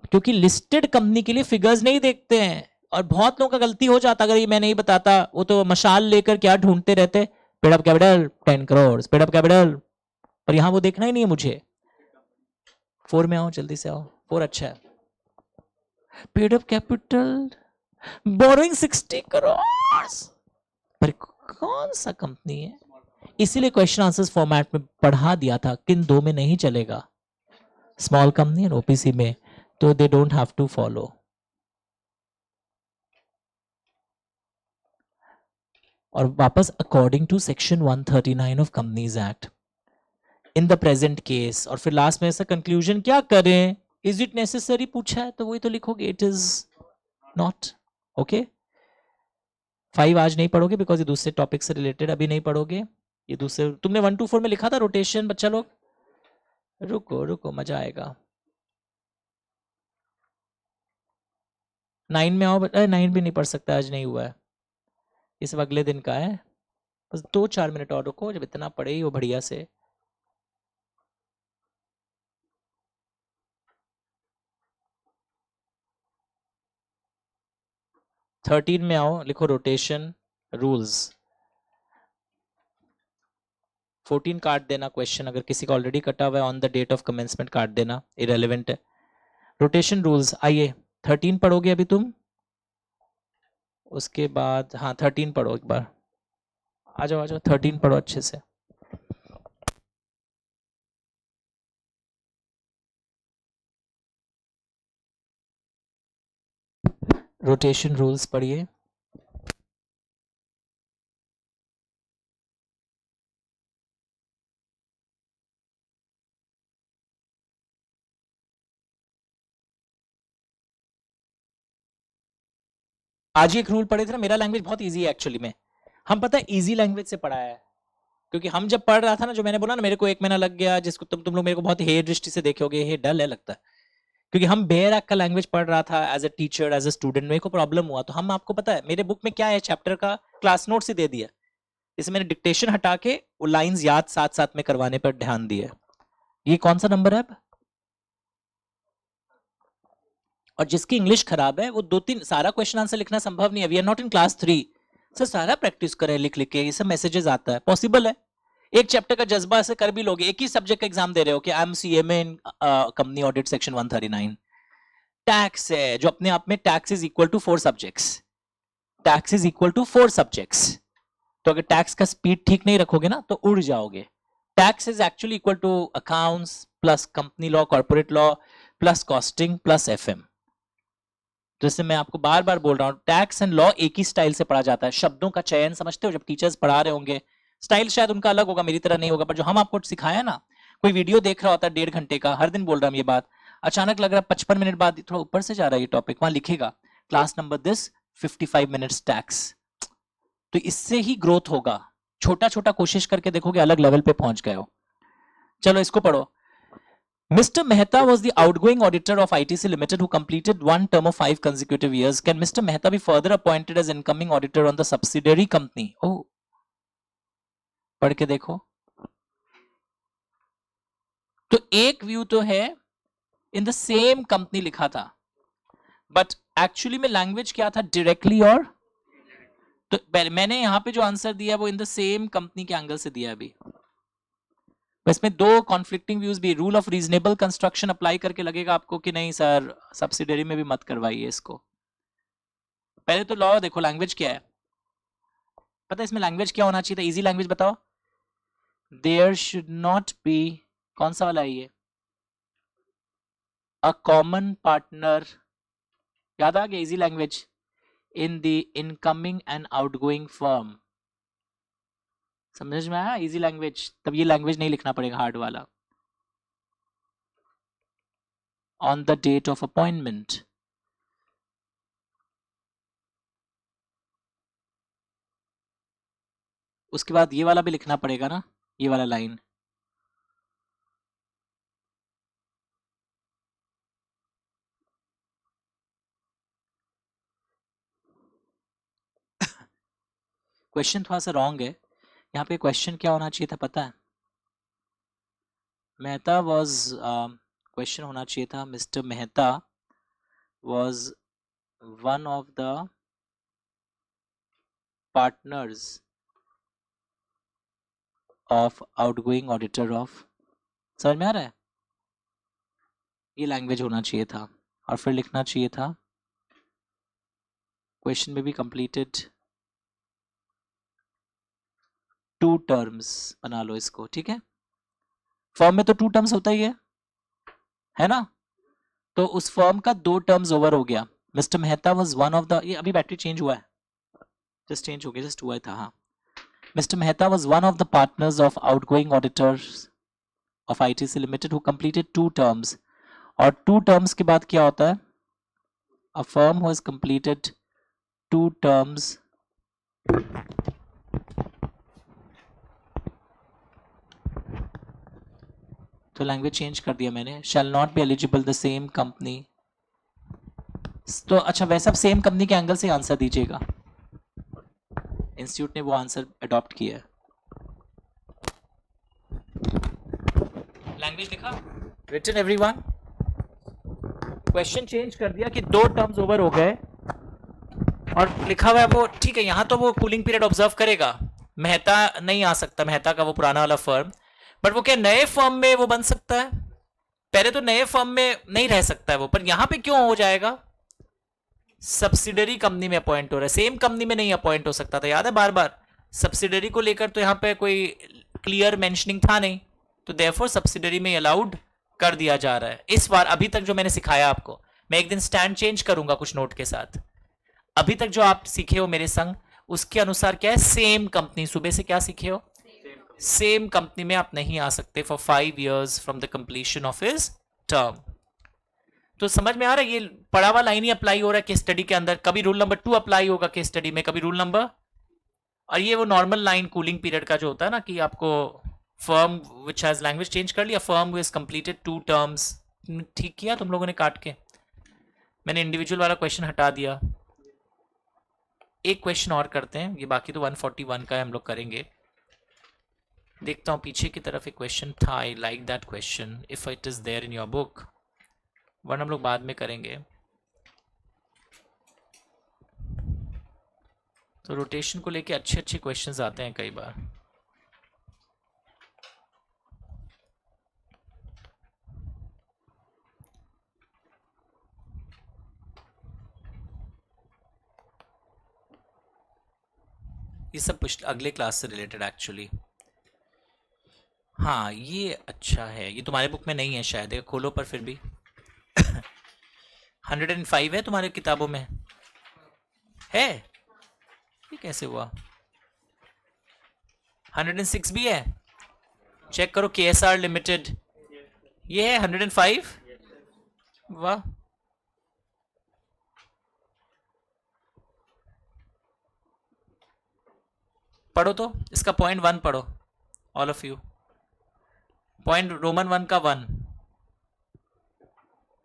क्योंकि लिस्टेड कंपनी के लिए फिगर्स नहीं देखते हैं, और बहुत लोगों का गलती हो जाता अगर ये मैं नहीं बताता, वो तो मशाल लेकर क्या ढूंढते रहते, paid up capital 10 crore, paid up capital, पर यहां वो देखना ही नहीं है मुझे। 4 में आओ जल्दी से आओ, 4 अच्छा है। Paid up capital borrowing 60 crore, पर कौन सा कंपनी है, इसीलिए क्वेश्चन आंसर्स फॉर्मेट में पढ़ा दिया था, किन दो में नहीं चलेगा, स्मॉल कंपनी और ओपीसी में, तो they don't have to follow. और वापस according to section 139 of companies act in the present case, और फिर लास्ट में ऐसा कंक्लूजन क्या करें, इज इट नेसेसरी पूछा है तो वही तो लिखोगे, इट इज नॉट। ओके 5 आज नहीं पढ़ोगे बिकॉज ये दूसरे टॉपिक से रिलेटेड, अभी नहीं पढ़ोगे, ये दूसरे तुमने 1 to 4 में लिखा था रोटेशन, बच्चा लोग रुको रुको मजा आएगा। 9 में आओ, 9 भी नहीं पढ़ सकता, आज नहीं हुआ है, ये सब अगले दिन का है, बस 2-4 मिनट और रुको, जब इतना पढ़े ही वो बढ़िया से। थर्टीन में आओ, लिखो रोटेशन रूल्स। 14 काट देना क्वेश्चन, अगर किसी का ऑलरेडी कटा हुआ है on the date of commencement काट देना, इरेलीवेंट है। रोटेशन रूल्स, आइए 13 पढ़ोगे अभी तुम, उसके बाद हाँ 13 पढ़ो एक बार, आ जाओ आ जाओ 13 पढ़ो अच्छे से। रोटेशन रूल्स पढ़िए। आज ही एक रूल पढ़े थे ना, मेरा लैंग्वेज बहुत ईजी है एक्चुअली में, हम पता है ईजी लैंग्वेज से पढ़ा है, क्योंकि हम जब पढ़ रहा था ना, जो मैंने बोला ना मेरे को 1 महीना लग गया, जिसको तुम लोग मेरे को बहुत हे दृष्टि से देखोगे, हे डल है लगता है, क्योंकि हम बेहराक का लैंग्वेज पढ़ रहा था as a teacher, as a student, मेरे को प्रॉब्लम हुआ, तो हम आपको पता है मेरे बुक में क्या है, चैप्टर का क्लास नोट से दे दिया, इसे मैंने डिक्टेशन हटा के वो लाइंस याद साथ साथ में करवाने पर ध्यान दिया। ये कौन सा नंबर है अब? और जिसकी इंग्लिश खराब है वो 2-3 सारा क्वेश्चन आंसर लिखना संभव नहीं है, we are not in class 3 sir, सारा प्रैक्टिस करें लिख लिख के, ये सब मैसेजेस आता है, पॉसिबल है, एक चैप्टर का जज्बा से कर भी लोगे, एक ही सब्जेक्ट का एग्जाम दे रहे हो कि I am CMA in company audit section 139, tax है जो अपने आप में tax is equal to 4 subjects, tax is equal to 4 subjects, तो अगर टैक्स का स्पीड ठीक नहीं रखोगे ना तो उड़ जाओगे। Tax is actually equal to accounts plus company law, corporate law plus costing plus FM. जैसे मैं आपको बार बार बोल रहा हूं, टैक्स एंड लॉ एक ही स्टाइल से पढ़ा जाता है, शब्दों का चयन समझते हो, जब टीचर्स पढ़ा रहे होंगे स्टाइल शायद उनका अलग होगा, मेरी तरह नहीं होगा, पर जो हम आपको सिखाया ना, कोई वीडियो देख रहा होता है 1.5 घंटे का, हर दिन बोल रहा हूं ये बात, अचानक लग रहा है 55 मिनट बाद थोड़ा ऊपर से जा रहा है ये टॉपिक, वहां लिखेगा class number this 55 minutes tax, तो इससे ही ग्रोथ होगा, छोटा छोटा कोशिश करके देखोगे अलग लेवल पे पहुंच गए हो। चलो इसको पढ़ो। Mr. Mehta was the outgoing auditor of ITC Limited who completed one term of 5 consecutive years. Can Mr. Mehta be further appointed as incoming auditor on the subsidiary company? Oh, पढ़ के देखो, तो एक व्यू तो है in the same company लिखा था, but actually में लैंग्वेज क्या था, डायरेक्टली, और तो मैंने यहां पे जो आंसर दिया वो इन द सेम कंपनी के एंगल से दिया अभी, इसमें 2 कॉन्फ्लिक्टिंग व्यूज भी, rule of reasonable construction apply करके लगेगा आपको कि नहीं सर सब्सिडरी में भी मत करवाइए इसको। पहले तो लॉ देखो, लैंग्वेज क्या है पता है, इसमें लैंग्वेज क्या होना चाहिए था, इजी लैंग्वेज बताओ, देयर शुड नॉट बी, कौन सा वाला है ये, अ कॉमन पार्टनर, याद आ गया, easy language, in the incoming and outgoing firm, समझ में आया इजी लैंग्वेज, तब ये लैंग्वेज नहीं लिखना पड़ेगा हार्ड वाला, on the date of appointment, उसके बाद ये वाला भी लिखना पड़ेगा ना, ये वाला लाइन, क्वेश्चन थोड़ा सा रॉन्ग है यहाँ पे, क्वेश्चन क्या होना चाहिए था पता है, मेहता वॉज, क्वेश्चन होना चाहिए था mister Mehta was one of the partners of outgoing auditor of, समझ में आ रहा है, ये लैंग्वेज होना चाहिए था, और फिर लिखना चाहिए था क्वेश्चन में भी कंप्लीटेड 2 टर्म्स, बना लो इसको, ठीक है, फर्म में तो 2 टर्म्स होता ही है ना, तो उस फर्म का 2 टर्म्स ओवर हो गया, mister Mehta was one of the, ये अभी बैटरी चेंज हुआ है, जस्ट चेंज हो गया, जस्ट हुआ था, हाँ, mister Mehta was one of the partners of outgoing auditors of ITC limited who completed 2 terms, और 2 टर्म्स के बाद क्या होता है, a firm who has completed 2 terms तो लैंग्वेज चेंज कर दिया मैंने, shall not be eligible the same company, तो अच्छा वैसा सेम कंपनी के एंगल से आंसर दीजिएगा, इंस्टीट्यूट ने वो आंसर अडॉप्ट किया है, लैंग्वेज लिखा, रिटन एवरीवन, क्वेश्चन चेंज कर दिया कि 2 टर्म्स ओवर हो गए, और लिखा हुआ है वो, ठीक है, यहां तो वो कूलिंग पीरियड ऑब्जर्व करेगा, मेहता नहीं आ सकता, मेहता का वो पुराना वाला फर्म, बट वो क्या नए फर्म में वो बन सकता है, पहले तो नए फर्म में नहीं रह सकता है वो, पर यहां पे क्यों हो जाएगा, सब्सिडरी कंपनी में अपॉइंट हो रहा है, सेम कंपनी में नहीं अपॉइंट हो सकता था, याद है बार बार सब्सिडरी को लेकर तो यहां पे कोई क्लियर मेंशनिंग था नहीं, तो देयरफॉर सब्सिडरी में अलाउड कर दिया जा रहा है इस बार, अभी तक जो मैंने सिखाया आपको, मैं एक दिन स्टैंड चेंज करूंगा कुछ नोट के साथ, अभी तक जो आप सीखे हो मेरे संग उसके अनुसार क्या है, सेम कंपनी, सुबह से क्या सीखे हो, सेम कंपनी में आप नहीं आ सकते for 5 years from the completion of his term. तो समझ में आ रहा है, ये पढ़ा हुआ लाइन ही अप्लाई हो रहा है केस स्टडी के अंदर, कभी रूल नंबर 2 अप्लाई होगा केस स्टडी में, कभी रूल नंबर, और ये वो नॉर्मल लाइन कूलिंग पीरियड का जो होता है ना कि आपको firm which has language change कर लिया, फर्म विच कंप्लीटेड 2 टर्म्स, ठीक किया तुम लोगों ने काट के, मैंने इंडिविजुअल वाला क्वेश्चन हटा दिया। एक क्वेश्चन और करते हैं, ये बाकी तो 141 का हम लोग करेंगे। देखता हूँ पीछे की तरफ एक क्वेश्चन था, I like that question, if it is there in your book, वरना हम लोग बाद में करेंगे। तो रोटेशन को लेके अच्छे अच्छे क्वेश्चंस आते हैं कई बार। ये सब अगले क्लास से रिलेटेड एक्चुअली। हाँ ये अच्छा है, ये तुम्हारे बुक में नहीं है शायद, ये खोलो पर फिर भी 105 है तुम्हारे किताबों में है, ये कैसे हुआ? 106 भी है, चेक करो KSR लिमिटेड, ये है 105। वाह, पढ़ो तो इसका पॉइंट 1 पढ़ो all of you, point Roman 1 का 1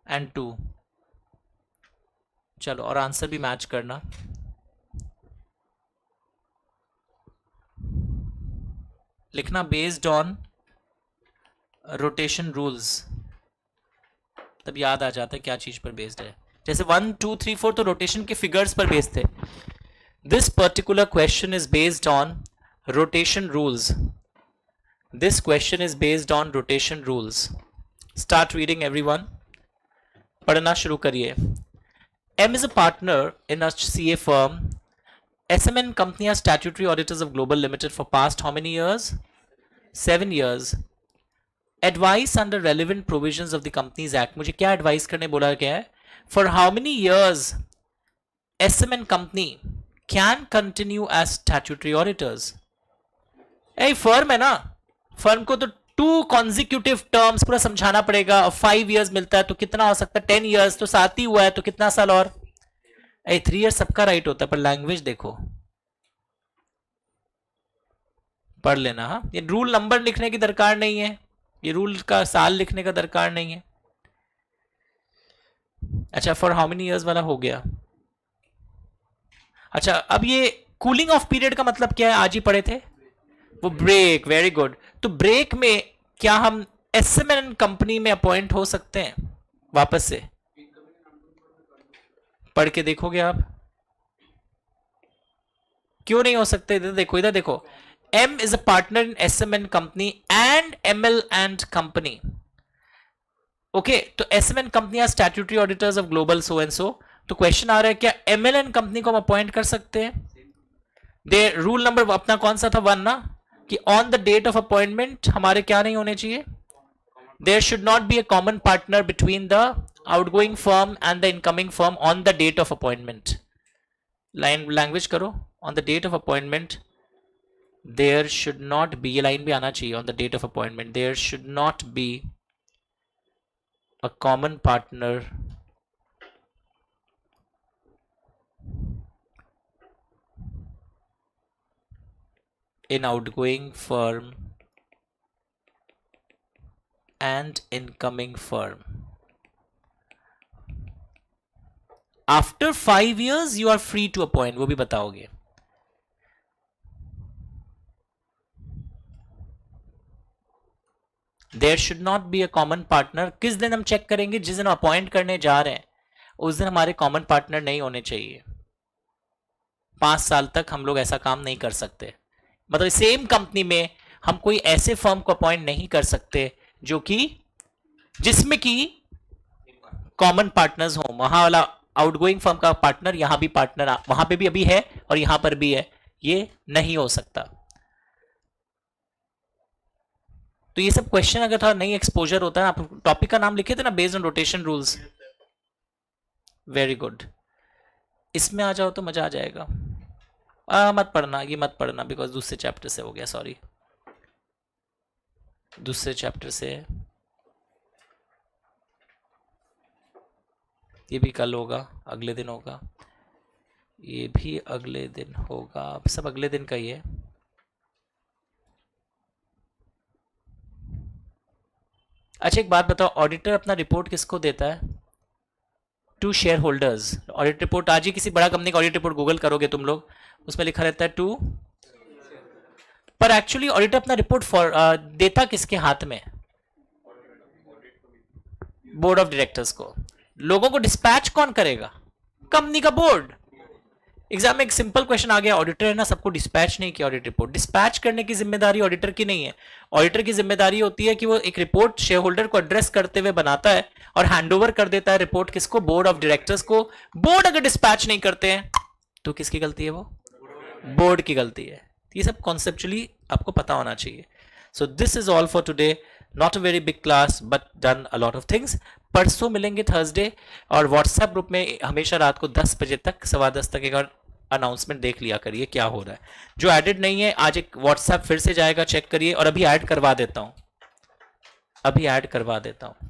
एंड 2, चलो और आंसर भी मैच करना। लिखना बेस्ड ऑन रोटेशन रूल्स, तब याद आ जाता है क्या चीज पर बेस्ड है। जैसे 1 2 3 4 तो रोटेशन के फिगर्स पर बेस्ड थे, this particular question is based on rotation rules, this question is based on rotation rules. Start reading everyone, पढ़ना शुरू करिए। M is a partner in a CA firm. SMN company are statutory auditors of Global Limited for past how many years? 7 years. Advice under relevant provisions of the Companies Act. मुझे क्या advice करने बोला गया है? For how many years SMN company can continue as statutory auditors? A firm है ना, firm को तो 2 consecutive terms पूरा समझाना पड़ेगा, और 5 years मिलता है तो कितना हो सकता है 10 years, तो 7 ही हुआ है तो कितना साल और, 3 years सबका राइट होता है, पर लैंग्वेज देखो, पढ़ लेना। हाँ ये रूल नंबर लिखने की दरकार नहीं है, ये रूल का साल लिखने का दरकार नहीं है। अच्छा फॉर हाउ मेनी इयर्स वाला हो गया। अच्छा अब ये कूलिंग ऑफ पीरियड का मतलब क्या है, आज ही पढ़े थे वो, ब्रेक, वेरी गुड। तो ब्रेक में क्या हम एसएमएन कंपनी में अपॉइंट हो सकते हैं वापस से? पढ़ के देखोगे आप, क्यों नहीं हो सकते? इधर देखो, इधर देखो, M is a partner in SMN company and ML and company. Okay तो SMN company are statutory auditors of global so and so, तो क्वेश्चन आ रहा है क्या MLN कंपनी को हम अपॉइंट कर सकते हैं? दे रूल नंबर अपना कौन सा था 1 ना, कि on the date of appointment हमारे क्या नहीं होने चाहिए, there should not be a common partner between the outgoing firm and the incoming firm on the date of appointment. Line language करो, on the date of appointment there should not be, ये line भी आना चाहिए, on the date of appointment there should not be a common partner in outgoing firm and incoming firm. After 5 years you are free to appoint, वो भी बताओगे। There should not be a common partner, किस दिन हम check करेंगे? जिस दिन appoint करने जा रहे हैं उस दिन हमारे कॉमन पार्टनर नहीं होने चाहिए। 5 साल तक हम लोग ऐसा काम नहीं कर सकते, मतलब सेम कंपनी में हम कोई ऐसे फर्म को अपॉइंट नहीं कर सकते जो कि जिसमें कि कॉमन पार्टनर्स हो। वहां वाला आउटगोइंग फर्म का पार्टनर यहां भी पार्टनर, वहां पे भी अभी है और यहां पर भी है, ये नहीं हो सकता। तो ये सब क्वेश्चन अगर थोड़ा नहीं एक्सपोजर होता है, आप टॉपिक का नाम लिखे थे ना based on rotation rules, very good, इसमें आ जाओ तो मजा आ जाएगा। मत पढ़ना, ये मत पढ़ना, बिकॉज दूसरे चैप्टर से हो गया, सॉरी दूसरे चैप्टर से। ये भी कल होगा, अगले दिन होगा, ये भी अगले दिन होगा, सब अगले दिन का ही है। अच्छा एक बात बताओ, ऑडिटर अपना रिपोर्ट किसको देता है? To shareholders. Audit report आज ही किसी बड़ा कंपनी का ऑडिट रिपोर्ट गूगल करोगे तुम लोग, उसमें लिखा रहता है टू, पर एक्चुअली ऑडिटर अपना रिपोर्ट देता किसके हाथ में? बोर्ड ऑफ डायरेक्टर्स को। लोगों को डिस्पैच कौन करेगा? कंपनी का बोर्ड। एग्जाम में एक सिंपल क्वेश्चन आ गया, ऑडिटर है ना, सबको डिस्पैच नहीं किया ऑडिट रिपोर्ट। डिस्पैच करने की जिम्मेदारी ऑडिटर की नहीं है। ऑडिटर की जिम्मेदारी होती है कि वो एक रिपोर्ट शेयर होल्डर को एड्रेस करते हुए बनाता है और हैंडओवर कर देता है रिपोर्ट किसको? बोर्ड ऑफ डायरेक्टर्स को। बोर्ड अगर डिस्पैच नहीं करते हैं तो किसकी गलती है? वो बोर्ड की गलती है। ये सब कॉन्सेप्चुअली आपको पता होना चाहिए। So this is all for today. Not a very big class but done a lot of things. परसों मिलेंगे थर्सडे, और व्हाट्सएप ग्रुप में हमेशा रात को 10 बजे तक, 10:15 तक एक अनाउंसमेंट देख लिया करिए क्या हो रहा है। जो एडिड नहीं है आज एक व्हाट्सएप फिर से जाएगा, चेक करिए, और अभी ऐड करवा देता हूं, अभी ऐड करवा देता हूं।